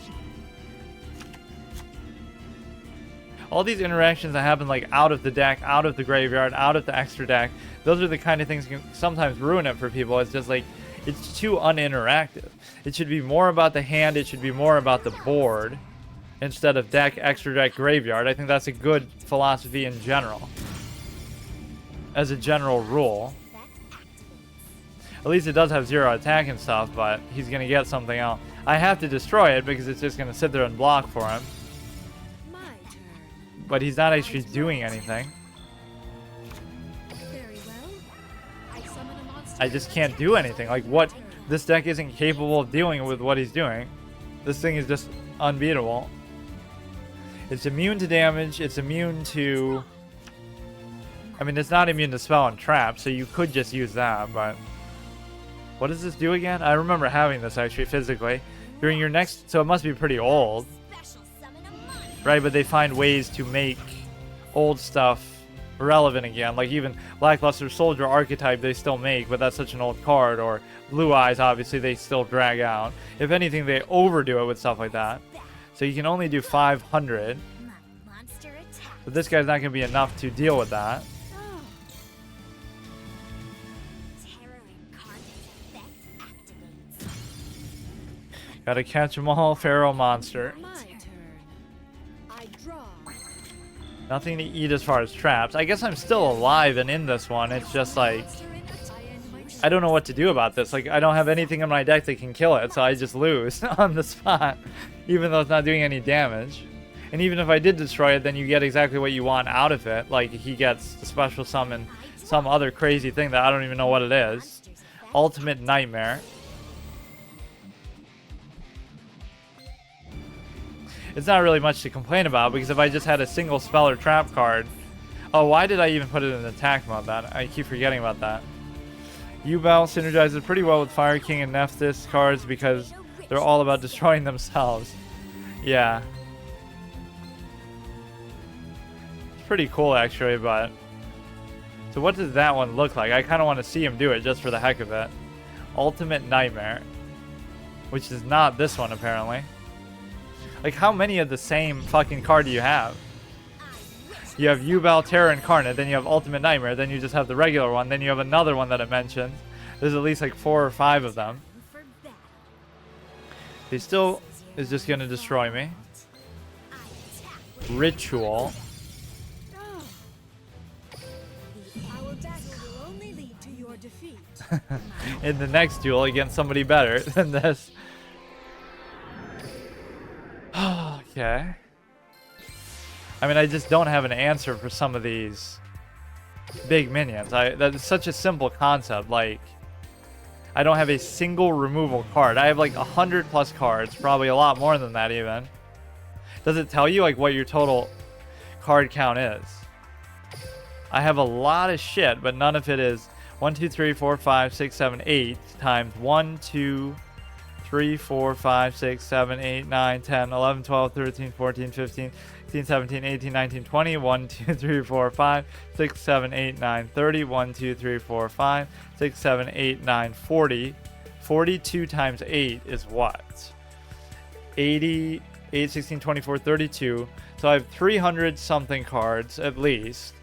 All these interactions that happen like out of the deck, out of the graveyard, out of the extra deck, those are the kind of things that can sometimes ruin it for people. It's just like, it's too uninteractive. It should be more about the hand, it should be more about the board, instead of deck, extra deck, graveyard. I think that's a good philosophy in general. As a general rule. At least it does have 0 attack and stuff, but he's going to get something else. I have to destroy it because it's just going to sit there and block for him. But he's not actually doing anything. I just can't do anything. Like, what? This deck isn't capable of dealing with what he's doing. This thing is just unbeatable. It's immune to damage. It's immune to... I mean, it's not immune to spell and trap, so you could just use that, but... What does this do again? I remember having this, actually, physically. During your next... So it must be pretty old. Right, but they find ways to make old stuff relevant again. Like, even Lackluster Soldier archetype they still make, but that's such an old card. Or Blue Eyes, obviously, they still drag out. If anything, they overdo it with stuff like that. So you can only do 500. But this guy's not going to be enough to deal with that. Gotta catch them all, Pharaoh Monster. Nothing to eat as far as traps. I guess I'm still alive and in this one. It's just like... I don't know what to do about this. Like, I don't have anything in my deck that can kill it, so I just lose on the spot. Even though it's not doing any damage. And even if I did destroy it, then you get exactly what you want out of it. Like, he gets the special summon some other crazy thing that I don't even know what it is. Ultimate Nightmare. It's not really much to complain about, because if I just had a single spell or trap card... Oh, why did I even put it in attack mode then? I keep forgetting about that. U-Bell synergizes pretty well with Fire King and Nephthys cards because they're all about destroying themselves. Yeah. It's pretty cool, actually, but... So what does that one look like? I kind of want to see him do it just for the heck of it. Ultimate Nightmare. Which is not this one, apparently. Like, how many of the same fucking card do you have? You have U-Bell, Terror Incarnate, then you have Ultimate Nightmare, then you just have the regular one, then you have another one that it mentions. There's at least like 4 or 5 of them. He still is just going to destroy me. Ritual. In the next duel against somebody better than this. Okay. I mean, I just don't have an answer for some of these big minions. That's such a simple concept. Like, I don't have a single removal card. I have like 100 plus cards, probably a lot more than that even. Does it tell you like what your total card count is? I have a lot of shit, but none of it is 1, 2, 3, 4, 5, 6, 7, 8 times 1, 2, 3, 4, 5, 6, 7, 8, 9, 10, 11, 12, 13, 14, 15, 16, 17, 18, 19, 20, 1, 2, 3, 4, 5, 6, 7, 8, 9, 30, 1, 2, 3, 4, 5, 6, 7, 8, 9, 40. 42 times 8 is what? 80, 8, 16, 24, 32. So I have 300 something cards at least.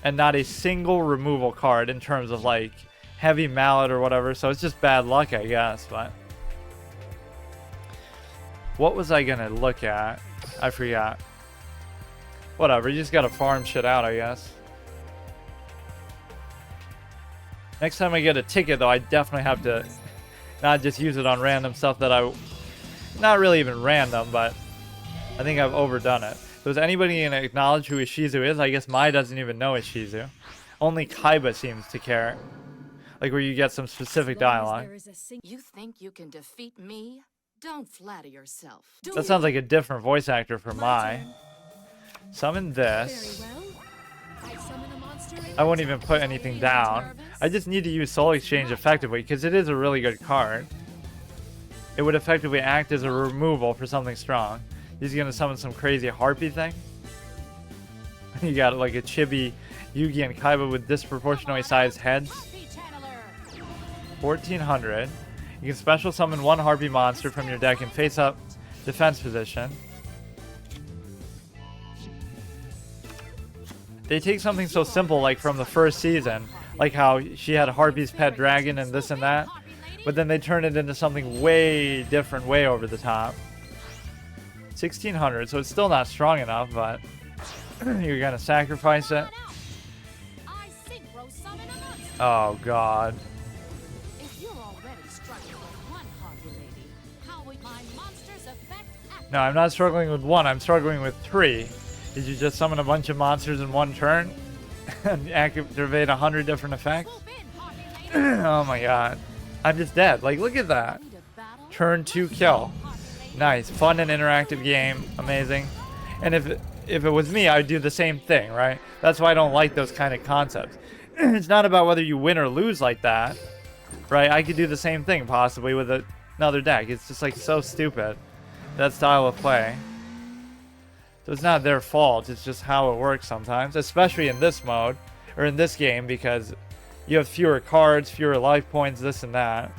And not a single removal card in terms of like heavy mallet or whatever. So it's just bad luck, I guess. But what was I gonna look at? I forgot. Whatever, you just gotta farm shit out, I guess. Next time I get a ticket, though, I definitely have to not just use it on random stuff that I... Not really even random, but I think I've overdone it. Does anybody gonna acknowledge who Ishizu is? I guess Mai doesn't even know Ishizu. Only Kaiba seems to care. Like where you get some specific dialogue. You think you can defeat me? Don't flatter yourself. That sounds like a different voice actor for Mai. Summon this. I won't even put anything down. I just need to use Soul Exchange effectively because it is a really good card. it would effectively act as a removal for something strong. He's gonna summon some crazy harpy thing. You got like a chibi Yugi and Kaiba with disproportionately sized heads. 1400. You can special summon one harpy monster from your deck in face up defense position. They take something so simple like from the first season, like how she had Harpy's pet dragon and this and that, but then they turn it into something way different, way over the top. 1600, so it's still not strong enough, but you're gonna sacrifice it. Oh god. No, I'm not struggling with one, I'm struggling with 3. Did you just summon a bunch of monsters in one turn and activate 100 different effects? Oh my god. I'm just dead. Like, look at that. Turn 2 kill. Nice. Fun and interactive game. Amazing. And if it was me, I'd do the same thing, right? That's why I don't like those kind of concepts. It's not about whether you win or lose like that, right? I could do the same thing possibly with another deck. It's just like so stupid, that style of play. So it's not their fault, it's just how it works sometimes, especially in this mode, or in this game, because you have fewer cards, fewer life points, this and that.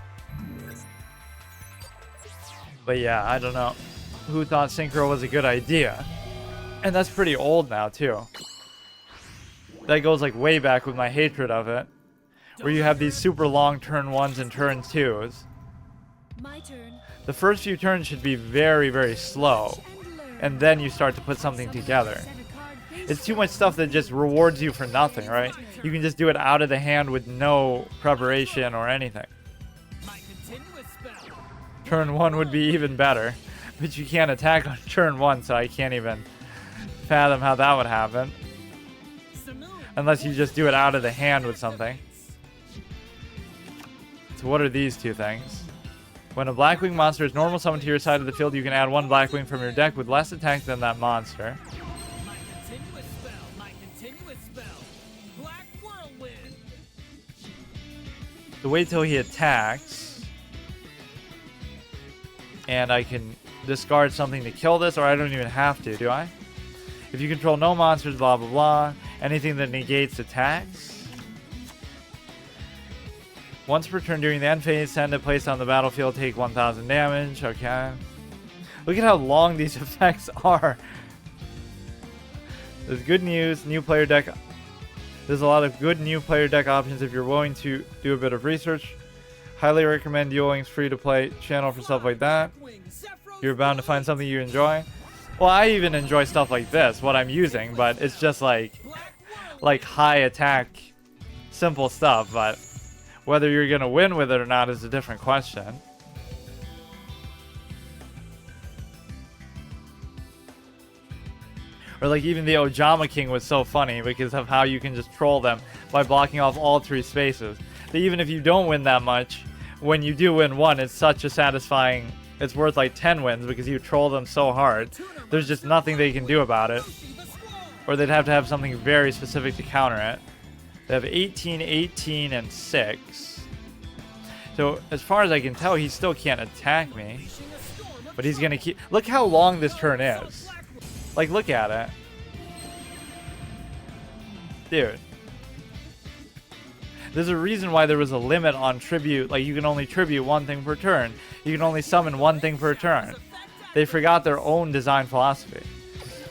But yeah, I don't know who thought Synchro was a good idea. And that's pretty old now, too. That goes like way back with my hatred of it, where you have these super long turn 1s and turn 2s. My turn. The first few turns should be very, very slow. And then you start to put something together. It's too much stuff that just rewards you for nothing, right? You can just do it out of the hand with no preparation or anything. Turn 1 would be even better, but you can't attack on turn 1, so I can't even fathom how that would happen. Unless you just do it out of the hand with something. So what are these two things? When a Blackwing monster is normal summoned to your side of the field, you can add one Blackwing from your deck with less attack than that monster. So wait till he attacks. And I can discard something to kill this, or I don't even have to, do I? If you control no monsters, blah blah blah. Anything that negates attacks. Once per turn during the end phase, send a place on the battlefield, take 1000 damage. Okay. Look at how long these effects are. There's good news, new player deck. There's a lot of good new player deck options if you're willing to do a bit of research. Highly recommend Duel Link's free-to-play channel for stuff like that. You're bound to find something you enjoy. Well, I even enjoy stuff like this, what I'm using, but it's just like high attack, simple stuff, but whether you're going to win with it or not is a different question. Or like even the Ojama King was so funny because of how you can just troll them by blocking off all 3 spaces. That even if you don't win that much, when you do win one, it's such a satisfying... It's worth like 10 wins because you troll them so hard. There's just nothing they can do about it. Or they'd have to have something very specific to counter it. They have 18, 18, and 6. So as far as I can tell, he still can't attack me. But he's going to keep... Look how long this turn is. Like, look at it. Dude. There's a reason why there was a limit on tribute. Like, you can only tribute one thing per turn. You can only summon one thing per turn. They forgot their own design philosophy.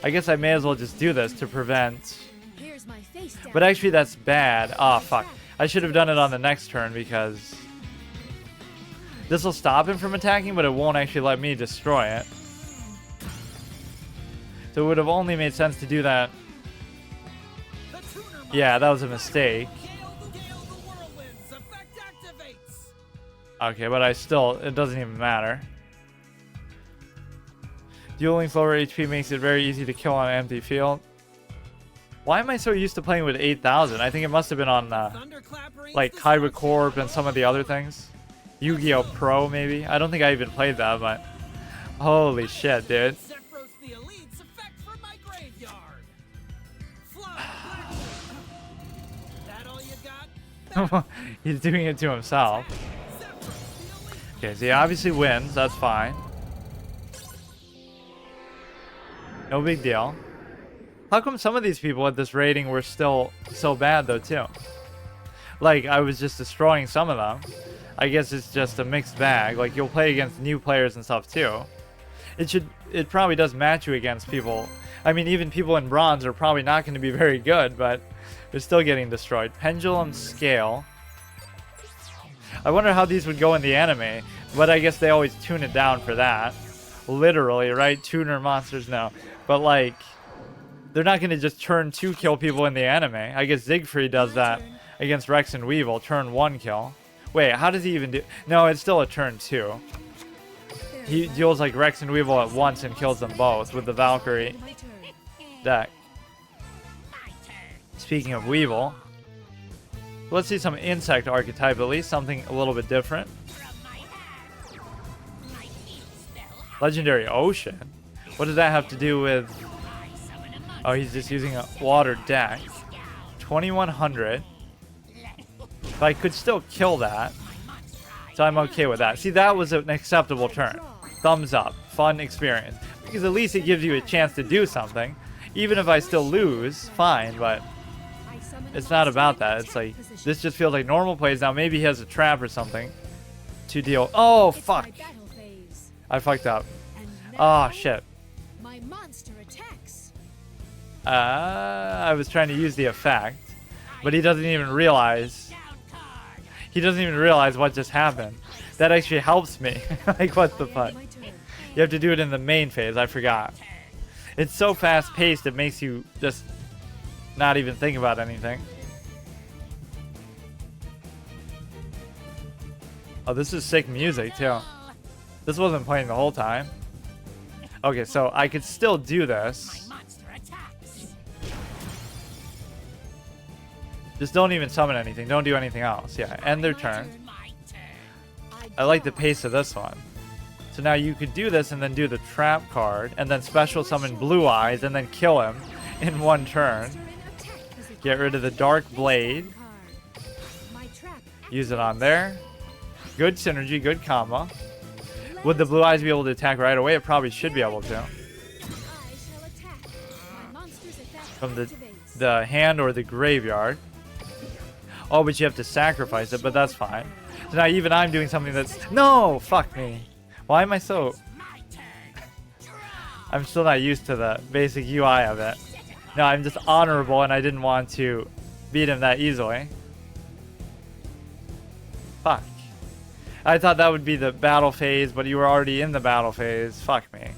I guess I may as well just do this to prevent... But actually, that's bad. Ah, fuck. I should have done it on the next turn because... This will stop him from attacking, but it won't actually let me destroy it. So it would have only made sense to do that. Yeah, that was a mistake. Okay, but it doesn't even matter. Dueling lower HP makes it very easy to kill on an empty field. Why am I so used to playing with 8,000? I think it must have been on like Kaiba Corp and some of the other things. Yu-Gi-Oh! Pro, maybe? I don't think I even played that, but... Holy shit, dude. He's doing it to himself. Okay, so he obviously wins. That's fine. No big deal. How come some of these people at this rating were still so bad, though, too? Like, I was just destroying some of them. I guess it's just a mixed bag. Like, you'll play against new players and stuff, too. It probably does match you against people. I mean, even people in bronze are probably not going to be very good, but they're still getting destroyed. Pendulum scale. I wonder how these would go in the anime, but I guess they always tune it down for that. Literally, right? Tuner monsters, no. But, like, they're not going to just turn 2 kill people in the anime. I guess Siegfried does that against Rex and Weevil. Turn 1 kill. Wait, how does he even do... No, it's still a turn 2. He deals like Rex and Weevil at once and kills them both with the Valkyrie deck. Speaking of Weevil, let's see some insect archetype at least. Something a little bit different. Legendary Ocean? What does that have to do with... Oh, he's just using a water deck. 2100. But I could still kill that. So I'm okay with that. See, that was an acceptable turn. Thumbs up. Fun experience. Because at least it gives you a chance to do something. Even if I still lose, fine, but it's not about that. It's like, this just feels like normal plays. Now maybe he has a trap or something to deal. Oh, fuck. I fucked up. Oh, shit. My monster attacks. I was trying to use the effect, but he doesn't even realize. He doesn't even realize what just happened. That actually helps me. Like, what the fuck? You have to do it in the main phase. I forgot. It's so fast-paced, it makes you just not even think about anything. Oh, this is sick music, too. This wasn't playing the whole time. Okay, so I could still do this. Just don't even summon anything. Don't do anything else. Yeah, end their turn. I like the pace of this one. So now you could do this and then do the trap card and then special summon Blue Eyes and then kill him in one turn. Get rid of the Dark Blade. Use it on there. Good synergy, good combo. Would the Blue Eyes be able to attack right away? It probably should be able to. From the hand or the graveyard. Oh, but you have to sacrifice it, but that's fine. So now even I'm doing something that's... No! Fuck me. Why am I so... I'm still not used to the basic UI of it. No, I'm just honorable and I didn't want to beat him that easily. Fuck. I thought that would be the battle phase, but you were already in the battle phase. Fuck me.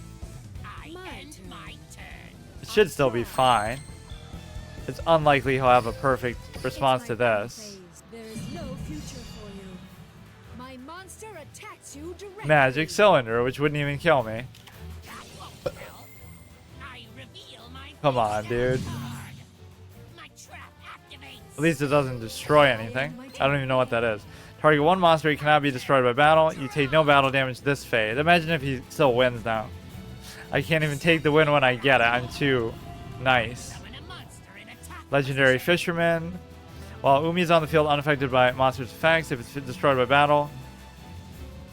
It should still be fine. It's unlikely he'll have a perfect response to this. Magic Cylinder, which wouldn't even kill me. Come on, dude. At least it doesn't destroy anything. I don't even know what that is. Target one monster, he cannot be destroyed by battle. You take no battle damage this phase. Imagine if he still wins now. I can't even take the win when I get it. I'm too nice. Legendary Fisherman. While Umi is on the field unaffected by monster's effects, if it's destroyed by battle,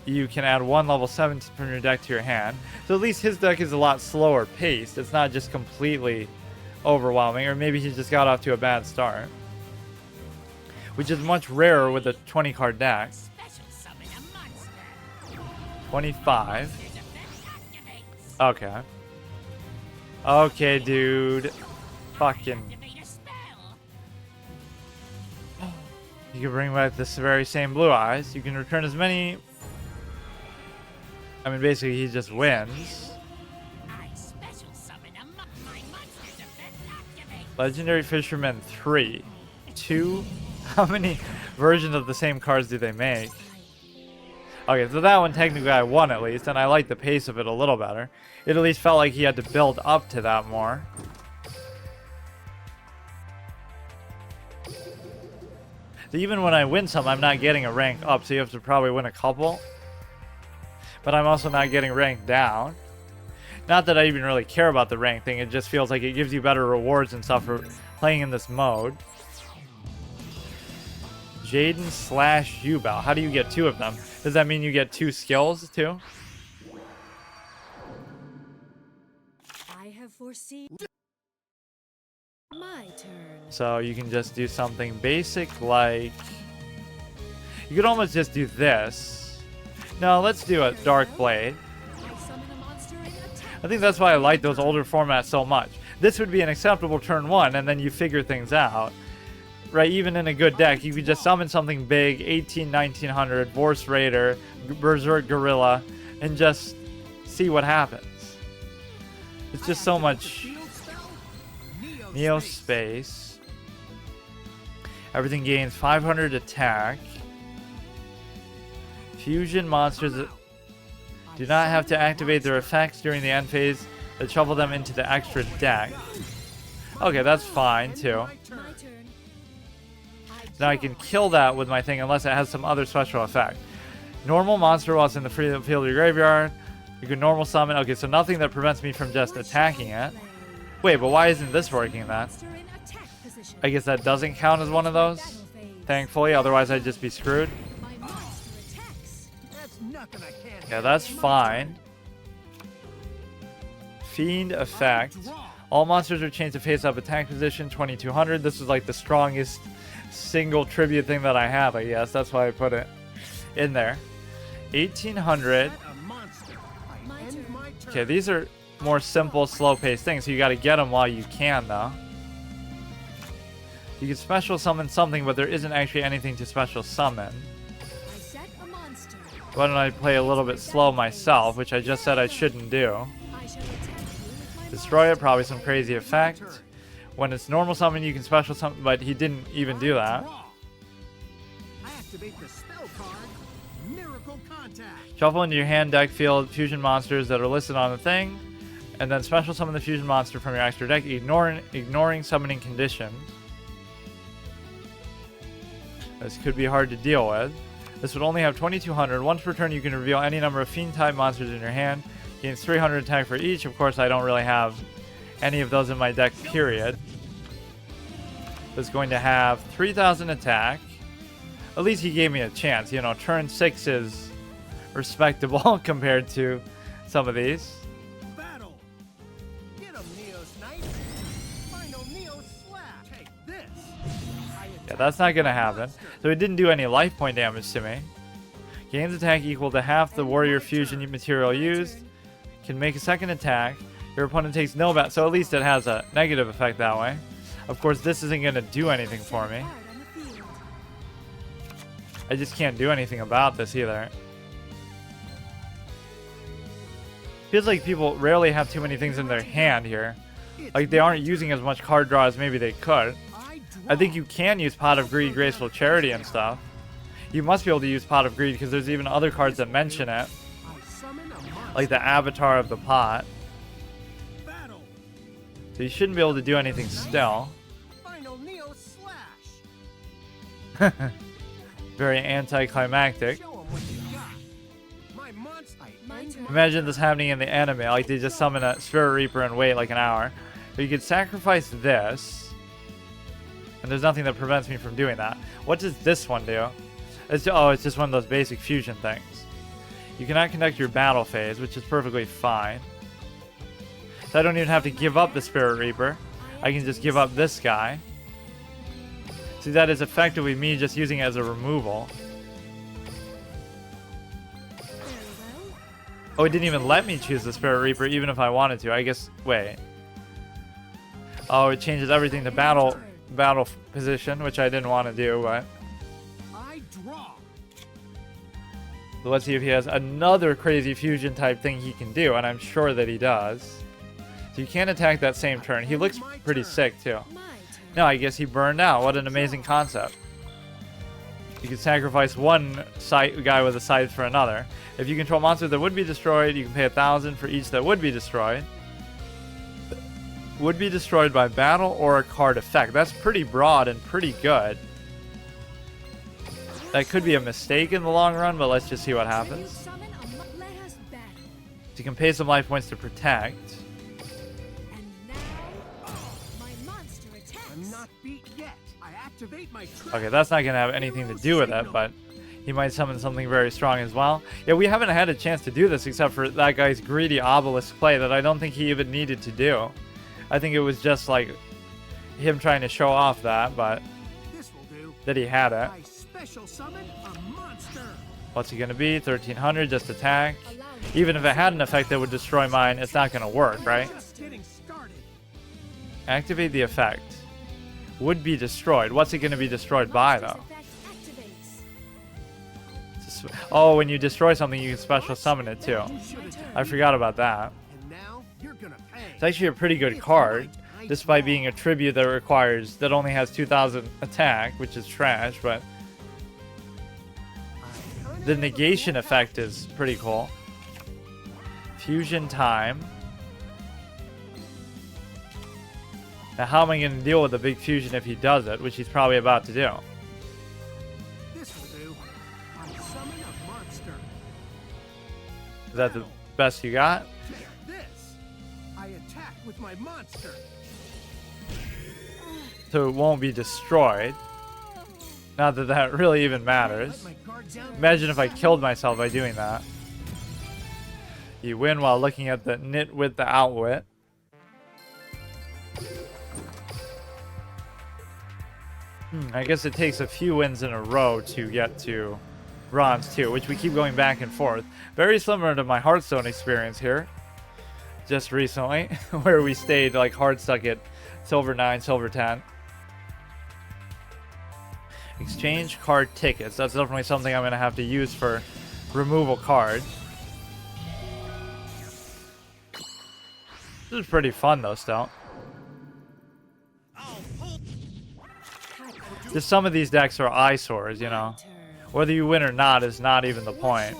you can add 1 level 7 from your deck to your hand. So at least his deck is a lot slower paced. It's not just completely overwhelming, or maybe he just got off to a bad start. Which is much rarer with a 20 card deck. 25. Okay. Okay, dude. Fucking. You can bring back this very same Blue Eyes. You can return as many... I mean, basically, he just wins. Legendary Fisherman 3. 2. How many versions of the same cards do they make? Okay, so that one technically I won at least, and I like the pace of it a little better. It at least felt like he had to build up to that more. So even when I win some, I'm not getting a rank up, so you have to probably win a couple. But I'm also not getting ranked down. Not that I even really care about the rank thing, it just feels like it gives you better rewards and stuff for playing in this mode. Jaden slash Yubel. How do you get 2 of them? Does that mean you get 2 skills too? I have foreseen. My turn. So you can just do something basic like... You could almost just do this. No, let's do a Dark Blade. I summon a monster and attack. I think that's why I like those older formats so much. This would be an acceptable turn 1, and then you figure things out. Right, even in a good deck, you could just summon something big, 1900, Vorse Raider, Berserk Gorilla, and just see what happens. It's just so much... Shield spell? Neo Space. Everything gains 500 attack. Fusion monsters do not have to activate their effects during the end phase that shuffle them into the extra deck. Okay, that's fine too. My turn. Now I can kill that with my thing unless it has some other special effect. Normal monster while it's in the free field of your graveyard. You can normal summon. Okay, so nothing that prevents me from just attacking it. Wait, but why isn't this working then? Monster in attack position. I guess that doesn't count as one of those. Battle phase. Thankfully, otherwise I'd just be screwed. My monster attacks. That's nothing I can't Yeah, that's fine. Fiend effect. All monsters are changed to face-up attack position, 2200. This is like the strongest single tribute thing that I have, I guess. That's why I put it in there. 1800. a monster. I My end turn. my turn. Okay, these are more simple, slow-paced things, so you got to get them while you can, though. You can special summon something, but there isn't actually anything to special summon. I set a monster. Why don't I play a little bit slow myself, which I just said I shouldn't do. I shall attack you with my Destroy it, probably some crazy effect. When it's normal summon, you can special summon, but he didn't even do that. Draw. I activate the spell card. Miracle Contact. Shuffle into your hand deck field fusion monsters that are listed on the thing, and then special summon the fusion monster from your extra deck, ignoring summoning conditions. This could be hard to deal with. This would only have 2200. Once per turn, you can reveal any number of fiend-type monsters in your hand. Gains 300 attack for each. Of course, I don't really have any of those in my deck, period. It's going to have 3000 attack. At least he gave me a chance. You know, turn 6 is respectable compared to some of these. Battle. Get him, Neos Knight. Final Neo Slash. Take this. Yeah, that's not going to happen. So it didn't do any life point damage to me. Gains attack equal to half the warrior fusion material used. Can make a second attack. Your opponent takes no bat, so at least it has a negative effect that way. Of course, this isn't going to do anything for me. card on the field. I just can't do anything about this either. Feels like people rarely have too many things in their hand here. Like they aren't using as much card draw as maybe they could. I think you can use Pot of Greed, Graceful Charity and stuff. You must be able to use Pot of Greed because there's even other cards that mention it. I summon a monster. Like the Avatar of the Pot. Battle. So you shouldn't be able to do anything still. Final Neo Slash. Very anticlimactic. Show 'em what you got. My monster. My turn. Imagine this happening in the anime, like they just summon a Spirit Reaper and wait like an hour. But you could sacrifice this, and there's nothing that prevents me from doing that. What does this one do? It's just one of those basic fusion things. You cannot conduct your battle phase, which is perfectly fine. So I don't even have to give up the Spirit Reaper. I can just give up this guy. See, that is effectively me just using it as a removal. Very well. Oh, it didn't even let me choose the Spirit Reaper even if I wanted to. I guess, wait. Oh, it changes everything to battle position, which I didn't want to do, but I draw. so let's see if he has another crazy fusion type thing he can do, and I'm sure that he does. So you can't attack that same turn. He looks pretty sick too. My turn. No, I guess he burned out. What an amazing concept. You can sacrifice one guy with a scythe for another. If you control monsters that would be destroyed, you can pay 1,000 for each that would be destroyed. Would be destroyed by battle or a card effect. That's pretty broad and pretty good. That could be a mistake in the long run, but let's just see what Will you happens. summon a let us battle. You can pay some life points to protect. And now, my monster attacks. I'm not beat yet. I activate my Okay, that's not gonna have anything to do with it, but he might summon something very strong as well. Yeah, we haven't had a chance to do this except for that guy's greedy obelisk play that I don't think he even needed to do. I think it was just like him trying to show off that, but This will do. that he had it. I special summon a monster. What's he gonna be? 1300, just attack. Even if it had an effect that would destroy mine, it's not gonna work, right? Just getting started. Activate the effect. Would be destroyed. What's it gonna be destroyed by, though? Oh, when you destroy something, you can special summon it, too. You should have. I forgot about that. And now you're gonna pay. It's actually a pretty good card, despite being a tribute that only has 2000 attack, which is trash, but the negation effect is pretty cool. Fusion time. Now, how am I going to deal with the big fusion if he does it, which he's probably about to do? This will do. I summon a monster. Is that the best you got? This. I attack with my monster. So it won't be destroyed. Not that that really even matters. Let my guard down. Imagine if I killed myself by doing that. You win while looking at the nit with the outwit. I guess it takes a few wins in a row to get to bronze 2, which we keep going back and forth. Very similar to my Hearthstone experience here. Just recently, where we stayed like hard stuck at silver 9, silver 10. Exchange card tickets. That's definitely something I'm going to have to use for removal cards. This is pretty fun though still. Just some of these decks are eyesores, you know. Whether you win or not is not even the point.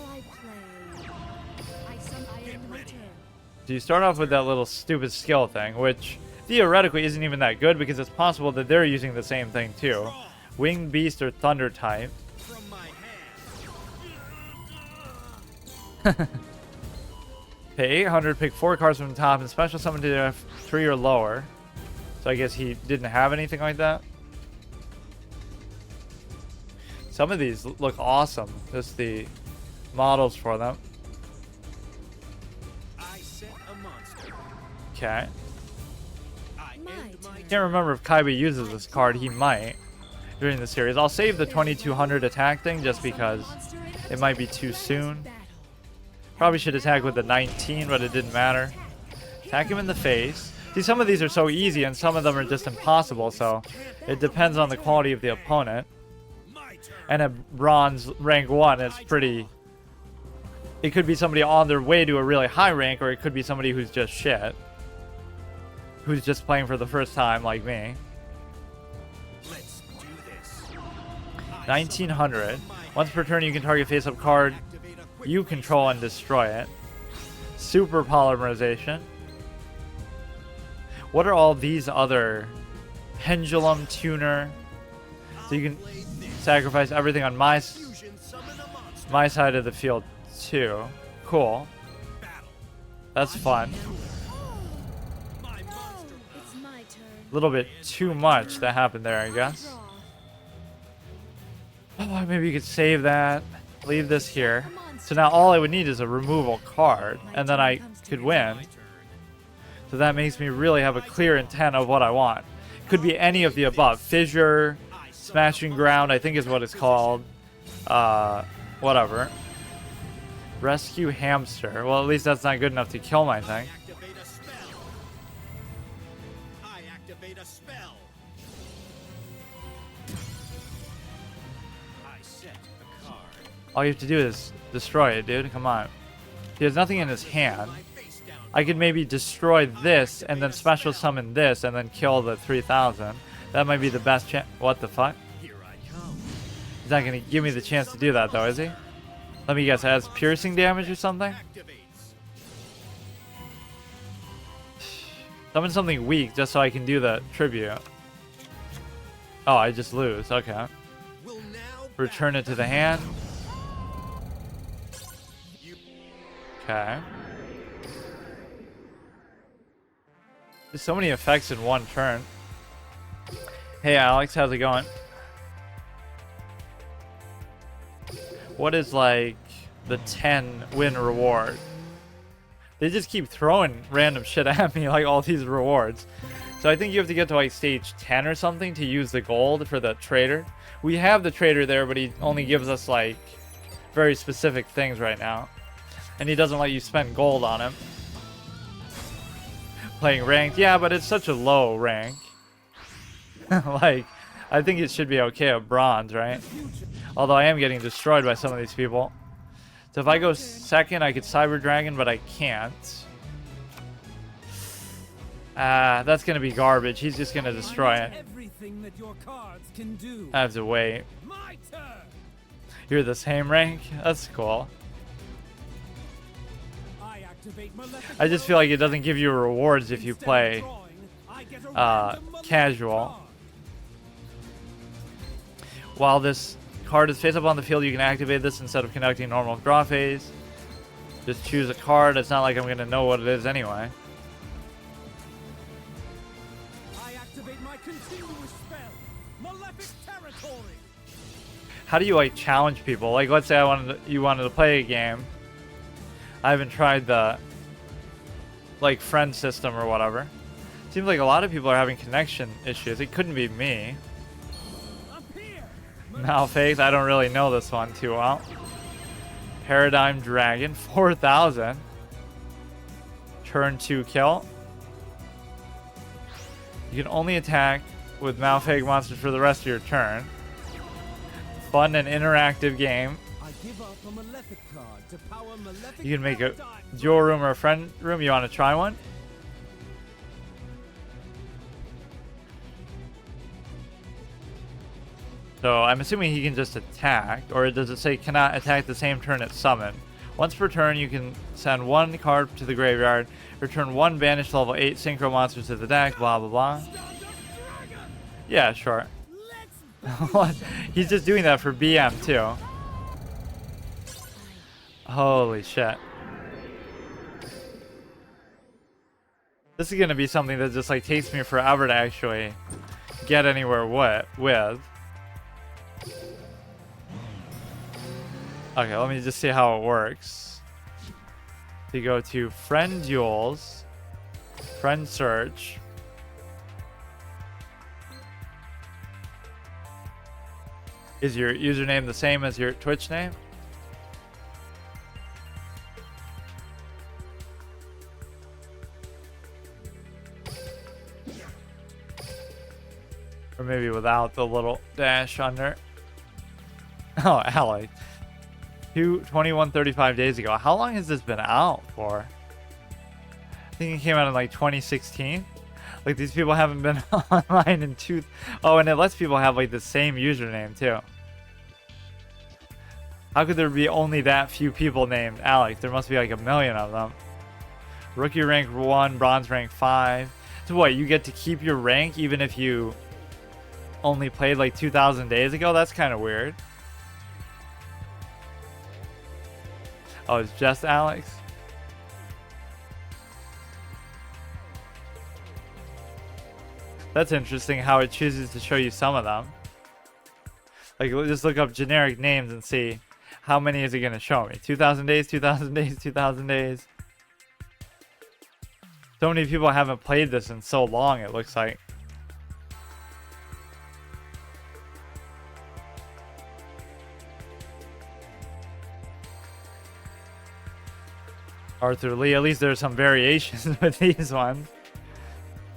So you start off with that little stupid skill thing, which theoretically isn't even that good because it's possible that they're using the same thing too. Winged Beast or Thunder type. Pay 800, pick 4 cards from the top, and special summon to F3 or lower. So I guess he didn't have anything like that. Some of these look awesome. Just the models for them. I set a monster. Okay. I end my Can't remember if Kaiba uses this card. He might during the series. I'll save the 2200 attack thing just because it might be too soon. Probably should attack with the 19, but it didn't matter. Attack him in the face. See, some of these are so easy and some of them are just impossible, so it depends on the quality of the opponent. And at bronze rank 1, it's pretty... It could be somebody on their way to a really high rank, or it could be somebody who's just shit. Who's just playing for the first time, like me. Let's do this. 1900. Once per turn, you can target face-up card you control and destroy it. Super polymerization. What are all these other... Pendulum tuner. So you can sacrifice everything on my side of the field too. Cool. That's fun. A little bit too much that happened there, I guess. Oh, maybe you could save that. Leave this here. So now all I would need is a removal card, and then I could win. So that makes me really have a clear intent of what I want. Could be any of the above. Fissure, Smashing Ground, I think is what it's called. Whatever. Rescue Hamster. Well, at least that's not good enough to kill my thing. Activate a spell. I activate a spell. I set a card. All you have to do is destroy it, dude. Come on. He has nothing in his hand. My face down. I could maybe destroy this and then special summon this and then kill the 3000. That might be the best chance. What the fuck? Here I come. He's not going to give me the chance to do that, though, is he? Let me guess. It has piercing damage or something? Activates. Summon something weak just so I can do the tribute. Oh, I just lose. Okay. Will now Return it to the hand. Okay. There's so many effects in one turn. Hey Alex, how's it going? What is like the 10 win reward? They just keep throwing random shit at me, like all these rewards. So I think you have to get to like stage 10 or something to use the gold for the trader. We have the trader there, but he only gives us like very specific things right now. And he doesn't let you spend gold on him. Playing ranked, yeah, but it's such a low rank. Like, I think it should be okay at bronze, right? Although I am getting destroyed by some of these people. So if I go second, I could Cyber Dragon, but I can't. That's gonna be garbage. He's just gonna destroy it. Everything that your cards can do. I have to wait. My turn. You're the same rank? That's cool. I activate Malefic I just feel like it doesn't give you rewards if you Instead of play drawing, I get a random Malefic casual. card. While this card is face up on the field, you can activate this instead of conducting normal draw phase. Just choose a card. It's not like I'm gonna know what it is anyway. I activate my continuous spell, Malefic Territory. How do you like challenge people? Like, let's say you wanted to play a game. I haven't tried the like friend system or whatever. Seems like a lot of people are having connection issues. It couldn't be me. Up here. Malface, I don't really know this one too well. Paradigm Dragon, 4,000. Turn 2 kill. You can only attack with Malfake monsters for the rest of your turn. Fun and interactive game. I give up a Malefic card to power Malefic You can make a Paradigm. duel room or a friend room. You want to try one? So I'm assuming he can just attack, or does it say cannot attack the same turn it's summoned? Once per turn, you can send one card to the graveyard, return one banished level 8 synchro monster to the deck, blah blah blah. Yeah, sure. What? He's just doing that for BM too. Holy shit. This is gonna be something that just like takes me forever to actually get anywhere with. Okay, let me just see how it works. You go to friend duels, friend search. Is your username the same as your Twitch name? Or maybe without the little dash under. Oh, Alex. 21:35 days ago. How long has this been out for? I think it came out in like 2016. Like these people haven't been online in Oh, and it lets people have like the same username too. How could there be only that few people named Alex? There must be like a million of them. Rookie rank 1, bronze rank 5. So what, you get to keep your rank even if you only played like 2,000 days ago? That's kind of weird. Oh, it's just Alex? That's interesting how it chooses to show you some of them. Like, just look up generic names and see how many is it going to show me. 2,000 days, 2,000 days, 2,000 days. So many people haven't played this in so long, it looks like. Arthur Lee, at least there's some variations with these ones.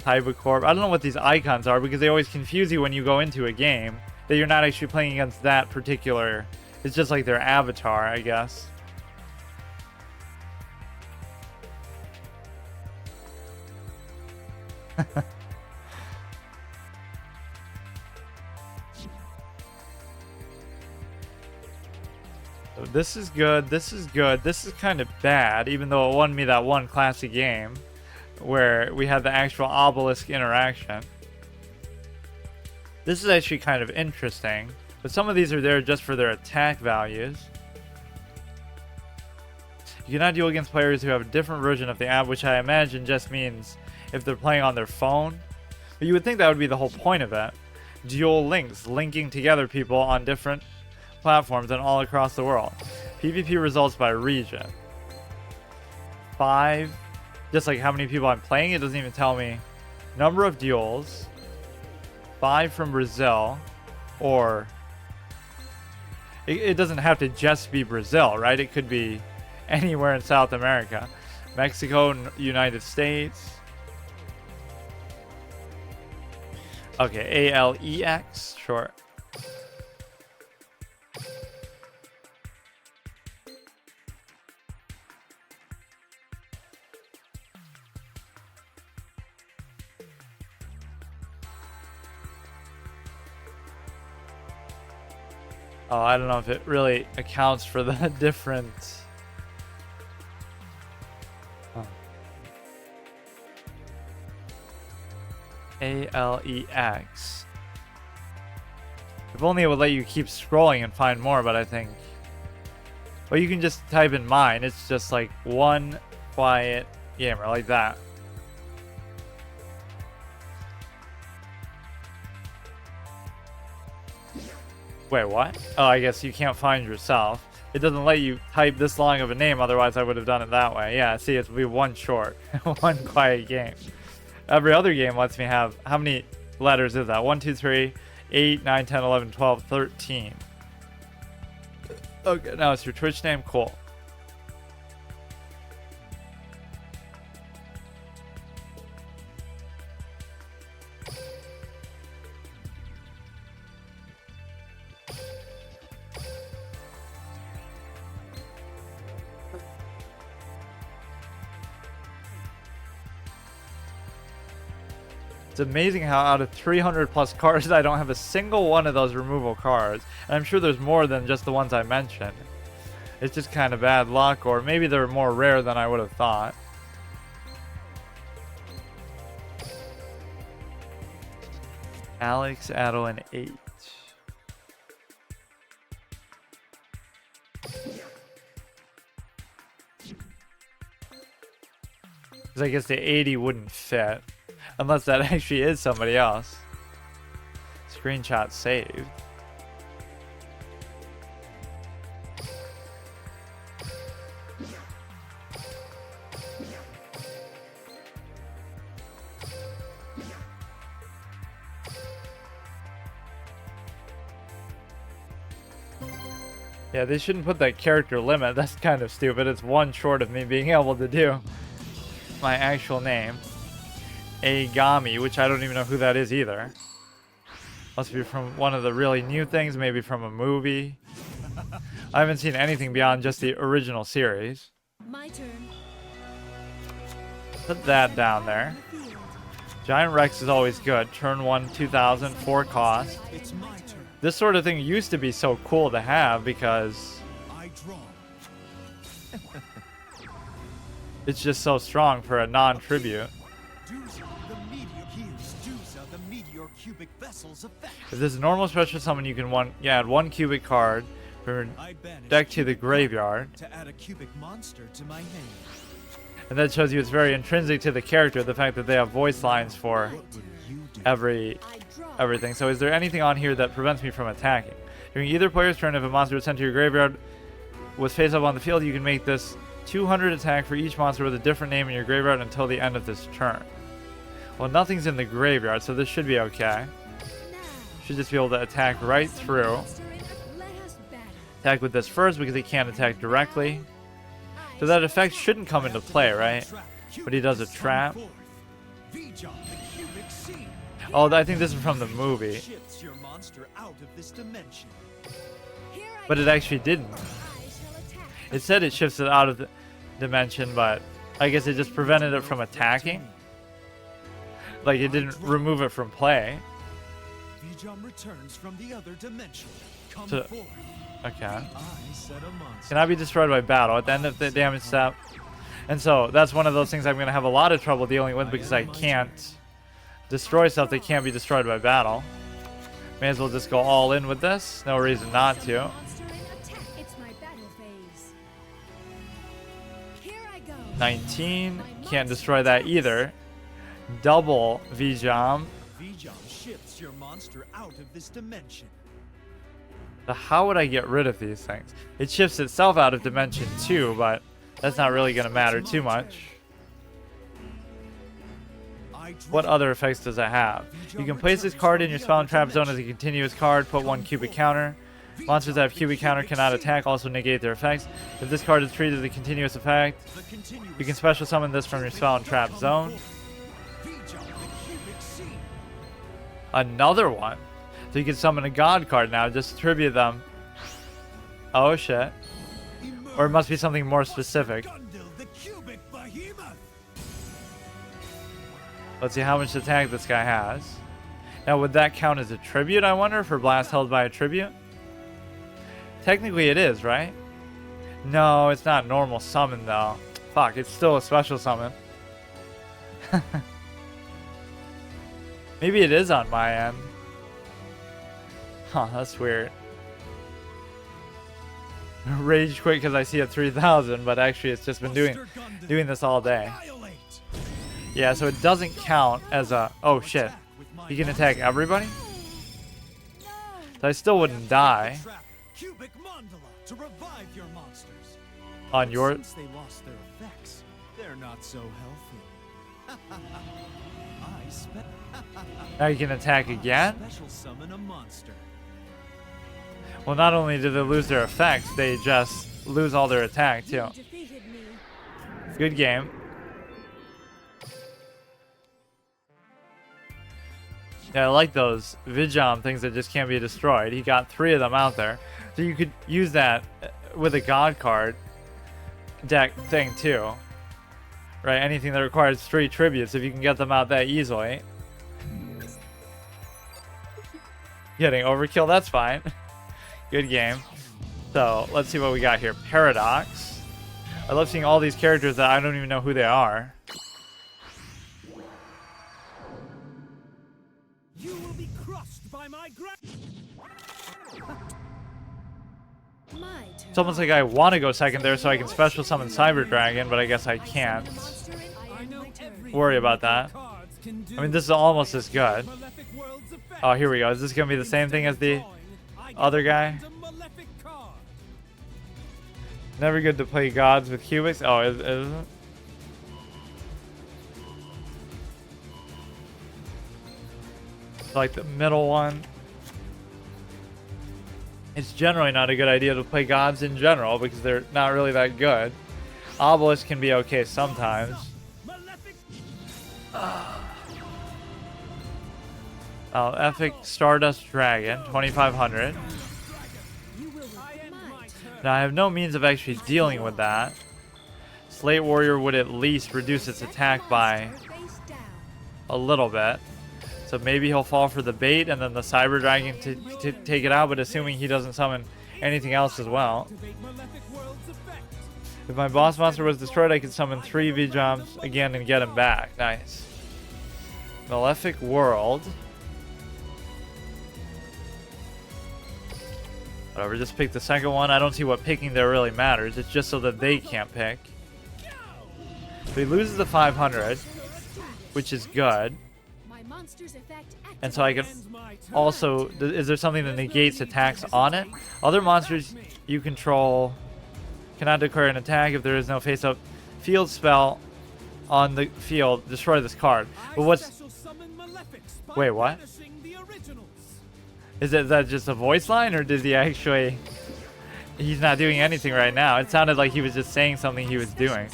Taiba Corp. I don't know what these icons are because they always confuse you when you go into a game that you're not actually playing against that particular. It's just like their avatar, I guess. So this is good. This is good. This is kind of bad, even though it won me that one classic game where we had the actual obelisk interaction. This is actually kind of interesting, but some of these are there just for their attack values. You cannot deal against players who have a different version of the app, which I imagine just means if they're playing on their phone. But you would think that would be the whole point of it. Dual links, linking together people on different platforms and all across the world. PvP results by region. 5, just like how many people I'm playing, it doesn't even tell me. Number of duels. 5 from Brazil, or it doesn't have to just be Brazil, right? It could be anywhere in South America. Mexico, United States. Okay, ALEX, sure. Oh, I don't know if it really accounts for the different. Oh. ALEX. If only it would let you keep scrolling and find more, but I think. Well, you can just type in mine. It's just like one quiet gamer, like that. Wait, what? Oh, I guess you can't find yourself. It doesn't let you type this long of a name, otherwise I would have done it that way. Yeah, see, it would be one short, one quiet game. Every other game lets me have, how many letters is that? 1, 2, 3, 8, 9, 10, 11, 12, 13. Okay, now it's your Twitch name, cool. It's amazing how out of 300 plus cards, I don't have a single one of those removal cards. And I'm sure there's more than just the ones I mentioned. It's just kind of bad luck, or maybe they're more rare than I would have thought. Alex Adeline 8. Because I guess the 80 wouldn't fit. Unless that actually is somebody else. Screenshot saved. Yeah, they shouldn't put that character limit. That's kind of stupid. It's one short of me being able to do my actual name. Agami, which I don't even know who that is either. Must be from one of the really new things, maybe from a movie. I haven't seen anything beyond just the original series. My turn. Put that down there. Giant Rex is always good. Turn 1, 2000, 4 cost. It's my turn. This sort of thing used to be so cool to have because I draw. it's just so strong for a non-tribute. Dusa, the meteor heals. Dusa, the meteor cubic vessel's effect. If this is normal special summon, you can add 1 cubic card from your I banish deck to the cubic graveyard. to add a cubic monster to my hand. And that shows you it's very intrinsic to the character, the fact that they have voice lines for What would you do? everything. So is there anything on here that prevents me from attacking? During either player's turn, if a monster is sent to your graveyard with face up on the field, you can make this 200 attack for each monster with a different name in your graveyard until the end of this turn. Well, nothing's in the graveyard, so this should be okay. Should just be able to attack right through. Attack with this first because he can't attack directly. So that effect shouldn't come into play, right? But he does a trap. V-Jump, the cubic sea. Oh, I think this is from the movie. Shifts your monster out of this dimension. But it actually didn't. It said it shifts it out of the dimension, but I guess it just prevented it from attacking. Like, it didn't remove it from play. V-Jump returns from the other dimension. Come So- forth. Okay. I set a monster. Cannot be destroyed by battle at the end of the damage step. And so that's one of those things I'm going to have a lot of trouble dealing with because I can't destroy stuff that can't be destroyed by battle. May as well just go all in with this. No reason not to. It's my battle phase. Here I go. 19. Can't destroy that either. Double V-Jam. V-Jump shifts your monster out of this dimension. So how would I get rid of these things? It shifts itself out of Dimension 2, but that's not really going to matter too much. What other effects does it have? You can place this card in your spell and trap zone as a continuous card, put 1 cubic counter. Monsters that have cubic counter cannot attack, also negate their effects. If this card is treated as a continuous effect, you can special summon this from your spell and trap zone. Another one. So you can summon a god card now, just tribute them. Oh shit. Or it must be something more specific. Let's see how much attack this guy has. Now would that count as a tribute, I wonder, for blast held by a tribute? Technically it is, right? No, it's not normal summon though. Fuck, it's still a special summon. Maybe it is on my end. Huh, that's weird. Rage quit because I see a 3000, but actually it's just been doing this all day. Yeah, so it doesn't count as a... Oh shit. He can attack everybody? So I still wouldn't die. On your... Since they lost their effects, they're not so healthy. Now you can attack again? Special summon a monster. Well, not only do they lose their effects, they just lose all their attack too. Good game. Yeah, I like those Vijam things that just can't be destroyed. He got 3 of them out there. So you could use that with a god card deck thing too. Right, anything that requires 3 tributes, if you can get them out that easily. Getting overkill, that's fine. Good game. So, let's see what we got here. Paradox. I love seeing all these characters that I don't even know who they are. You will be crushed by my It's almost like I want to go second there so I can special summon Cyber Dragon, but I guess I can't. Worry about that. I mean, this is almost as good. Oh, here we go. Is this going to be the same thing as the other guy? Never good to play gods with cubics. Oh, is it? Like the middle one. It's generally not a good idea to play gods in general because they're not really that good. Obelisk can be okay sometimes. Oh, Epic Stardust Dragon, 2500. Now I have no means of actually dealing with that. Slate Warrior would at least reduce its attack by a little bit. So maybe he'll fall for the bait and then the Cyber Dragon to take it out, but assuming he doesn't summon anything else as well. If my boss monster was destroyed, I could summon 3 Vijams again and get him back. Nice. Malefic World. Whatever, just pick the second one. I don't see what picking there really matters. It's just so that they can't pick. So he loses the 500, which is good. And so I can also... Is there something that negates attacks on it? Other monsters you control cannot declare an attack if there is no face-up field spell on the field. Destroy this card. But what's... Wait, what? Is that just a voice line, or did he actually... He's not doing anything right now. It sounded like he was just saying something he was doing.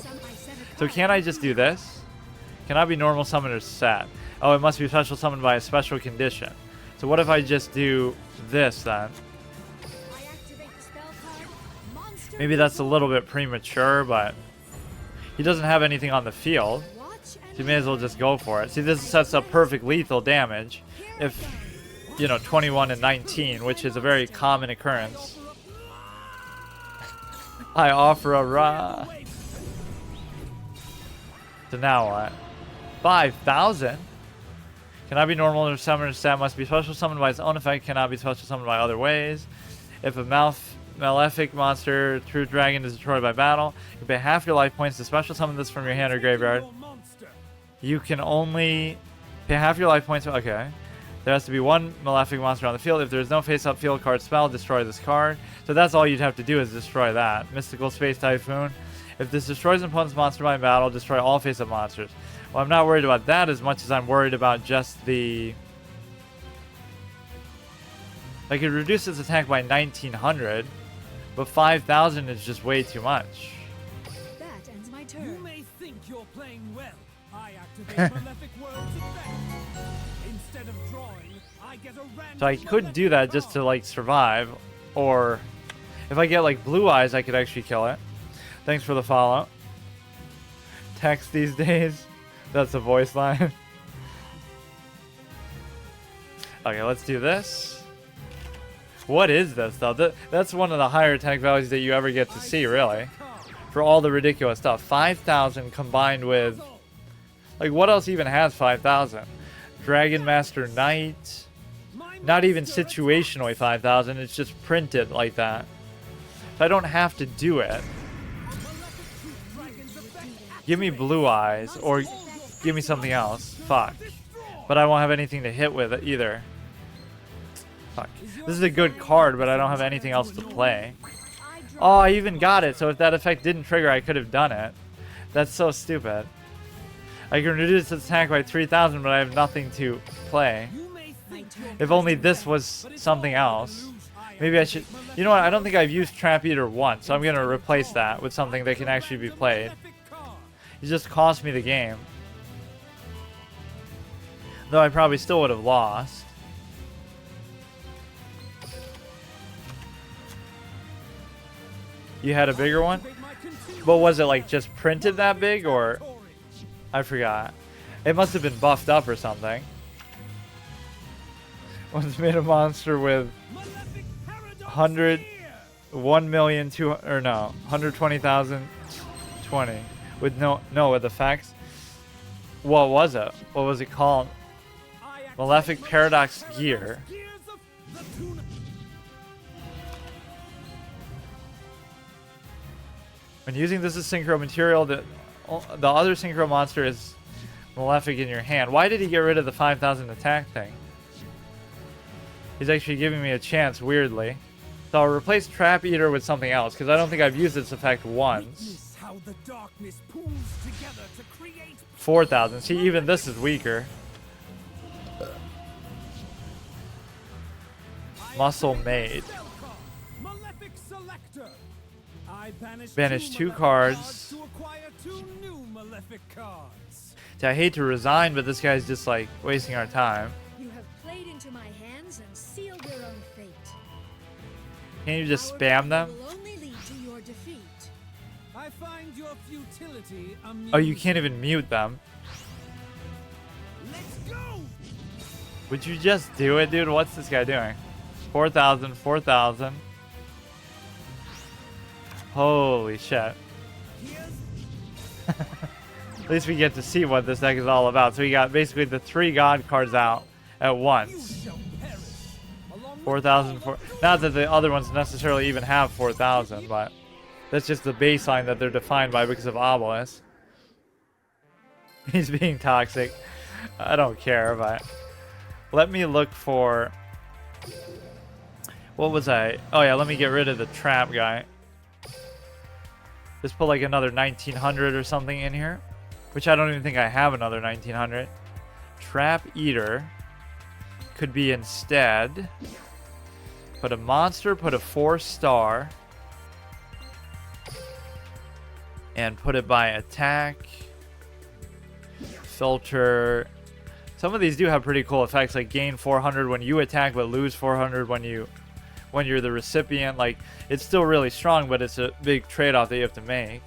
So can I just do this? Cannot be normal summoners set. Oh, it must be special summoned by a special condition. So what if I just do this then? Maybe that's a little bit premature, but he doesn't have anything on the field. So you may as well just go for it. See, this sets up perfect lethal damage if, you know, 21 and 19, which is a very common occurrence. I offer a Ra. So now what? 5,000? Cannot be normal or summoner stat. Must be special summoned by its own effect. Cannot be special summoned by other ways. If a malefic monster, true dragon, is destroyed by battle, you pay half your life points to special summon this from your hand or graveyard. You can only pay half your life points. Okay. There has to be one Malefic monster on the field. If there's no face-up field card spell, destroy this card. So that's all you'd have to do is destroy that. Mystical Space Typhoon. If this destroys an opponent's monster by battle, destroy all face-up monsters. Well, I'm not worried about that as much as I'm worried about just the... I could reduce its attack by 1900, but 5,000 is just way too much. That ends my You turn. may think you're playing well. I activate Malefic World's effect. Instead of drawing, I get a random. So I could do that just to like survive, or if I get like blue eyes, I could actually kill it. Thanks for the follow. Text these days. That's a voice line. Okay, let's do this. What is this though? That's one of the higher attack values that you ever get to see, really. For all the ridiculous stuff. 5,000 combined with... Like, what else even has 5,000? Dragon Master Knight. Not even situationally 5,000. It's just printed like that. So I don't have to do it. Give me blue eyes. Or give me something else. Fuck. But I won't have anything to hit with either. Fuck. This is a good card, but I don't have anything else to play. Oh, I even got it. So if that effect didn't trigger, I could have done it. That's so stupid. I can reduce its attack by 3,000, but I have nothing to play. If only this was something else. Maybe I should... You know what? I don't think I've used Trap Eater once, so I'm going to replace that with something that can actually be played. It just cost me the game. Though I probably still would have lost. You had a bigger one? But was it like just printed that big, or... I forgot. It must have been buffed up or something. Once made a monster with 120,020 with with effects. What was it? What was it called? Malefic Paradox Gear. When using this as synchro material, the other synchro monster is Malefic in your hand. Why did he get rid of the 5,000 attack thing? He's actually giving me a chance, weirdly. So I'll replace Trap Eater with something else, because I don't think I've used this effect once. 4,000. See, even this is weaker. Muscle Maid. Banish 2 cards. See, I hate to resign, but this guy's just like wasting our time. You have played into my hands and sealed your own fate. Can you just spam them? Will only lead to your defeat. I find your futility Oh, you can't even mute them. Let's go. Would you just do it, dude? What's this guy doing? 4,000, 4,000. Holy shit. At least we get to see what this deck is all about. So we got basically the 3 god cards out at once. 4,000. Not that the other ones necessarily even have 4,000, but that's just the baseline that they're defined by because of Obelisk. He's being toxic. I don't care, but let me look for... What was I? Oh yeah, let me get rid of the trap guy. Just put like another 1900 or something in here. Which I don't even think I have another 1900. Trap Eater could be instead. Put a monster, put a 4-star. And put it by attack. Filter. Some of these do have pretty cool effects, like gain 400 when you attack, but lose 400 when you're the recipient. Like, it's still really strong, but it's a big trade-off that you have to make.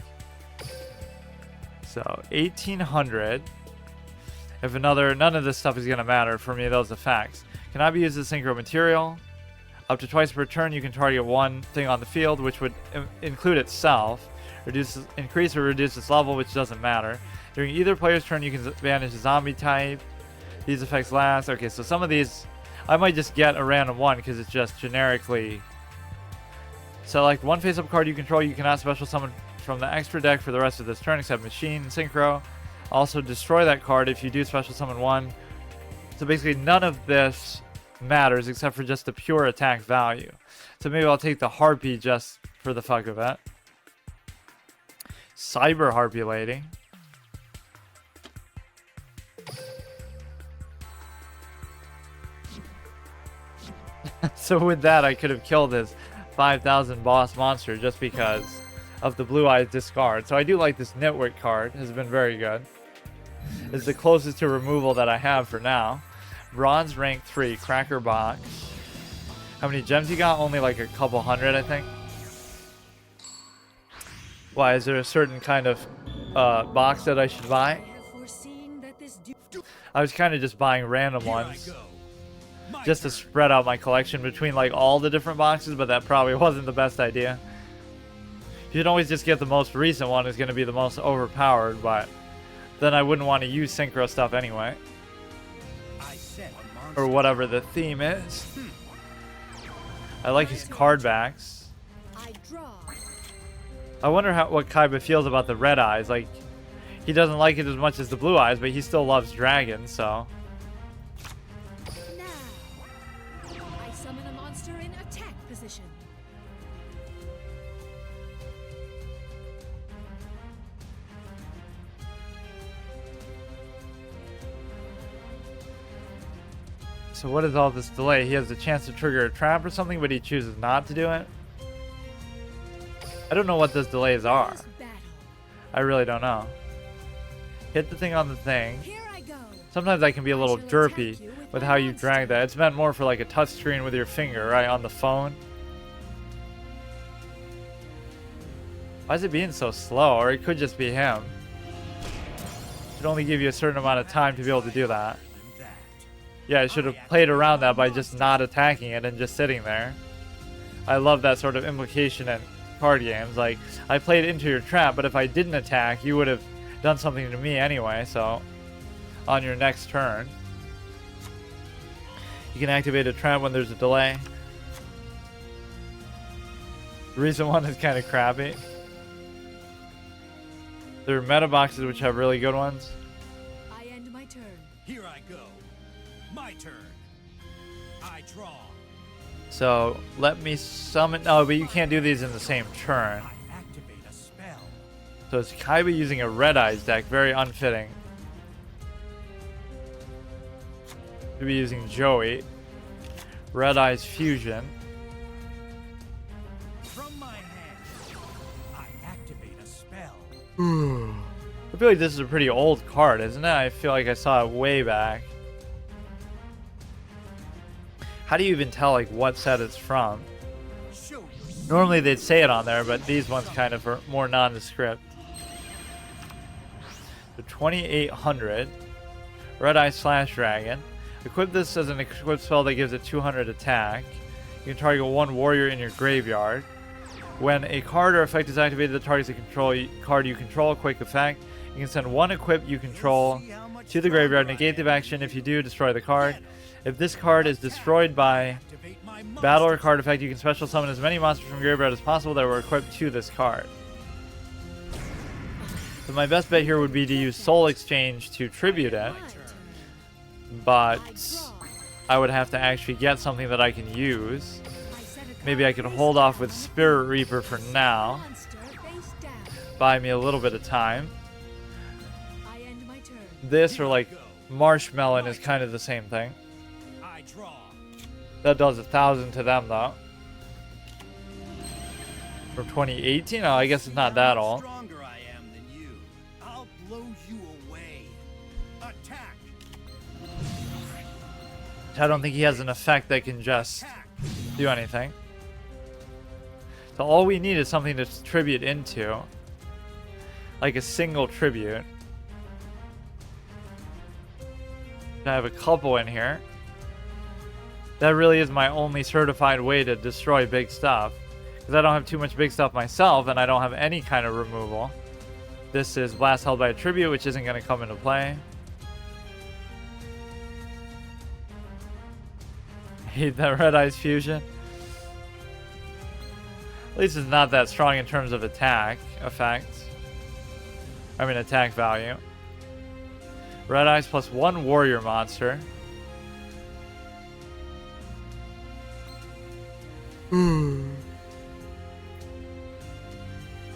So 1800. If none of this stuff is gonna matter for me, those effects cannot be used as synchro material. Up to twice per turn, you can target one thing on the field, which would include itself. Increase or reduce its level, which doesn't matter. During either player's turn, you can banish a zombie type. These effects last. Okay, so some of these I might just get a random one because it's just generically. Select one face-up card you control. You cannot special summon from the extra deck for the rest of this turn except Machine and Synchro. Also destroy that card if you do special summon one. So basically none of this matters except for just the pure attack value. So maybe I'll take the Harpy just for the fuck of it. Cyber Harpy Lady. So with that, I could have killed his 5,000 boss monster just because of the Blue Eyes discard. So I do like this Network card. Has been very good. It's the closest to removal that I have for now. Bronze rank 3, Cracker Box. How many gems you got? Only like a couple hundred, I think. Why, is there a certain kind of box that I should buy? I have foreseen that this I was kind of just buying random ones. Just to spread out my collection between like all the different boxes, but that probably wasn't the best idea. You'd always just get the most recent one is going to be the most overpowered, but then I wouldn't want to use synchro stuff anyway. Or whatever the theme is. I like his card backs. I draw. I wonder what Kaiba feels about the red eyes. Like, he doesn't like it as much as the blue eyes, but he still loves dragons, so. Now, I summon a monster in attack position. So what is all this delay? He has a chance to trigger a trap or something, but he chooses not to do it? I don't know what those delays are. First battle. I really don't know. Hit the thing on the thing. Here I go. Sometimes I can be a little I shall attack derpy you with my how you monster. drag that. It's meant more for like a touch screen with your finger, right, on the phone. Why is it being so slow? Or it could just be him. It only give you a certain amount of time to be able to do that. Yeah, I should have played around that by just not attacking it and just sitting there. I love that sort of implication in card games. Like, I played into your trap, but if I didn't attack, you would have done something to me anyway, so on your next turn. You can activate a trap when there's a delay. The recent one is kind of crappy. There are meta boxes which have really good ones. I end my turn. Here I go. My turn. I draw. So let me summon. Oh, but you can't do these in the same turn. I activate a spell. So it's Kaiba using a Red Eyes deck. Very unfitting. To be using Joey. Red Eyes Fusion. From my hand, I activate a spell. I feel like this is a pretty old card, isn't it? I feel like I saw it way back. How do you even tell like what set it's from? Show you. Normally they'd say it on there, but these ones kind of are more nondescript. The 2800 Red Eye Slash Dragon. Equip this as an equipped spell that gives it 200 attack. You can target one warrior in your graveyard. When a card or effect is activated that targets a card you control, quick effect. You can send one equip you control to the graveyard, negate the action. If you do, destroy the card. If this card is destroyed by Activate my monster. battle or card effect, you can special summon as many monsters from graveyard as possible that were equipped to this card. So my best bet here would be to use Soul Exchange to tribute it, My turn. but I draw. I would have to actually get something that I can use. I set a Maybe I could hold off with Spirit Reaper for now. monster face down. Buy me a little bit of time. I end my turn. This or like Marshmelon is kind of the same thing. I draw. That does 1,000 to them though. From 2018? Oh, I guess it's not that old. Stronger I am than you. I'll blow you away. Attack. I don't think he has an effect that can just Attack. do anything. So all we need is something to tribute into. Like a single tribute. I have a couple in here. That really is my only certified way to destroy big stuff. Because I don't have too much big stuff myself, and I don't have any kind of removal. This is Blast held by a tribute, which isn't going to come into play. Hate that Red Eyes Fusion. At least it's not that strong in terms of attack effects. I mean attack value. Red Eyes plus one warrior monster.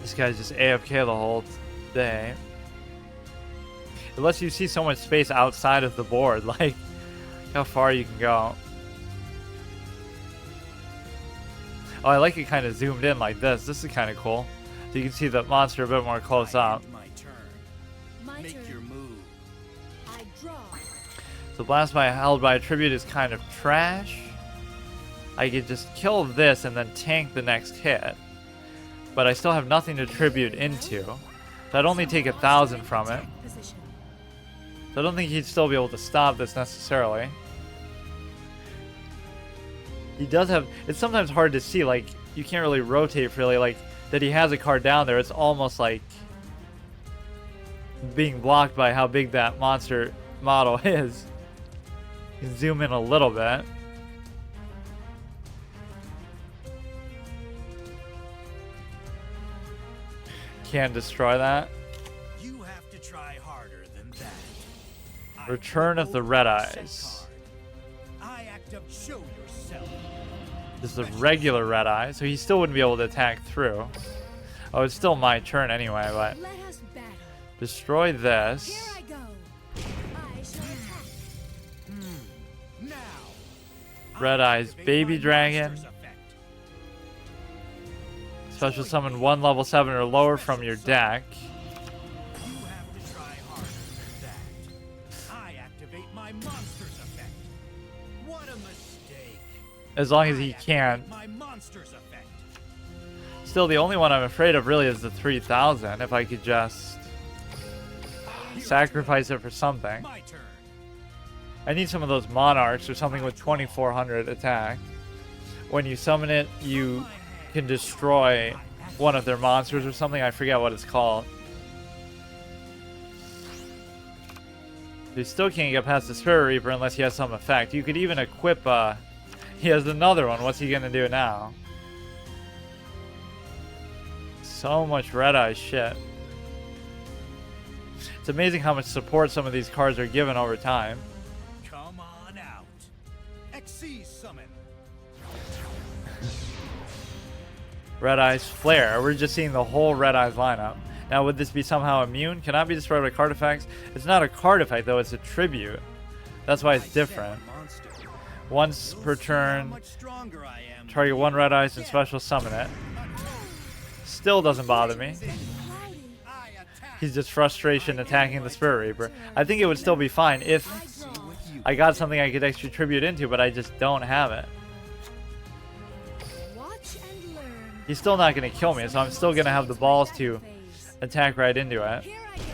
This guy's just AFK the whole day. It lets you see so much space outside of the board, like how far you can go. Oh, I like it kind of zoomed in like this. This is kind of cool. So you can see the monster a bit more close up. My turn. My Make turn. your move. I draw. So blast by held by a tribute is kind of trash. I could just kill this and then tank the next hit. But I still have nothing to tribute into. So I'd only take 1,000 from it. Position. So I don't think he'd still be able to stop this necessarily. He does have... It's sometimes hard to see, like, you can't really rotate freely, like, that he has a card down there. It's almost like being blocked by how big that monster model is. You can zoom in a little bit. Can't destroy that. You have to try harder than that. Return of the Red Eyes. I active. Show yourself. This is the regular Red Eye, so he still wouldn't be able to attack through. Oh, it's still my turn anyway, but Let us battle. destroy this. Here I go. I shall attack. Now. Red Eyes Activate Baby my Dragon. monster's effect. Special summon 1 level 7 or lower from your deck. You have to try harder than that. I activate my monster's effect. What a mistake. As long as I he activate can't. My monster's effect. Still, the only one I'm afraid of really is the 3,000. If I could just sacrifice it for something. My turn. I need some of those monarchs or something with 2,400 attack. When you summon it, you can destroy one of their monsters or something. I forget what it's called. You still can't get past the Spirit Reaper unless he has some effect. You could even equip, he has another one. What's he gonna do now? So much Red Eye shit. It's amazing how much support some of these cards are given over time. Come on out. Xyz summon. Red Eyes Flare. We're just seeing the whole Red Eyes lineup. Now, would this be somehow immune? Cannot be destroyed by card effects. It's not a card effect, though. It's a tribute. That's why it's different. Monster. Once per How turn, much stronger I am. target 1 Red Eyes and special summon it. Still doesn't bother me. I attack. He's just frustration attacking the Spirit Reaper. I think it would still be fine if I draw. I got something I could extra tribute into, but I just don't have it. Watch and learn. He's still not going to kill me, so I'm still going to have the balls to Phase. attack right into it. Here I go.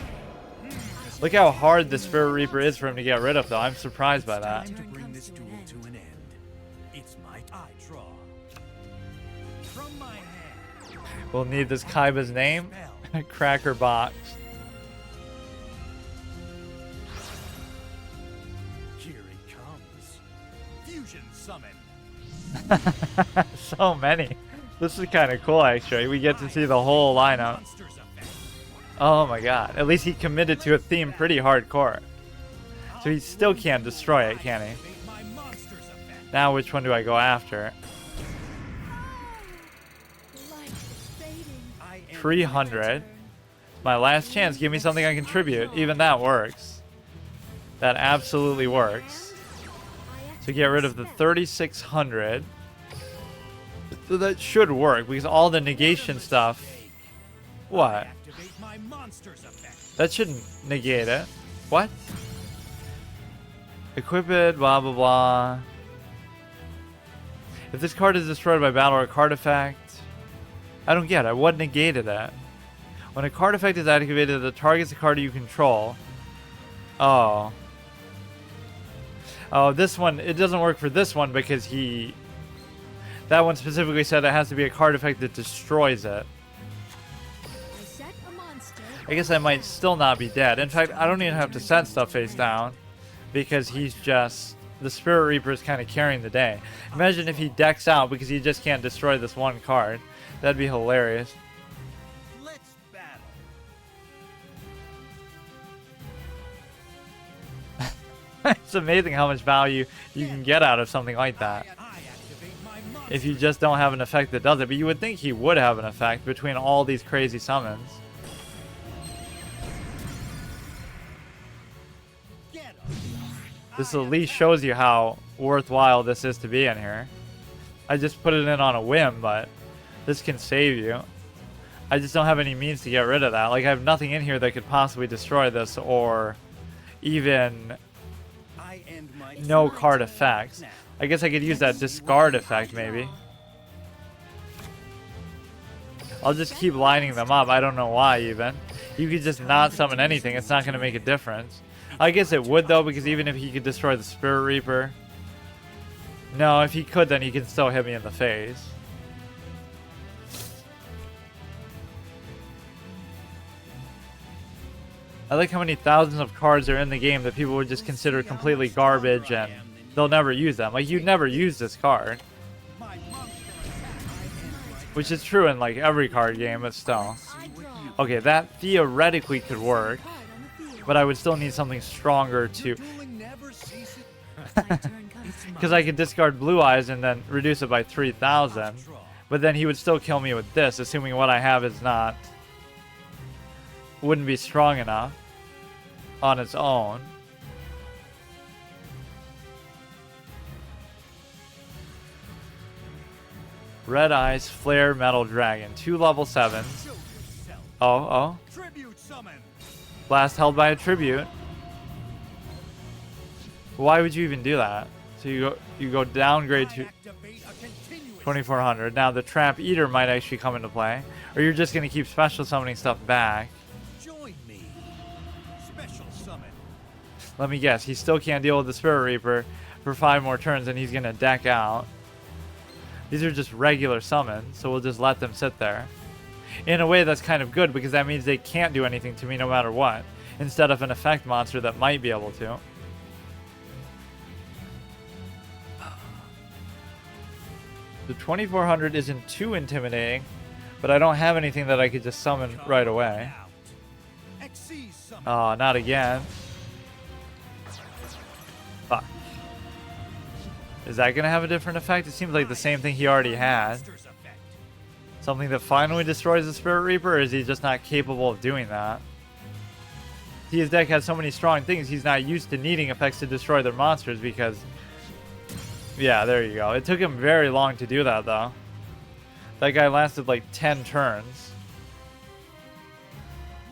Look how hard the Spirit Reaper is for him to get rid of, though. I'm surprised by that. Time to bring this duel to an end. It's my I draw. From my hand. We'll need this Kaiba's name. Cracker Box. Here it comes. Fusion summon. So many. This is kind of cool, actually. We get to see the whole lineup. Monster's effect. Oh my god. At least he committed to a theme pretty hardcore. So he still can't destroy it, can he? Activate my monster's effect. Now which one do I go after? Light is fading. I am 300. My last chance. Give me something I contribute. Even that works. That absolutely works. So get rid of the 3,600. So that should work because all the negation stuff. What? activate my monster's effect. That shouldn't negate it. What? Equip it, blah blah blah. If this card is destroyed by battle or card effect, I don't get it. What negated that? When a card effect is activated, it targets a card you control. Oh. Oh, this one, it doesn't work for this one because that one specifically said it has to be a card effect that destroys it. I set a monster. I guess I might still not be dead. In fact, I don't even have to set stuff face down because he's just... The Spirit Reaper is kind of carrying the day. Imagine if he decks out because he just can't destroy this one card. That'd be hilarious. Let's battle. It's amazing how much value you can get out of something like that. I activate my monster's if you just don't have an effect that does it. But you would think he would have an effect between all these crazy summons. This at least shows you how worthwhile this is to be in here. I just put it in on a whim, but this can save you. I just don't have any means to get rid of that. Like, I have nothing in here that could possibly destroy this, or even no card effects. I guess I could use that discard effect, maybe. I'll just keep lining them up. I don't know why, even. You could just not summon anything. It's not going to make a difference. I guess it would, though, because even if he could destroy the Spirit Reaper... No, if he could, then he can still hit me in the face. I like how many thousands of cards are in the game that people would just consider completely garbage and they'll never use them. Like, you'd never use this card. Which is true in, like, every card game, but still. Okay, that theoretically could work. But I would still need something stronger to... Because I could discard Blue Eyes and then reduce it by 3,000. But then he would still kill me with this, assuming what I have is not... wouldn't be strong enough on its own. Red Eyes, Flare, Metal Dragon. 2 level 7s. Oh. Blast held by a tribute. Why would you even do that? So you go downgrade to 2400. Now the Trap Eater might actually come into play. Or you're just going to keep special summoning stuff back. Join me. Special summon. Let me guess. He still can't deal with the Spirit Reaper for 5 more turns and he's going to deck out. These are just regular summons, so we'll just let them sit there. In a way, that's kind of good because that means they can't do anything to me no matter what, instead of an effect monster that might be able to. The 2400 isn't too intimidating, but I don't have anything that I could just summon right away. Oh, not again. Fuck. Is that going to have a different effect? It seems like the same thing he already had. Something that finally destroys the Spirit Reaper, or is he just not capable of doing that? His deck has so many strong things, he's not used to needing effects to destroy their monsters because... Yeah, there you go. It took him very long to do that, though. That guy lasted like 10 turns.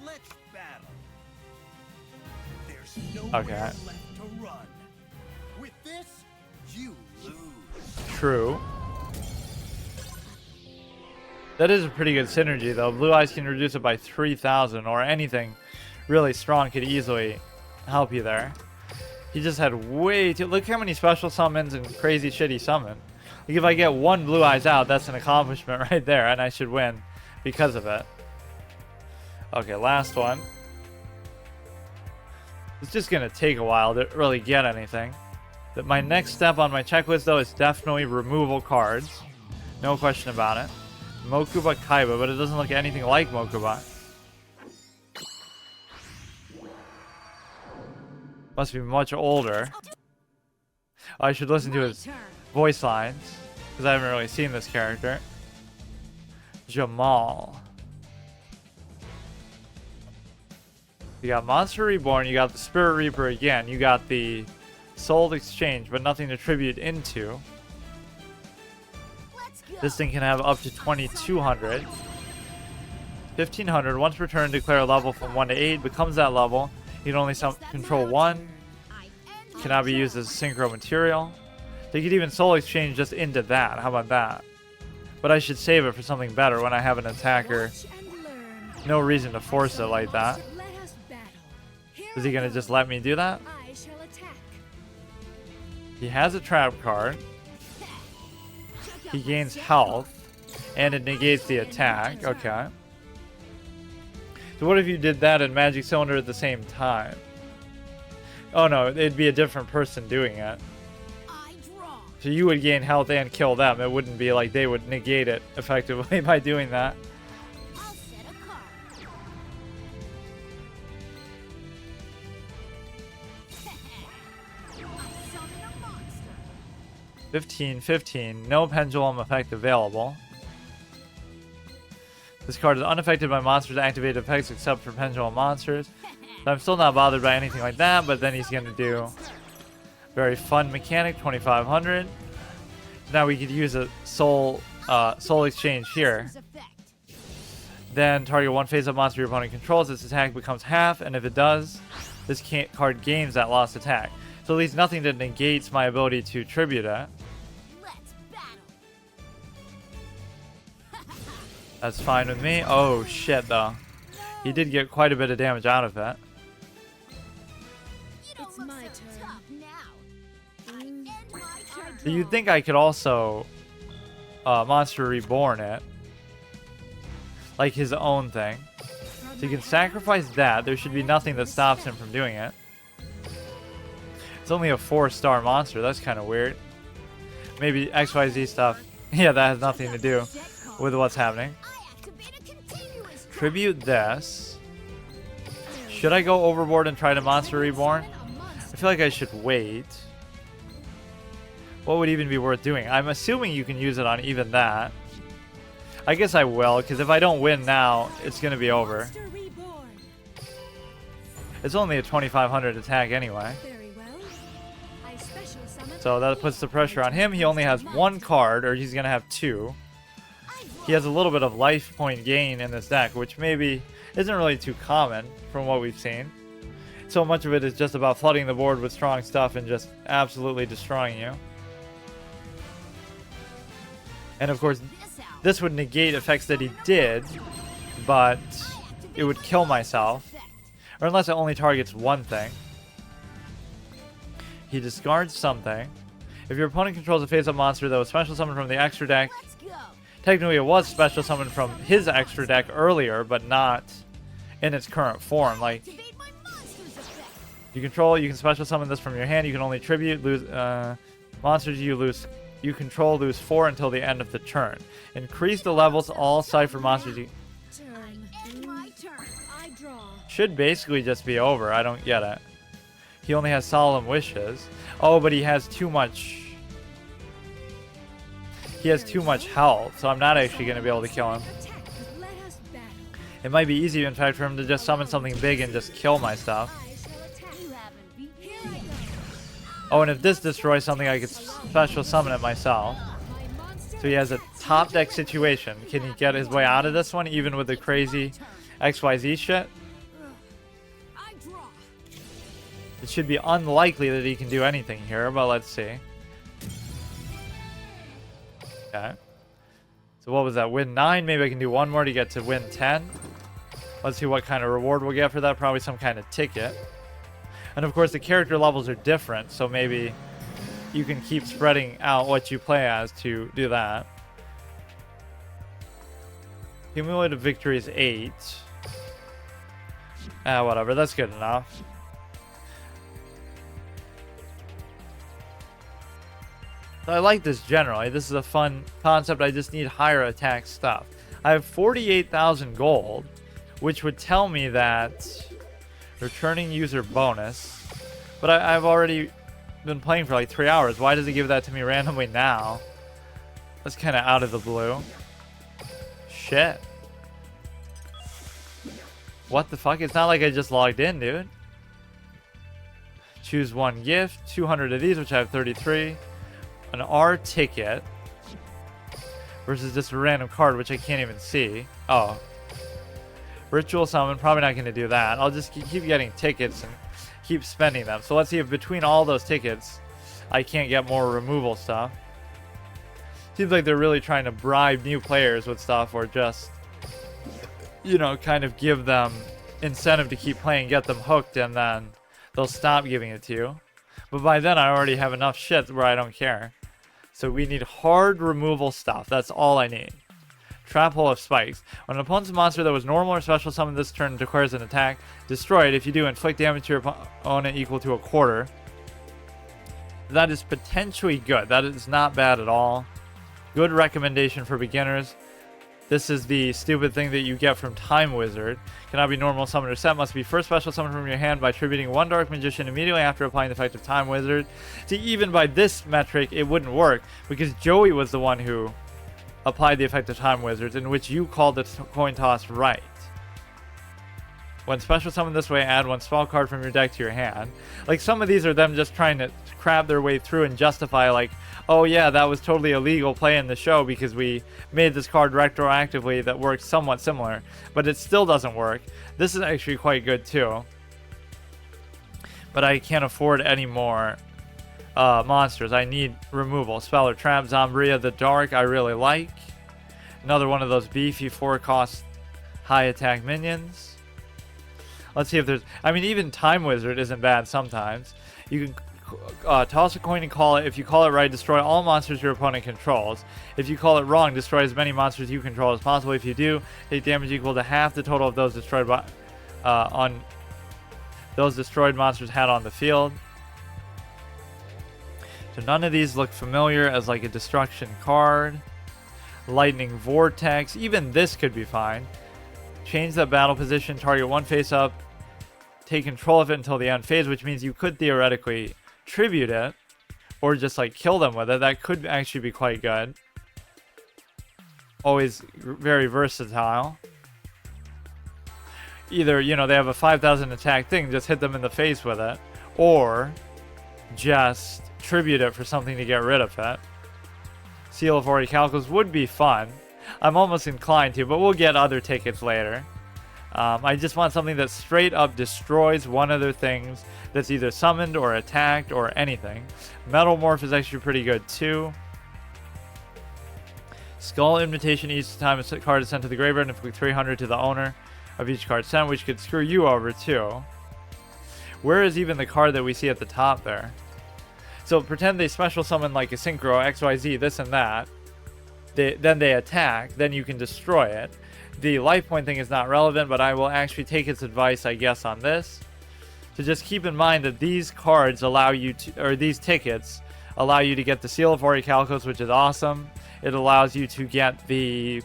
Let's battle. There's nowhere left to run. With this, you lose. True. That is a pretty good synergy, though. Blue Eyes can reduce it by 3,000, or anything really strong could easily help you there. He just had way too... Look how many special summons and crazy shit he summoned. Like, if I get 1 Blue Eyes out, that's an accomplishment right there, and I should win because of it. Okay, last one. It's just going to take a while to really get anything. My next step on my checklist, though, is definitely removal cards. No question about it. Mokuba Kaiba, but it doesn't look anything like Mokuba. Must be much older. Oh, I should listen to his voice lines, because I haven't really seen this character. Jamal. You got Monster Reborn, you got the Spirit Reaper again, you got the Soul Exchange, but nothing to tribute into. This thing can have up to 2,200. 1,500. Once per turn, declare a level from 1 to 8. Becomes that level. You can only control 1. Cannot be used as a synchro material. They could even soul exchange just into that. How about that? But I should save it for something better when I have an attacker. No reason to force it like that. Is he going to just let me do that? He has a trap card. He gains health, and it negates the attack. Okay. So what if you did that and Magic Cylinder at the same time? Oh no, it'd be a different person doing it. So you would gain health and kill them. It wouldn't be like they would negate it effectively by doing that. 15, 15. No pendulum effect available. This card is unaffected by monsters' activated effects except for pendulum monsters. So I'm still not bothered by anything like that, but then he's going to do very fun mechanic, 2500. So now we could use a soul exchange here. Then target one face-up monster your opponent controls. Its attack becomes half, and if it does, this card gains that lost attack. So at least nothing that negates my ability to tribute it. Let's battle. That's fine with me. Oh shit, though. He did get quite a bit of damage out of it. You don't It's look my so turn. tough now. I end my turn. So you'd think I could also Monster Reborn it. Like his own thing. So you can sacrifice that. There should be nothing that stops him from doing it. It's only a 4-star monster. That's kind of weird. Maybe XYZ stuff. Yeah, that has nothing to do with what's happening. I activate a continuous Tribute this. Should I go overboard and try to Monster Reborn? I feel like I should wait. What would even be worth doing? I'm assuming you can use it on even that. I guess I will, because if I don't win now, it's going to be over. Monster reborn. It's only a 2500 attack anyway. Very well. I special summon. So that puts the pressure on him. He only has one card, or he's going to have two. He has a little bit of life point gain in this deck, which maybe isn't really too common from what we've seen. So much of it is just about flooding the board with strong stuff and just absolutely destroying you. And of course, this out. this would negate effects that he did, but it would kill myself. Or unless it only targets one thing. He discards something. If your opponent controls a face-up monster that was special summoned from the extra deck, Let's go. technically it was special summoned from his extra deck earlier, but not in its current form. Like, Activate my monster's effect. you control, you can special summon this from your hand. You can only tribute, lose monsters you control lose 4 until the end of the turn. Increase the levels all Cypher monsters you Turn. End my turn. I draw. should basically just be over. I don't get it. He only has Solemn Wishes. Oh, but he has too much. He has too much health, so I'm not actually going to be able to kill him. Attack. Let us battle. It might be easy, in fact, for him to just summon something big and just kill my stuff. I shall attack. You haven't beat me. Here I go. Oh, and if this destroys something, I could special summon it myself. My monster. So he has a top deck situation. Can he get his way out of this one, even with the crazy XYZ shit? I draw. It should be unlikely that he can do anything here, but let's see. Okay. So what was that? Win 9? Maybe I can do one more to get to win 10. Let's see what kind of reward we'll get for that. Probably some kind of ticket. And of course the character levels are different, so maybe you can keep spreading out what you play as to do that. Cumulative victory is 8. Whatever, that's good enough. So I like this generally. This is a fun concept. I just need higher attack stuff. I have 48,000 gold, which would tell me that returning user bonus. But I've already been playing for like 3 hours. Why does it give that to me randomly now? That's kind of out of the blue. Shit. What the fuck? It's not like I just logged in, dude. Choose one gift. 200 of these, which I have 33. An R ticket. Versus just a random card, which I can't even see. Oh. Ritual summon. Probably not going to do that. I'll just keep getting tickets and keep spending them. So let's see if between all those tickets, I can't get more removal stuff. Seems like they're really trying to bribe new players with stuff, or just, you know, kind of give them incentive to keep playing, get them hooked, and then they'll stop giving it to you. But by then I already have enough shit where I don't care. So we need hard removal stuff. That's all I need. Trap Hole of Spikes. When an opponent's monster that was normal or special summoned this turn declares an attack, destroy it. If you do, inflict damage to your opponent equal to a quarter. That is potentially good. That is not bad at all. Good recommendation for beginners. This is the stupid thing that you get from Time Wizard. Cannot be normal summon or set. Must be first special summon from your hand by tributing one Dark Magician immediately after applying the effect of Time Wizard. See, even by this metric, it wouldn't work because Joey was the one who applied the effect of Time Wizards, in which you called the coin toss right. When special summon this way, add one spell card from your deck to your hand. Like, some of these are them just trying to crab their way through and justify, like, oh yeah, that was totally illegal play in the show because we made this card retroactively that works somewhat similar, but it still doesn't work. This is actually quite good too. But I can't afford any more monsters. I need removal. Spell or Trap, Zombria the Dark, I really like. Another one of those beefy 4-cost high attack minions. Let's see if there's... I mean, even Time Wizard isn't bad sometimes. You can toss a coin and call it. If you call it right, destroy all monsters your opponent controls. If you call it wrong, destroy as many monsters you control as possible. If you do, take damage equal to half the total of those destroyed by, on those destroyed monsters had on the field. So none of these look familiar as like a destruction card. Lightning Vortex. Even this could be fine. Change the battle position, target one face up, take control of it until the end phase, which means you could theoretically tribute it or just like kill them with it. That could actually be quite good. Always very versatile. Either, you know, they have a 5,000 attack thing, just hit them in the face with it, or just tribute it for something to get rid of it. Seal of Orichalcos would be fun. I'm almost inclined to, but we'll get other tickets later. I just want something that straight up destroys one of their things that's either summoned or attacked or anything. Metal Morph is actually pretty good too. Skull Invitation, each time a card is sent to the graveyard, and inflict 300 to the owner of each card sent, which could screw you over too. Where is even the card that we see at the top there? So pretend they special summon like a Synchro, XYZ, this and that. Then they attack, then you can destroy it. The life point thing is not relevant, but I will actually take its advice, I guess, on this. So just keep in mind that these cards allow you to, or these tickets allow you to get the Seal of Orichalcos, which is awesome. It allows you to get the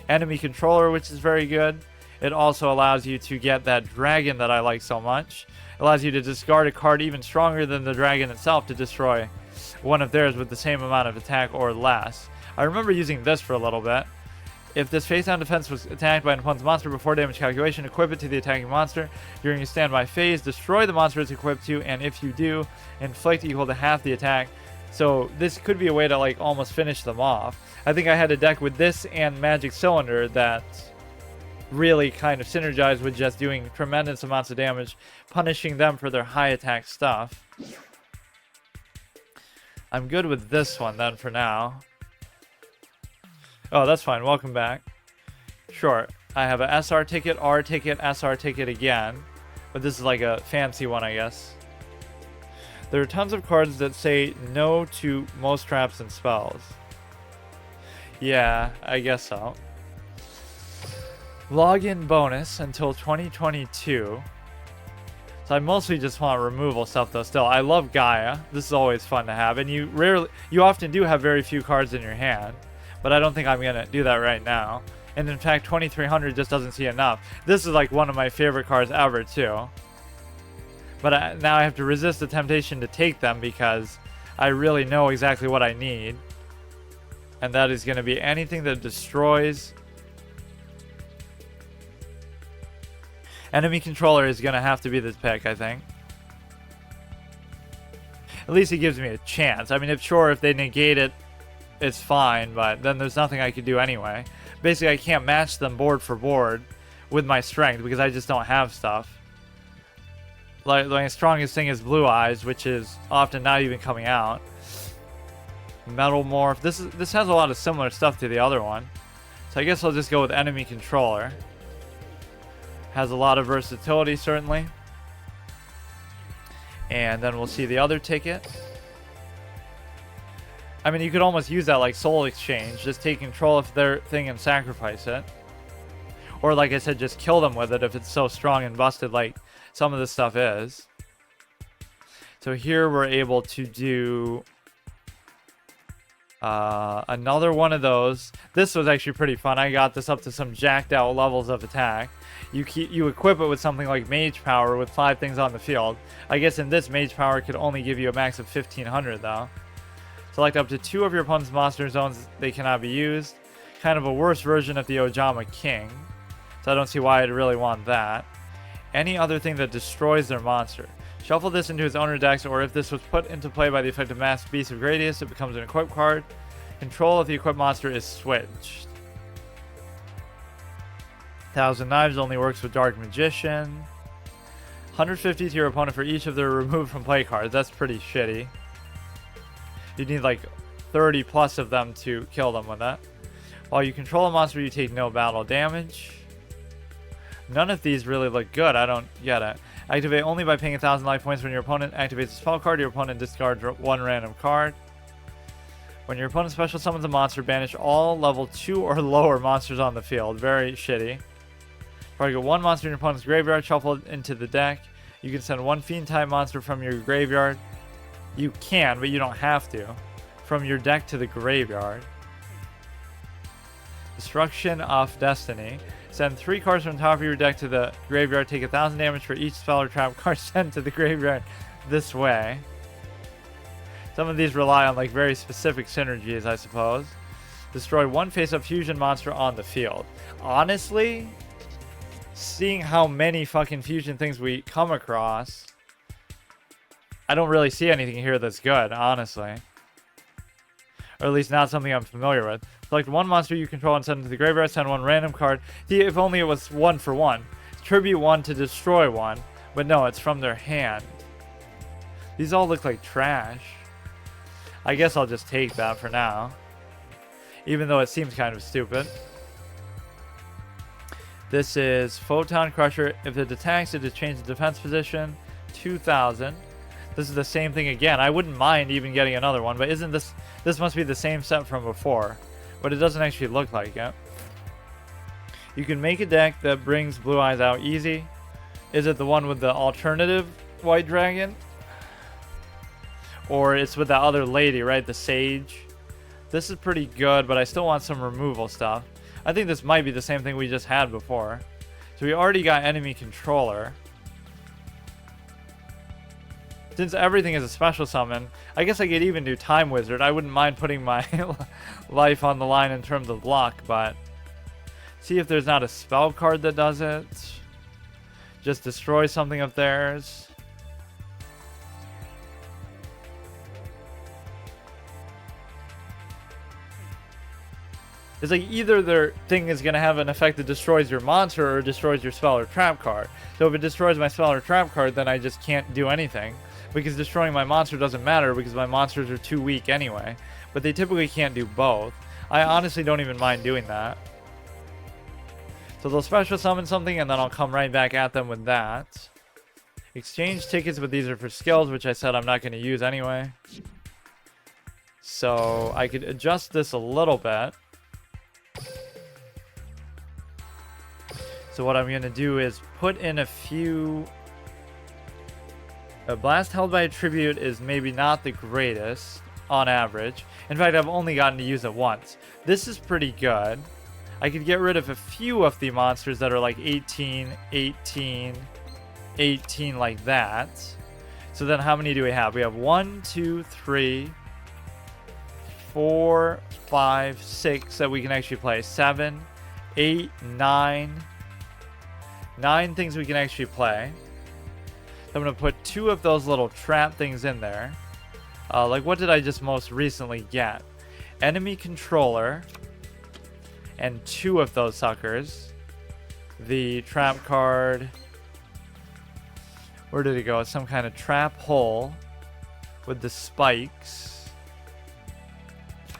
enemy controller, which is very good. It also allows you to get that dragon that I like so much. It allows you to discard a card even stronger than the dragon itself to destroy one of theirs with the same amount of attack or less. I remember using this for a little bit. If this face-down defense was attacked by an opponent's monster before damage calculation, equip it to the attacking monster. During your standby phase, destroy the monster it's equipped to, and if you do, inflict equal to half the attack. So this could be a way to like almost finish them off. I think I had a deck with this and Magic Cylinder that really kind of synergized with just doing tremendous amounts of damage, punishing them for their high attack stuff. I'm good with this one then for now. Oh, that's fine. Welcome back. Sure. I have a SR ticket, R ticket, SR ticket again. But this is like a fancy one, I guess. There are tons of cards that say no to most traps and spells. Yeah, I guess so. Login bonus until 2022. So I mostly just want removal stuff though still. I love Gaia. This is always fun to have. And you often do have very few cards in your hand. But I don't think I'm going to do that right now. And in fact, 2300 just doesn't see enough. This is like one of my favorite cards ever too. But now I have to resist the temptation to take them because I really know exactly what I need. And that is going to be anything that destroys. Enemy controller is going to have to be this pick, I think. At least it gives me a chance. I mean, if they negate it, it's fine, but then there's nothing I could do anyway. Basically, I can't match them board for board with my strength because I just don't have stuff. Like my strongest thing is Blue Eyes, which is often not even coming out. Metal Morph. This has a lot of similar stuff to the other one. So I guess I'll just go with Enemy Controller. Has a lot of versatility, certainly. And then we'll see the other ticket. I mean, you could almost use that like Soul Exchange. Just take control of their thing and sacrifice it. Or like I said, just kill them with it if it's so strong and busted like some of this stuff is. So here we're able to do Another one of those. This was actually pretty fun. I got this up to some jacked out levels of attack. You equip it with something like Mage Power with 5 things on the field. I guess in this, Mage Power could only give you a max of 1500 though. Select up to 2 of your opponent's monster zones. They cannot be used. Kind of a worse version of the Ojama King. So I don't see why I'd really want that. Any other thing that destroys their monster. Shuffle this into its owner decks, or if this was put into play by the effect of Masked Beast of Gradius, it becomes an equipped card. Control of the equipped monster is switched. Thousand Knives only works with Dark Magician. 150 to your opponent for each of their removed from play cards. That's pretty shitty. You need like 30 plus of them to kill them with that. While you control a monster, you take no battle damage. None of these really look good. I don't get it. Activate only by paying 1,000 life points when your opponent activates a spell card. Your opponent discards 1 random card. When your opponent special summons a monster, banish all level 2 or lower monsters on the field. Very shitty. Target 1 monster in your opponent's graveyard, shuffle it into the deck. You can send 1 fiend type monster from your graveyard. You can, but you don't have to. From your deck to the graveyard. Destruction of Destiny. Send 3 cards from the top of your deck to the graveyard. Take 1,000 damage for each spell or trap card sent to the graveyard this way. Some of these rely on like very specific synergies, I suppose. Destroy 1 face-up fusion monster on the field. Honestly, seeing how many fucking fusion things we come across, I don't really see anything here that's good, honestly. Or at least not something I'm familiar with. Select 1 monster you control and send it to the graveyard. Send 1 random card. See, if only it was 1 for 1. Tribute 1 to destroy 1. But no, it's from their hand. These all look like trash. I guess I'll just take that for now. Even though it seems kind of stupid. This is Photon Crusher. If it attacks, it just changes the defense position. 2,000. This is the same thing again. I wouldn't mind even getting another one, but isn't this... This must be the same set from before. But it doesn't actually look like it. You can make a deck that brings Blue Eyes out easy. Is it the one with the alternative White Dragon? Or it's with that other lady, right? The Sage. This is pretty good, but I still want some removal stuff. I think this might be the same thing we just had before. So we already got Enemy Controller. Since everything is a special summon, I guess I could even do Time Wizard. I wouldn't mind putting my life on the line in terms of luck, but... See if there's not a spell card that does it. Just destroy something of theirs. It's like either their thing is going to have an effect that destroys your monster or destroys your spell or trap card. So if it destroys my spell or trap card, then I just can't do anything. Because destroying my monster doesn't matter because my monsters are too weak anyway. But they typically can't do both. I honestly don't even mind doing that. So they'll special summon something and then I'll come right back at them with that. Exchange tickets, but these are for skills, which I said I'm not going to use anyway. So I could adjust this a little bit. So what I'm going to do is put in a few... A blast held by a tribute is maybe not the greatest on average. In fact, I've only gotten to use it once. This is pretty good. I could get rid of a few of the monsters that are like 18, 18, 18 like that. So then how many do we have? We have 1, 2, 3, 4, 5, 6 that we can actually play. 7, 8, 9. 9 things we can actually play. I'm going to put 2 of those little trap things in there. Like, what did I just most recently get? Enemy Controller. And 2 of those suckers. The trap card. Where did it go? It's some kind of trap hole. With the spikes.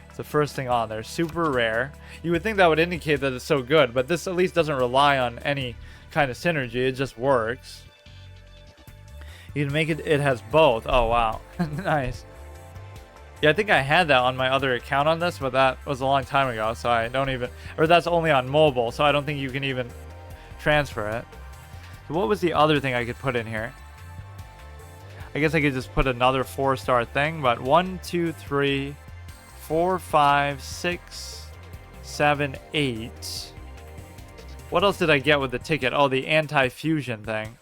It's the first thing on there. Super rare. You would think that would indicate that it's so good. But this at least doesn't rely on any kind of synergy. It just works. You can make it, it has both. Oh, wow. Nice. Yeah, I think I had that on my other account on this, but that was a long time ago, so I don't even... Or that's only on mobile, so I don't think you can even transfer it. So what was the other thing I could put in here? I guess I could just put another 4-star thing, but 1, 2, 3, 4, 5, 6, 7, 8. What else did I get with the ticket? Oh, the anti-fusion thing.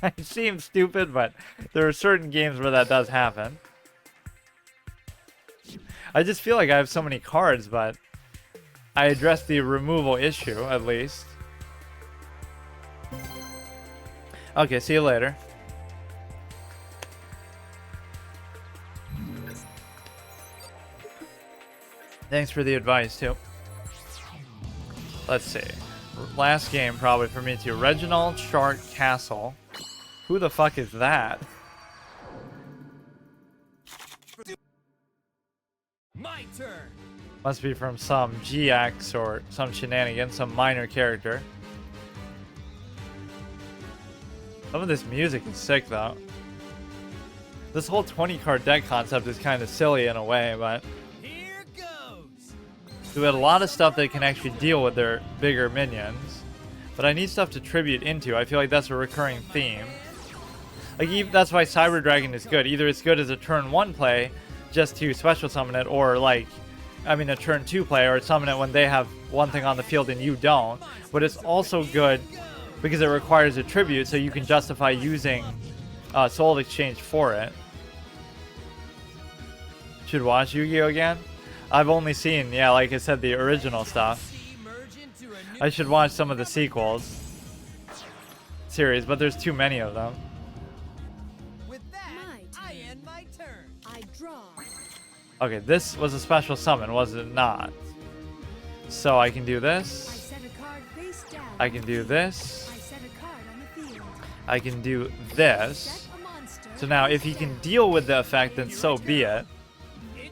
It seems stupid, but there are certain games where that does happen. I just feel like I have so many cards, but I addressed the removal issue, at least. Okay, see you later. Thanks for the advice, too. Let's see. Last game, probably for me, too. Reginald Shark Castle. Who the fuck is that? My turn. Must be from some GX or some shenanigans, some minor character. Some of this music is sick, though. This whole 20-card deck concept is kind of silly in a way, but... Here goes. we had a lot of stuff that can actually deal with their bigger minions. But I need stuff to tribute into. I feel like that's a recurring theme. Like, that's why Cyber Dragon is good. Either it's good as a turn 1 play, just to special summon it, or like... I mean, a turn 2 play, or summon it when they have one thing on the field and you don't. But it's also good because it requires a tribute, so you can justify using Soul Exchange for it. Should watch Yu-Gi-Oh! Again? I've only seen, yeah, like I said, the original stuff. I should watch some of the sequels series, but there's too many of them. With that, My I turn. end my turn. I draw. Okay, this was a special summon, was it not? So I can do I this. set a card face down. I can do this. I set a card on the field. I can do this. Set a monster. So now, if he can deal with the effect, then so be it.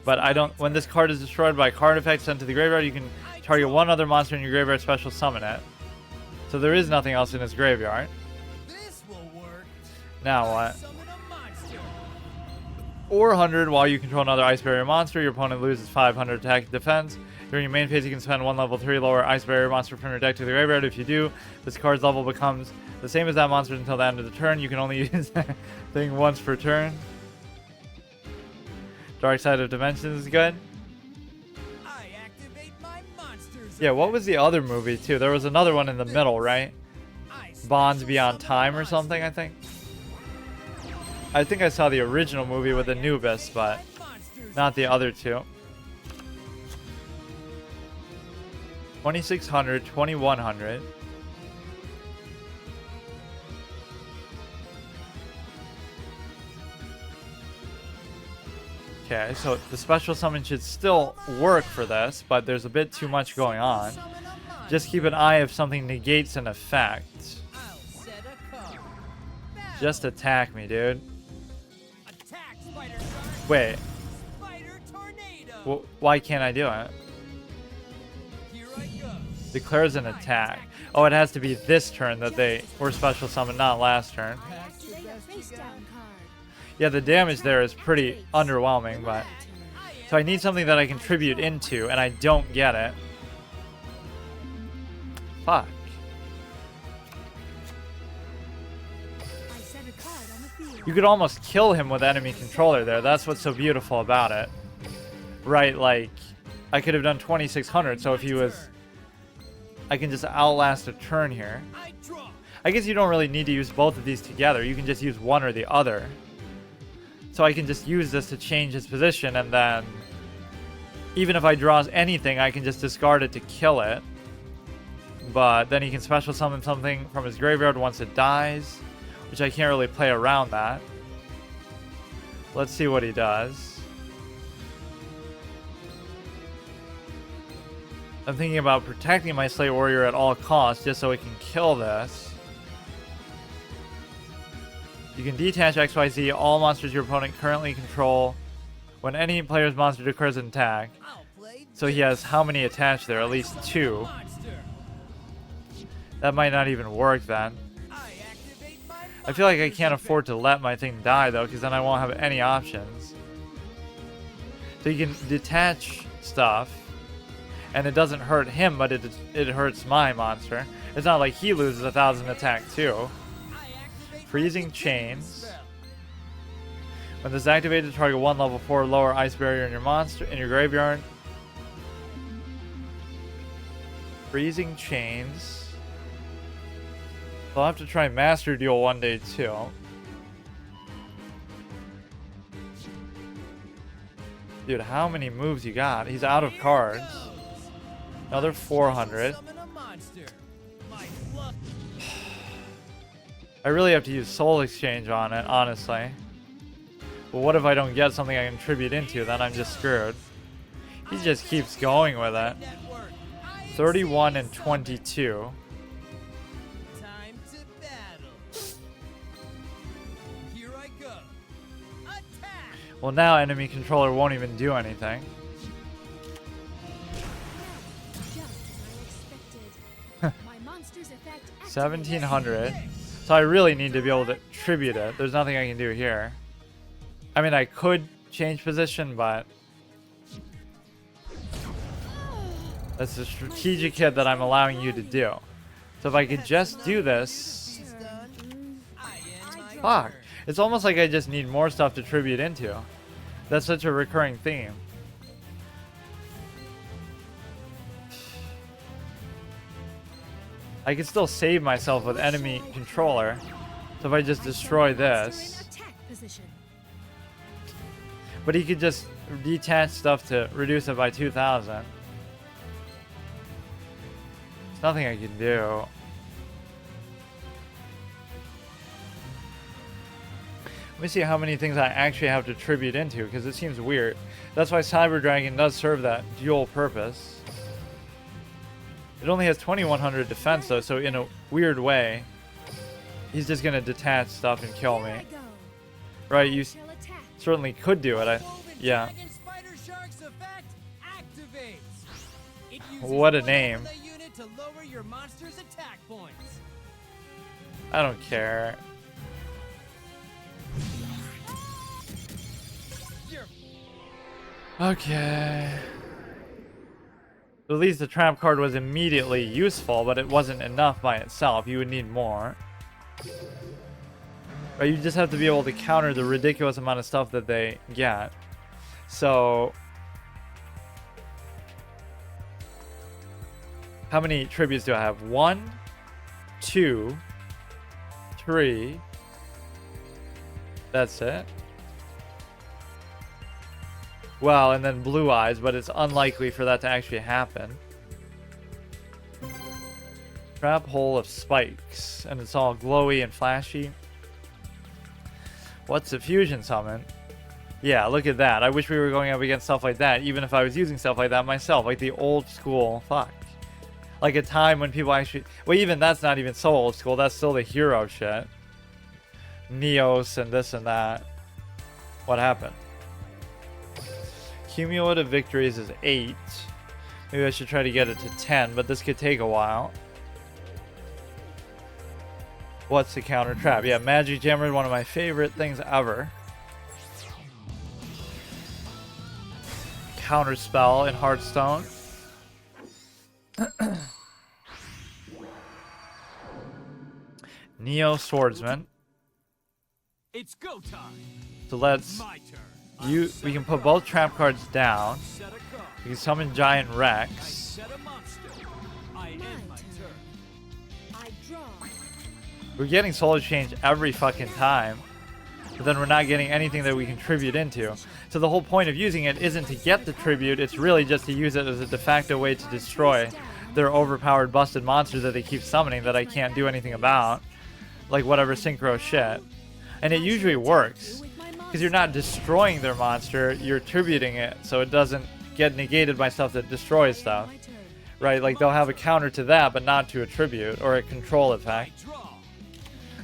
But I don't. When this card is destroyed by card effect sent to the graveyard, you can target one other monster in your graveyard, special summon it. So there is nothing else in his graveyard. This will work. Now what? Summon a monster. 400 while you control another Ice Barrier monster. Your opponent loses 500 attack and defense. During your main phase, you can spend one level 3 lower Ice Barrier monster from your deck to the graveyard. If you do, this card's level becomes the same as that monster until the end of the turn. You can only use that thing once per turn. Dark Side of Dimensions is good. I activate my monsters. Yeah, what was the other movie too? There was another one in the middle, right? Bonds Beyond Time or something, I think. I think I saw the original movie with Anubis, but not the other two. 2600, 2100. Okay, so the special summon should still work for this, but there's a bit too much going on. Just keep an eye if something negates an effect. I'll set a card. Just attack me, dude. Attack, Spider Shark. Wait, Spider Tornado. why can't I do it? Here I go. Declares an attack. Oh, it has to be this turn that they were special summoned, not last turn. Activate a face down card. Yeah, the damage there is pretty underwhelming, but... so I need something that I can tribute into, and I don't get it. Fuck. I set a card on the field. You could almost kill him with enemy controller there. That's what's so beautiful about it. Right, like... I could have done 2600, so if he was... I can just outlast a turn here. I draw. I guess you don't really need to use both of these together. You can just use one or the other. So I can just use this to change his position, and then even if I draw anything, I can just discard it to kill it. But then he can special summon something from his graveyard once it dies, which I can't really play around that. Let's see what he does. I'm thinking about protecting my Slate Warrior at all costs just so it can kill this. You can detach XYZ all monsters your opponent currently control when any player's monster declares an attack. I'll play So he has how many attached there? At least 2. monster. That might not even work then. I activate my I feel like I monsters can't effect. afford to let my thing die though, because then I won't have any options. So you can detach stuff, and it doesn't hurt him, but it hurts my monster. It's not like he loses 1,000 attack too. I activate my Freezing protection Chains. spell. When this is activated, target 1 level 4 lower ice barrier in your graveyard. Freezing Chains. So I'll have to try Master Duel one day too. Dude, how many moves you got? He's out of cards. Another 400. Summon a monster. My luck. I really have to use Soul Exchange on it, honestly. But what if I don't get something I can tribute into? Then I'm just screwed. He just keeps going with it. Network. 31 and 22. Time to battle. Here I go. Attack. Well, now enemy controller won't even do anything. Just as I expected. My monster's effect activated. 1700. So I really need to be able to tribute it. There's nothing I can do here. I mean, I could change position, but that's a strategic hit that I'm allowing you to do. So if I could just do this, fuck. It's almost like I just need more stuff to tribute into. That's such a recurring theme. I can still save myself with enemy controller. So if I just destroy this. Attack position. But he could just detach stuff to reduce it by 2,000. There's nothing I can do. Let me see how many things I actually have to tribute into, because it seems weird. That's why Cyber Dragon does serve that dual purpose. It only has 2100 defense though, so in a weird way, he's just gonna detach stuff and kill me. Here I go. Right, you Shall attack. certainly could do it. Golden Yeah. Dragon Spider Shark's effect activates. It uses What a one name. overlay unit to lower your monster's attack points. I don't care. You're Okay. At least the trap card was immediately useful, but it wasn't enough by itself. You would need more. Right, you just have to be able to counter the ridiculous amount of stuff that they get. So, how many tributes do I have? 1, 2, 3. That's it. Well, and then Blue Eyes, but it's unlikely for that to actually happen. Trap Hole of Spikes, and it's all glowy and flashy. What's a fusion summon? Yeah, look at that. I wish we were going up against stuff like that, even if I was using stuff like that myself, like the old school, fuck. Like a time when people actually, well, even that's not even so old school, that's still the hero shit. Neos and this and that. What happened? Cumulative victories is 8. Maybe I should try to get it to 10, but this could take a while. What's the counter trap? Yeah, Magic Jammer is one of my favorite things ever. Counter spell in Hearthstone. Neo Swordsman. It's go time. So let's My turn. we can put both trap cards down. Set a card. We can summon Giant I Rex. set a monster. I end my turn. I draw. We're getting Soul Exchange every fucking time. But then we're not getting anything that we can tribute into. So the whole point of using it isn't to get the tribute, it's really just to use it as a de facto way to destroy their overpowered busted monster that they keep summoning that I can't do anything about. Like whatever synchro shit. And it usually works. Because you're not destroying their monster, you're tributing it so it doesn't get negated by stuff that destroys stuff. My turn. Right, like they'll have a counter to that but not to a tribute or a control effect. Draw.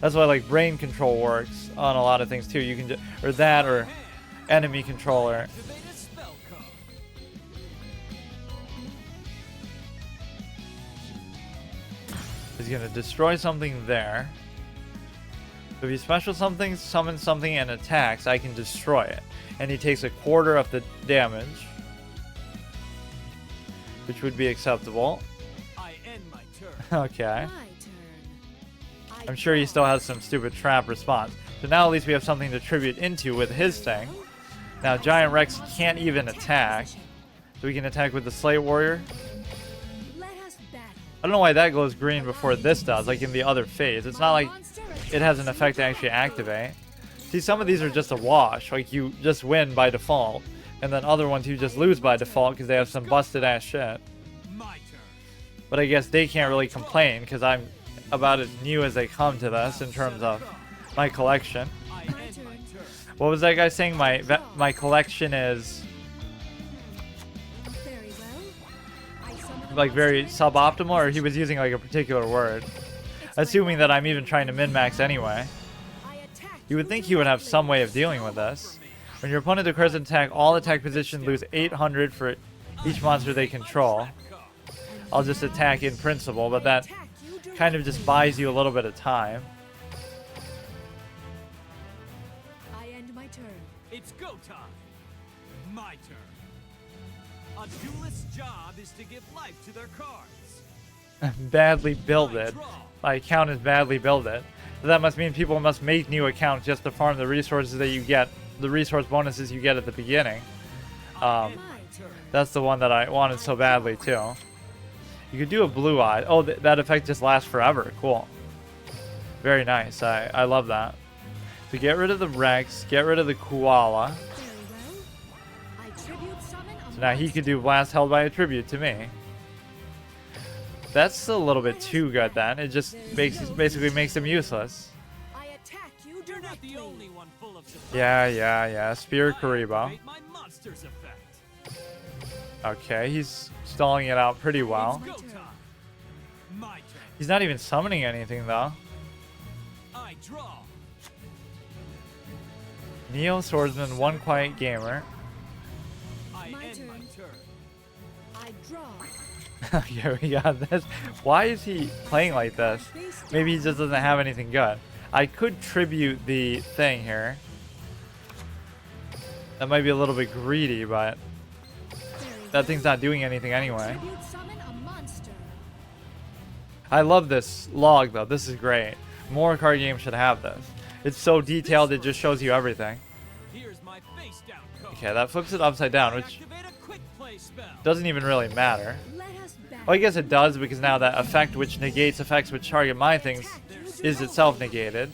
That's why like brain control works on a lot of things too. You can just, or that or enemy controller. Activate a spell card. He's gonna destroy something there. So if he special something, summons something and attacks, I can destroy it. And he takes a quarter of the damage. Which would be acceptable. I end my turn. Okay. My turn. I I'm sure he draw. still has some stupid trap response. So now at least we have something to tribute into with his thing. Now Giant Rex can't even attack. So we can attack with the Slate Warrior. Let us battle. I don't know why that glows green before this does, like in the other phase. It's not like it has an effect to actually activate. See, some of these are just a wash. Like, you just win by default. And then other ones you just lose by default because they have some busted ass shit. My turn. But I guess they can't really complain because I'm about as new as they come to this in terms of my collection. I end my turn. What was that guy saying? My collection is Very well. I summon a like very monster. suboptimal, or he was using like a particular word. Assuming that I'm even trying to min-max anyway. I attack You would think he would have some way of dealing with this. When your opponent declares an attack, all attack positions lose 800 for each monster they control. I'll just attack in principle, but that Attack you do kind of just buys you a little bit of time. I end my turn. It's go time. My turn. A duelist's job is to give life to their cards. Badly builded. My account is badly builded. So that must mean people must make new accounts just to farm the resources that you get, the resource bonuses you get at the beginning. My turn. That's the one that I wanted so badly too. You could do a blue eye. Oh, that effect just lasts forever. Cool. Very nice. I love that. So get rid of the Rex, get rid of the Koala. Very well. I tribute summon a So now he could do blast held by a tribute to me. That's a little bit too good then. It just basically makes him useless. I attack you You're not directly. the only one full of surprise. Yeah. Spear Karibo. Activate my monster's effect. Okay, he's stalling it out pretty well. It's go time. My turn. He's not even summoning anything though. I draw. Neo Swordsman, One Quiet Gamer. I My end my turn. turn. I draw. Okay, we got this. Why is he playing like this? Maybe he just doesn't have anything good. I could tribute the thing here. That might be a little bit greedy, but that thing's not doing anything anyway. Tribute summon a monster. I love this log though. This is great. More card games should have this. It's so detailed, it just shows you everything. Here's my face down code. Okay, that flips it upside down, which Activate a quick play spell. doesn't even really matter. Let us battle. Well, I guess it does because now that effect which negates effects which target my things is itself negated.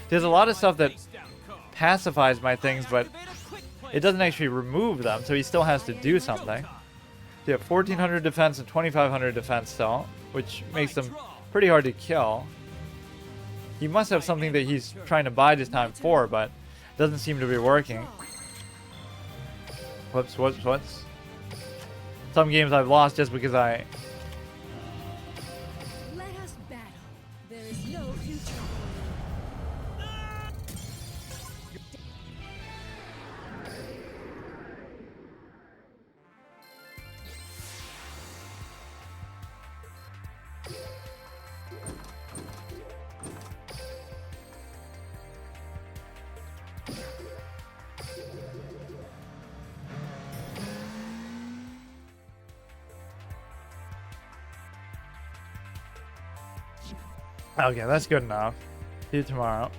There's a lot of stuff that Face down code. pacifies my things, but Activate a quick play it doesn't actually remove them, so he still has to do something. time. So you have 1400 defense and 2500 defense still, which makes them pretty hard to kill. He must have something that he's trying to buy this time for, but doesn't seem to be working. Whoops. Some games I've lost just because I... Let us battle. There is no future. Okay, that's good enough. See you tomorrow.